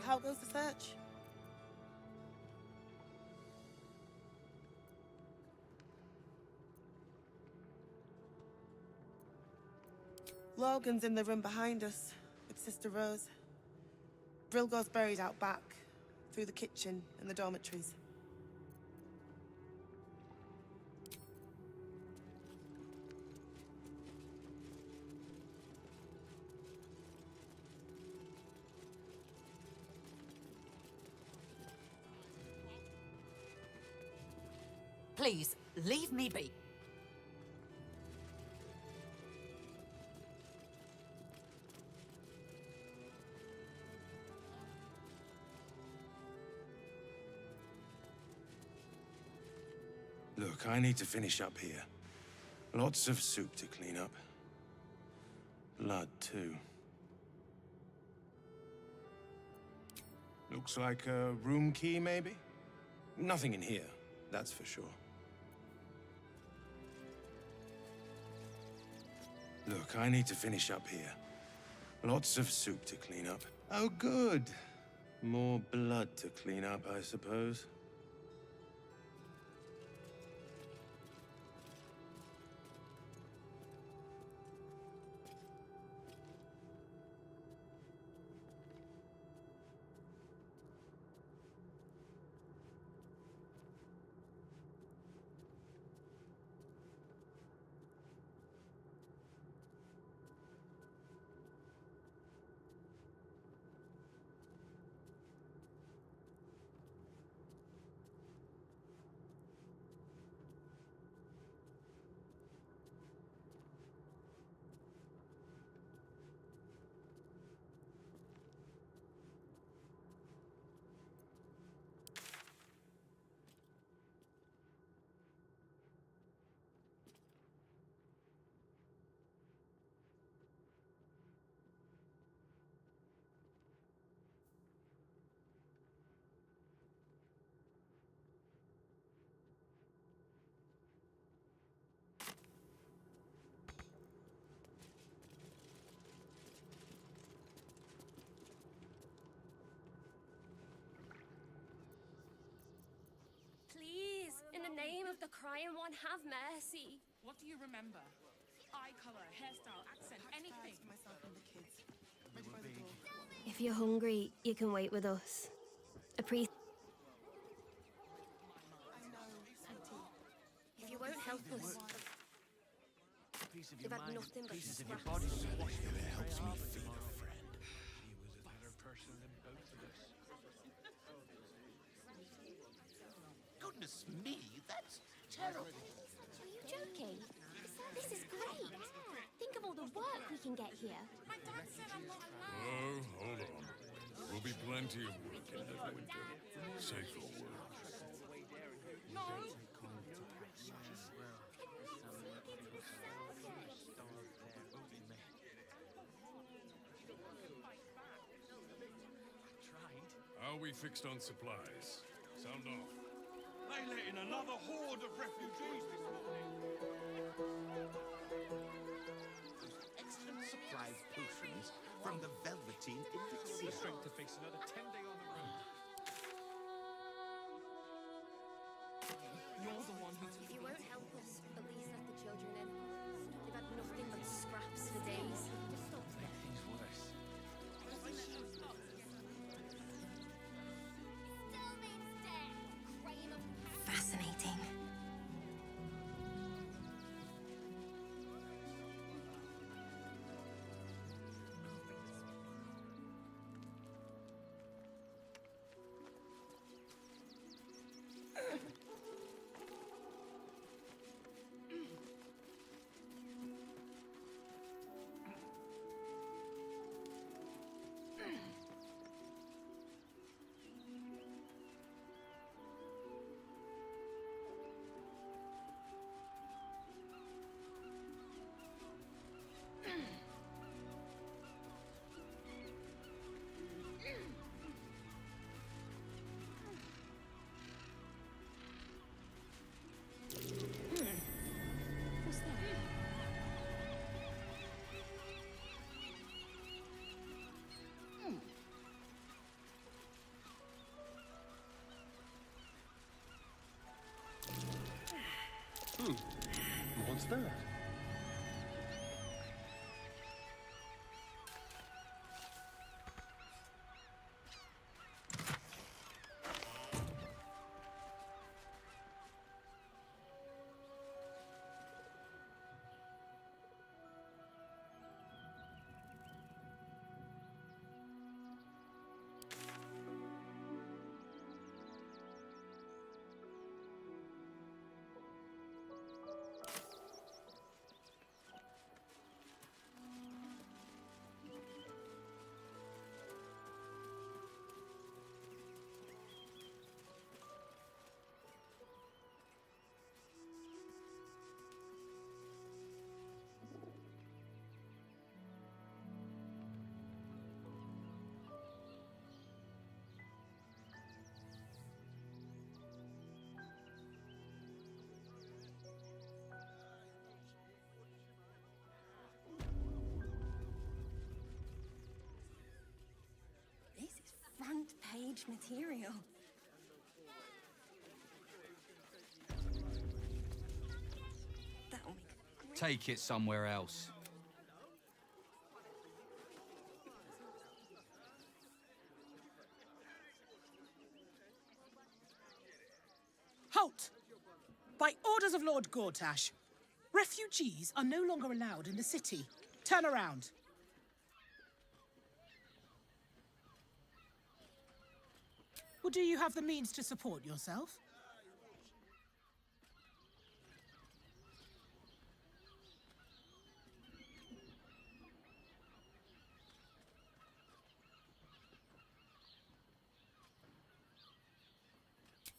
How goes the search? Logan's in the room behind us, with Sister Rose. Brilgor's buried out back, through the kitchen and the dormitories. Please, leave me be. Look, I need to finish up here. Lots of soup to clean up. Blood, too. Looks like a room key, maybe? Nothing in here, that's for sure. Look, I need to finish up here. Lots of soup to clean up. Oh, good. More blood to clean up, I suppose. crying one, have mercy. What do you remember? Eye color, hairstyle, accent, anything. Myself and the kids. If you're hungry, you can wait with us. A priest. If you won't help us, you've had nothing but scraps. It helps me feed a friend. He was a better person than both of us. Goodness me, that's terrible. Are you joking? This is great. Think of all the work we can get here. My dad said I'm not allowed. Oh, hold on. Will be plenty of work in Neverwinter. Safe for work. No. How are we fixed on supplies? Sound off. They let in another horde of refugees this morning. Excellent supply of potions from the Velveteen Elixir. Strength to face another 10-day on the road. You're the one who... If you won't help us, at least let the children in. They've had nothing but scraps for days. Things worse. Fascinating. What's that? Front page material. That'll make... Take it somewhere else. Halt! By orders of Lord Gortash, refugees are no longer allowed in the city. Turn around. Well, do you have the means to support yourself?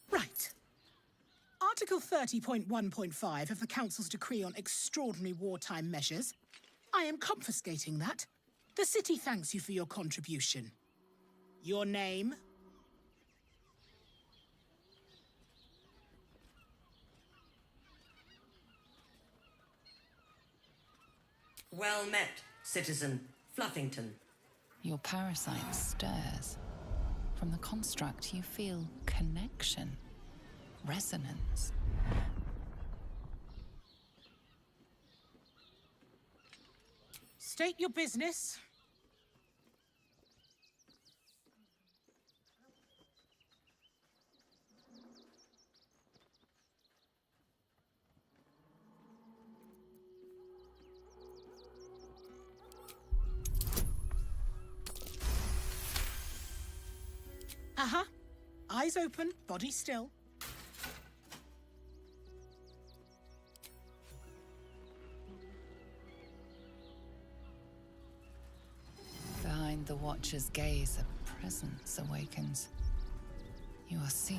Right. Article 30.1.5 of the Council's Decree on Extraordinary Wartime Measures. I am confiscating that. The city thanks you for your contribution. Your name? Well met, Citizen Fluffington. Your parasite stirs. From the construct, you feel connection, resonance. State your business. Uh-huh. Eyes open, body still. Behind the Watcher's gaze, a presence awakens. You are seen.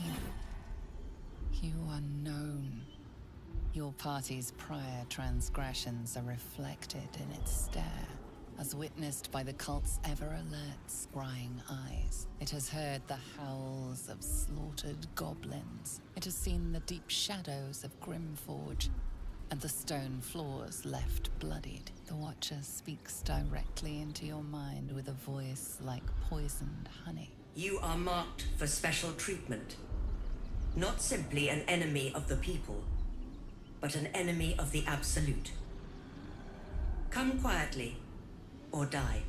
You are known. Your party's prior transgressions are reflected in its stare, as witnessed by the cult's ever-alert, scrying eyes. It has heard the howls of slaughtered goblins. It has seen the deep shadows of Grimforge, and the stone floors left bloodied. The Watcher speaks directly into your mind with a voice like poisoned honey. You are marked for special treatment. Not simply an enemy of the people, but an enemy of the Absolute. Come quietly, or die.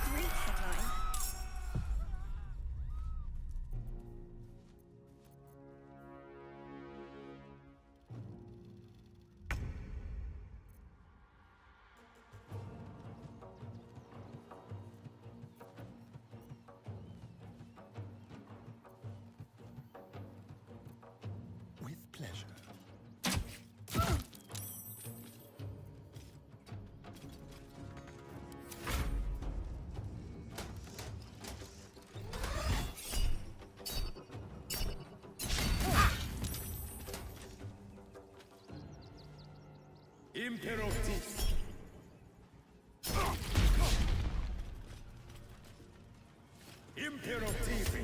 Great headline. With pleasure. Imperative. Imperative.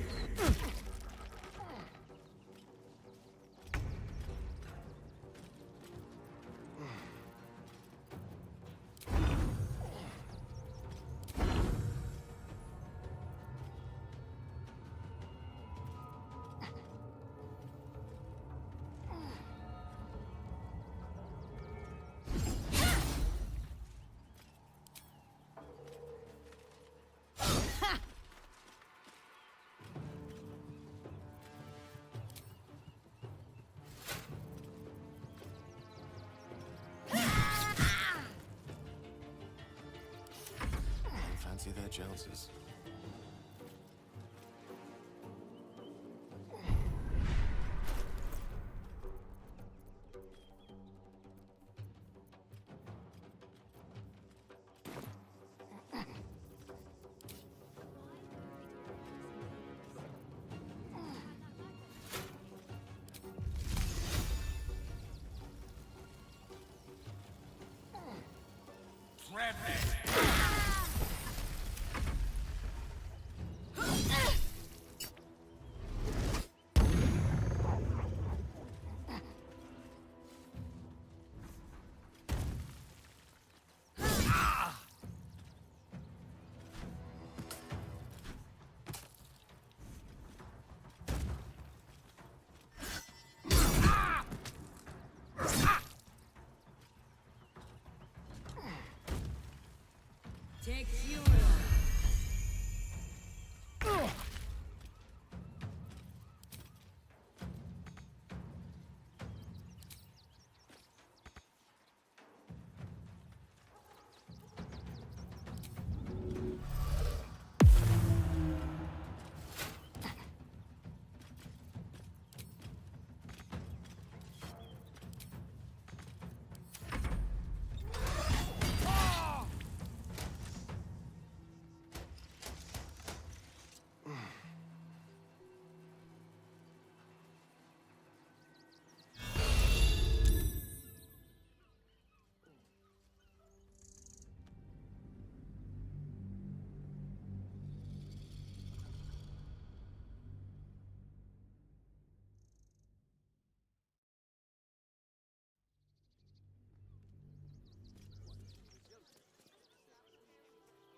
Fancy their chances. Take fuel.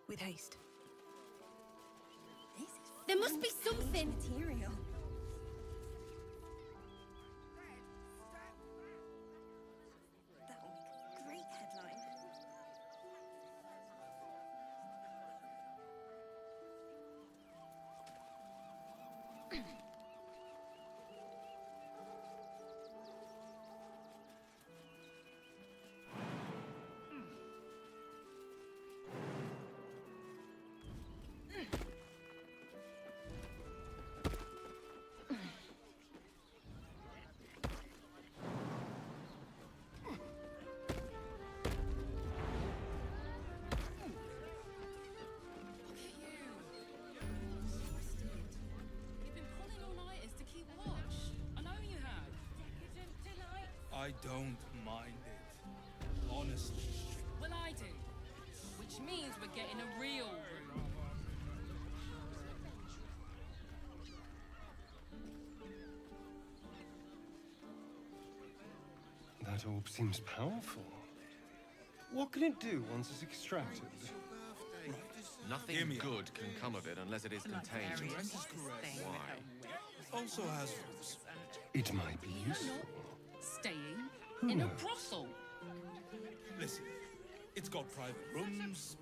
With haste. There must be something. Material. That'll make a great headline. I don't mind it. Honestly. Well, I do. Which means we're getting a real room. That orb seems powerful. What can it do once it's extracted? Nothing good can come of it unless it is contained. Why? Also has rules. It might be useful. Staying in a brothel. Listen, it's got private rooms,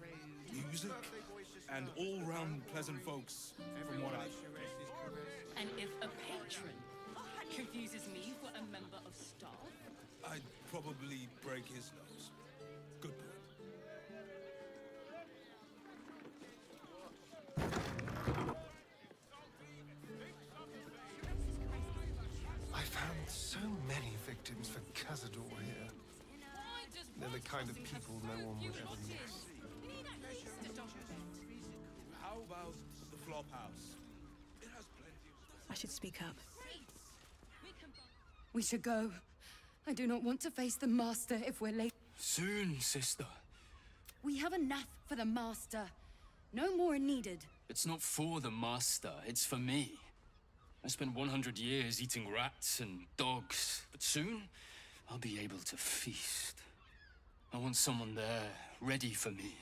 music, and all-round pleasant folks, from what I've heard. And if a patron confuses me for a member of staff, I'd probably break his nose. Good point. I found so many victims for Cazador here. They're the kind of people no one would ever miss. How about the flop house? It has plenty of... I should speak up. We should go. I do not want to face the Master if we're late. Soon, sister. We have enough for the Master. No more are needed. It's not for the Master, it's for me. I spent 100 years eating rats and dogs, but soon I'll be able to feast. I want someone there, ready for me.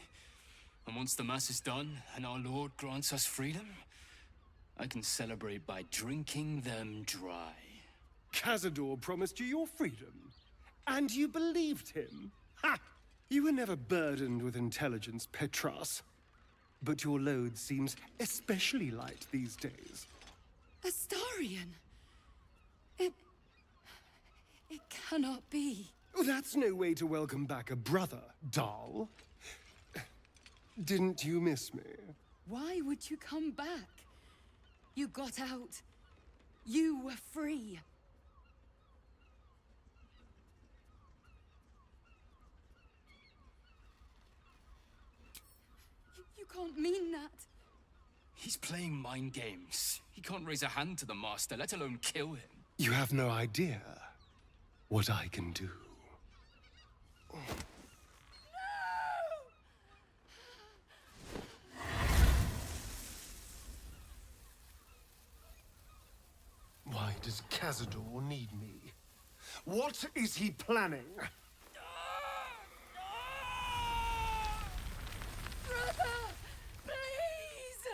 And once the Mass is done and our Lord grants us freedom, I can celebrate by drinking them dry. Cazador promised you your freedom, and you believed him? Ha! You were never burdened with intelligence, Petras. But your load seems especially light these days. Astarion! It cannot be. Oh, that's no way to welcome back a brother, doll. Didn't you miss me? Why would you come back? You got out. You were free. You can't mean that. He's playing mind games. He can't raise a hand to the Master, let alone kill him. You have no idea what I can do. Why does Cazador need me? What is he planning? Brother! Please!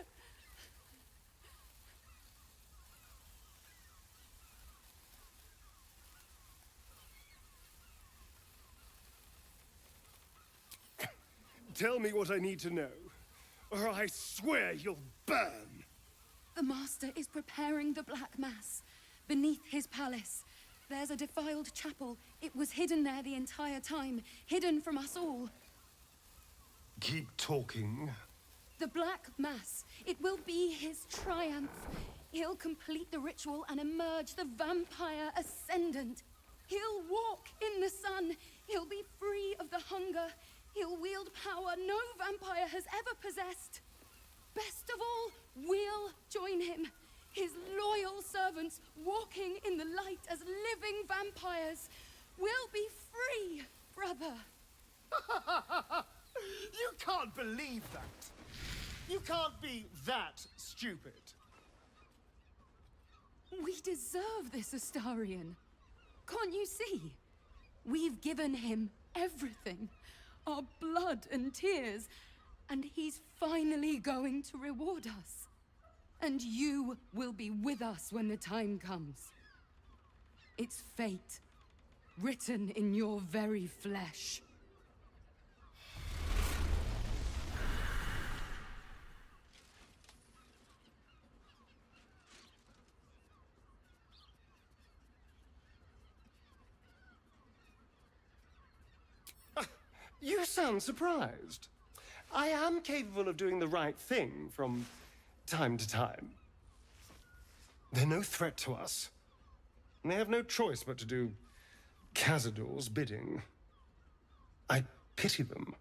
Tell me what I need to know, or I swear you'll burn! The Master is preparing the Black Mass. Beneath his palace, there's a defiled chapel. It was hidden there the entire time, hidden from us all. Keep talking. The Black Mass, it will be his triumph. He'll complete the ritual and emerge the vampire ascendant. He'll walk in the sun. He'll be free of the hunger. He'll wield power no vampire has ever possessed. Best of all, we'll join him. His loyal servants walking in the light as living vampires. We'll be free, brother. You can't believe that. You can't be that stupid. We deserve this, Astarion. Can't you see? We've given him everything. Our blood and tears. And he's finally going to reward us. And you will be with us when the time comes. It's fate, written in your very flesh. You sound surprised. I am capable of doing the right thing from time to time. They're no threat to us. And they have no choice but to do Cazador's bidding. I pity them.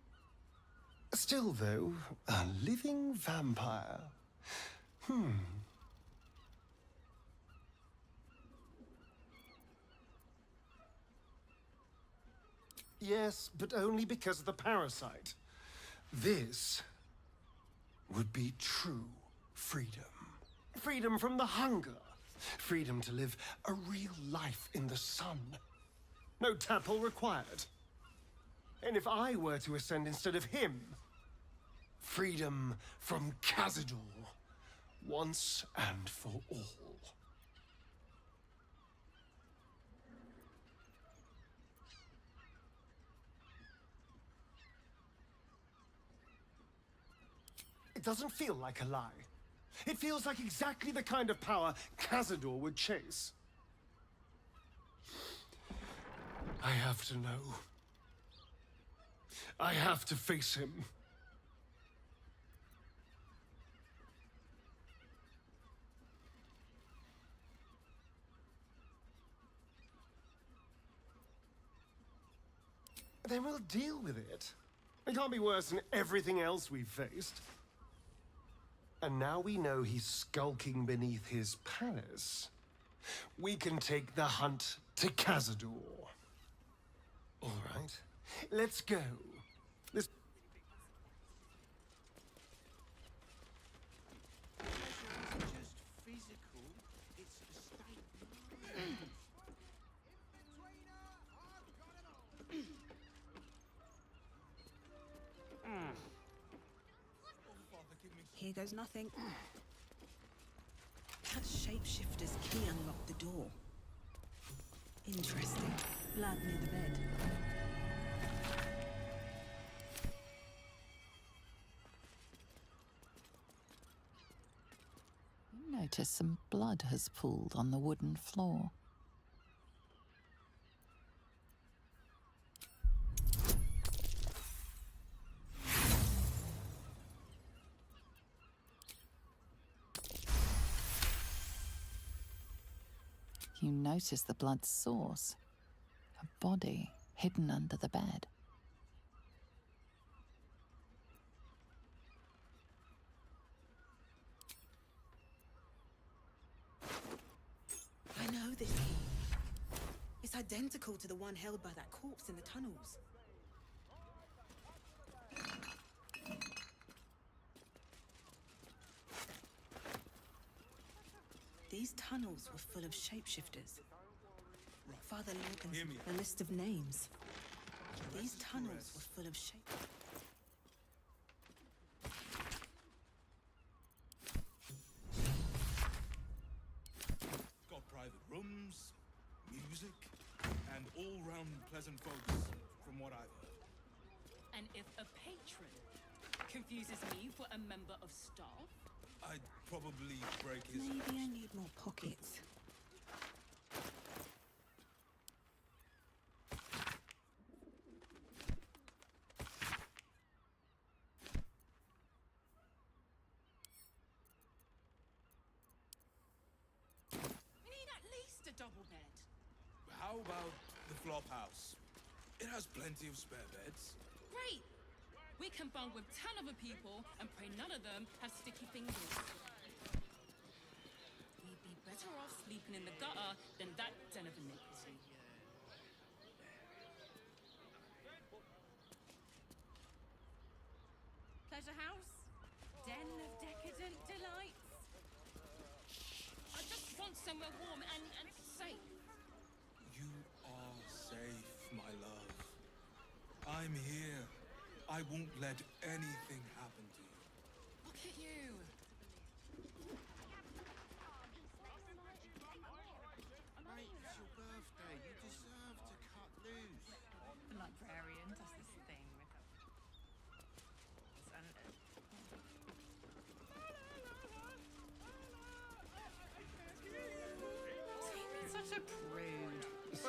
Still, though, a living vampire. Yes, but only because of the parasite. This would be true freedom. Freedom from the hunger. Freedom to live a real life in the sun. No temple required. And if I were to ascend instead of him, freedom from Cazador, once and for all. It doesn't feel like a lie. It feels like exactly the kind of power Cazador would chase. I have to know. I have to face him. Then we'll deal with it. It can't be worse than everything else we've faced. And now we know he's skulking beneath his palace. We can take the hunt to Cazador. All right, let's go. This just physical, it's a state. Here goes nothing. That shapeshifter's key unlocked the door. Interesting. Blood near the bed. You notice some blood has pooled on the wooden floor. You notice the blood's source. A body hidden under the bed. I know this key. It's identical to the one held by that corpse in the tunnels. These tunnels were full of shapeshifters. Father Logan's a list of names. These tunnels were full of shape. Got private rooms, music, and all-round pleasant folks, from what I've heard. And if a patron confuses me for a member of staff, I'd probably break his... Maybe I need more pockets. we need at least a double bed. How about the flop house? It has plenty of spare beds. Great! We can bunk with 10 other people and pray none of them have sticky fingers. We'd be better off sleeping in the gutter than that den of iniquity. Pleasure house? Den of decadent delights? I just want somewhere warm and safe. You are safe, my love. I'm here. I won't let anything happen to you. Look at you.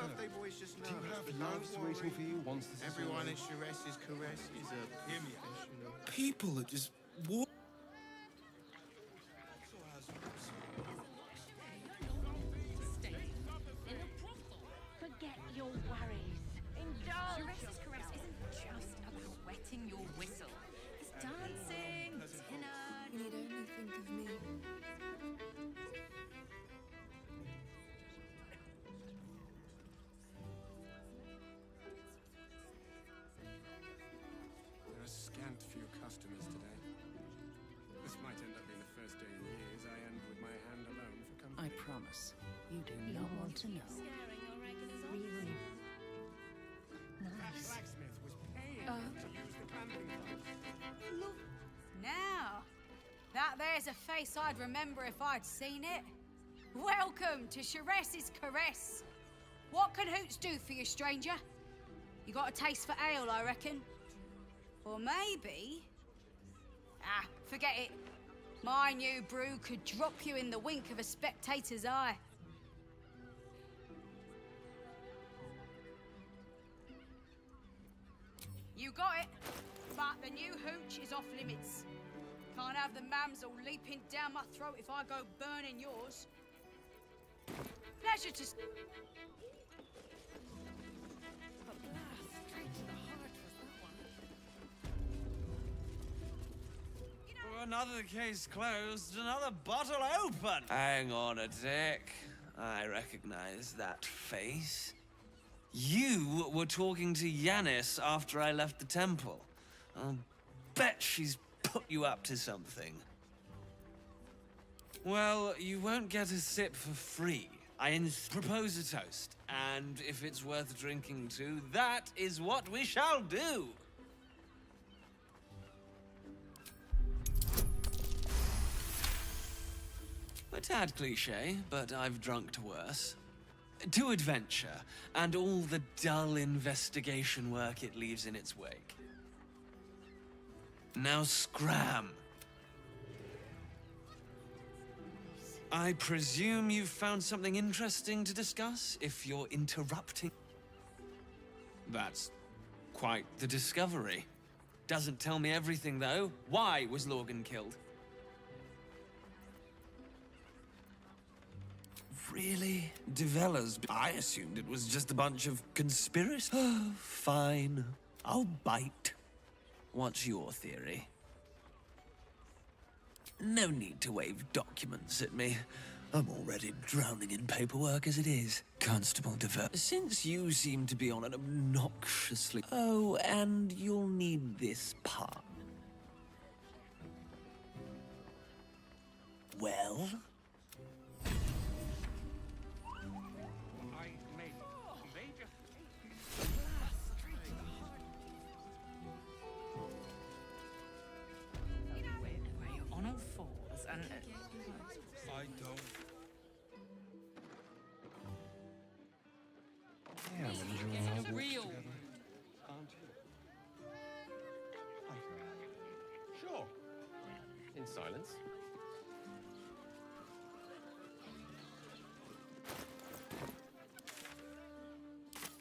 birthday boys just know. Do you have loves waiting for you once this Everyone is at Sharess's caress is a professional. People that just walk. Forget your worries. Indulge. Sharess's caress isn't just about wetting your whistle. It's dancing, dinner. You need only think of me. There are scant few customers today. This might end up being the first day in years I end with my hand alone for company. I promise, you do not want to know. Really? That Nice. blacksmith was paying to use the clamping device. Now, that there's a face I'd remember if I'd seen it. Welcome to Sharess's caress. What can Hoots do for you, stranger? You got a taste for ale, I reckon? Or maybe... Ah, forget it. My new brew could drop you in the wink of a spectator's eye. You got it, but the new hooch is off limits. Can't have the mamsel leaping down my throat if I go burning yours. Pleasure to... Another case closed, another bottle open. Hang on a tick. I recognize that face. You were talking to Yanis after I left the temple. I'll bet she's put you up to something. Well, you won't get a sip for free. I propose a toast, and if it's worth drinking to, that is what we shall do. A tad cliché, but I've drunk to worse. To adventure, and all the dull investigation work it leaves in its wake. Now scram! I presume you've found something interesting to discuss, if you're interrupting. That's quite the discovery. Doesn't tell me everything, though. Why was Lorgan killed? Really? Developers? I assumed it was just a bunch of conspiracy. Oh, fine. I'll bite. What's your theory? No need to wave documents at me. I'm already drowning in paperwork as it is. Constable since you seem to be on an obnoxiously... Oh, and you'll need this part. Well? On all fours and... I don't. Yeah, I'm enjoying our walks real. together. Aren't you? Sure. In silence.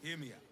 Hear me out.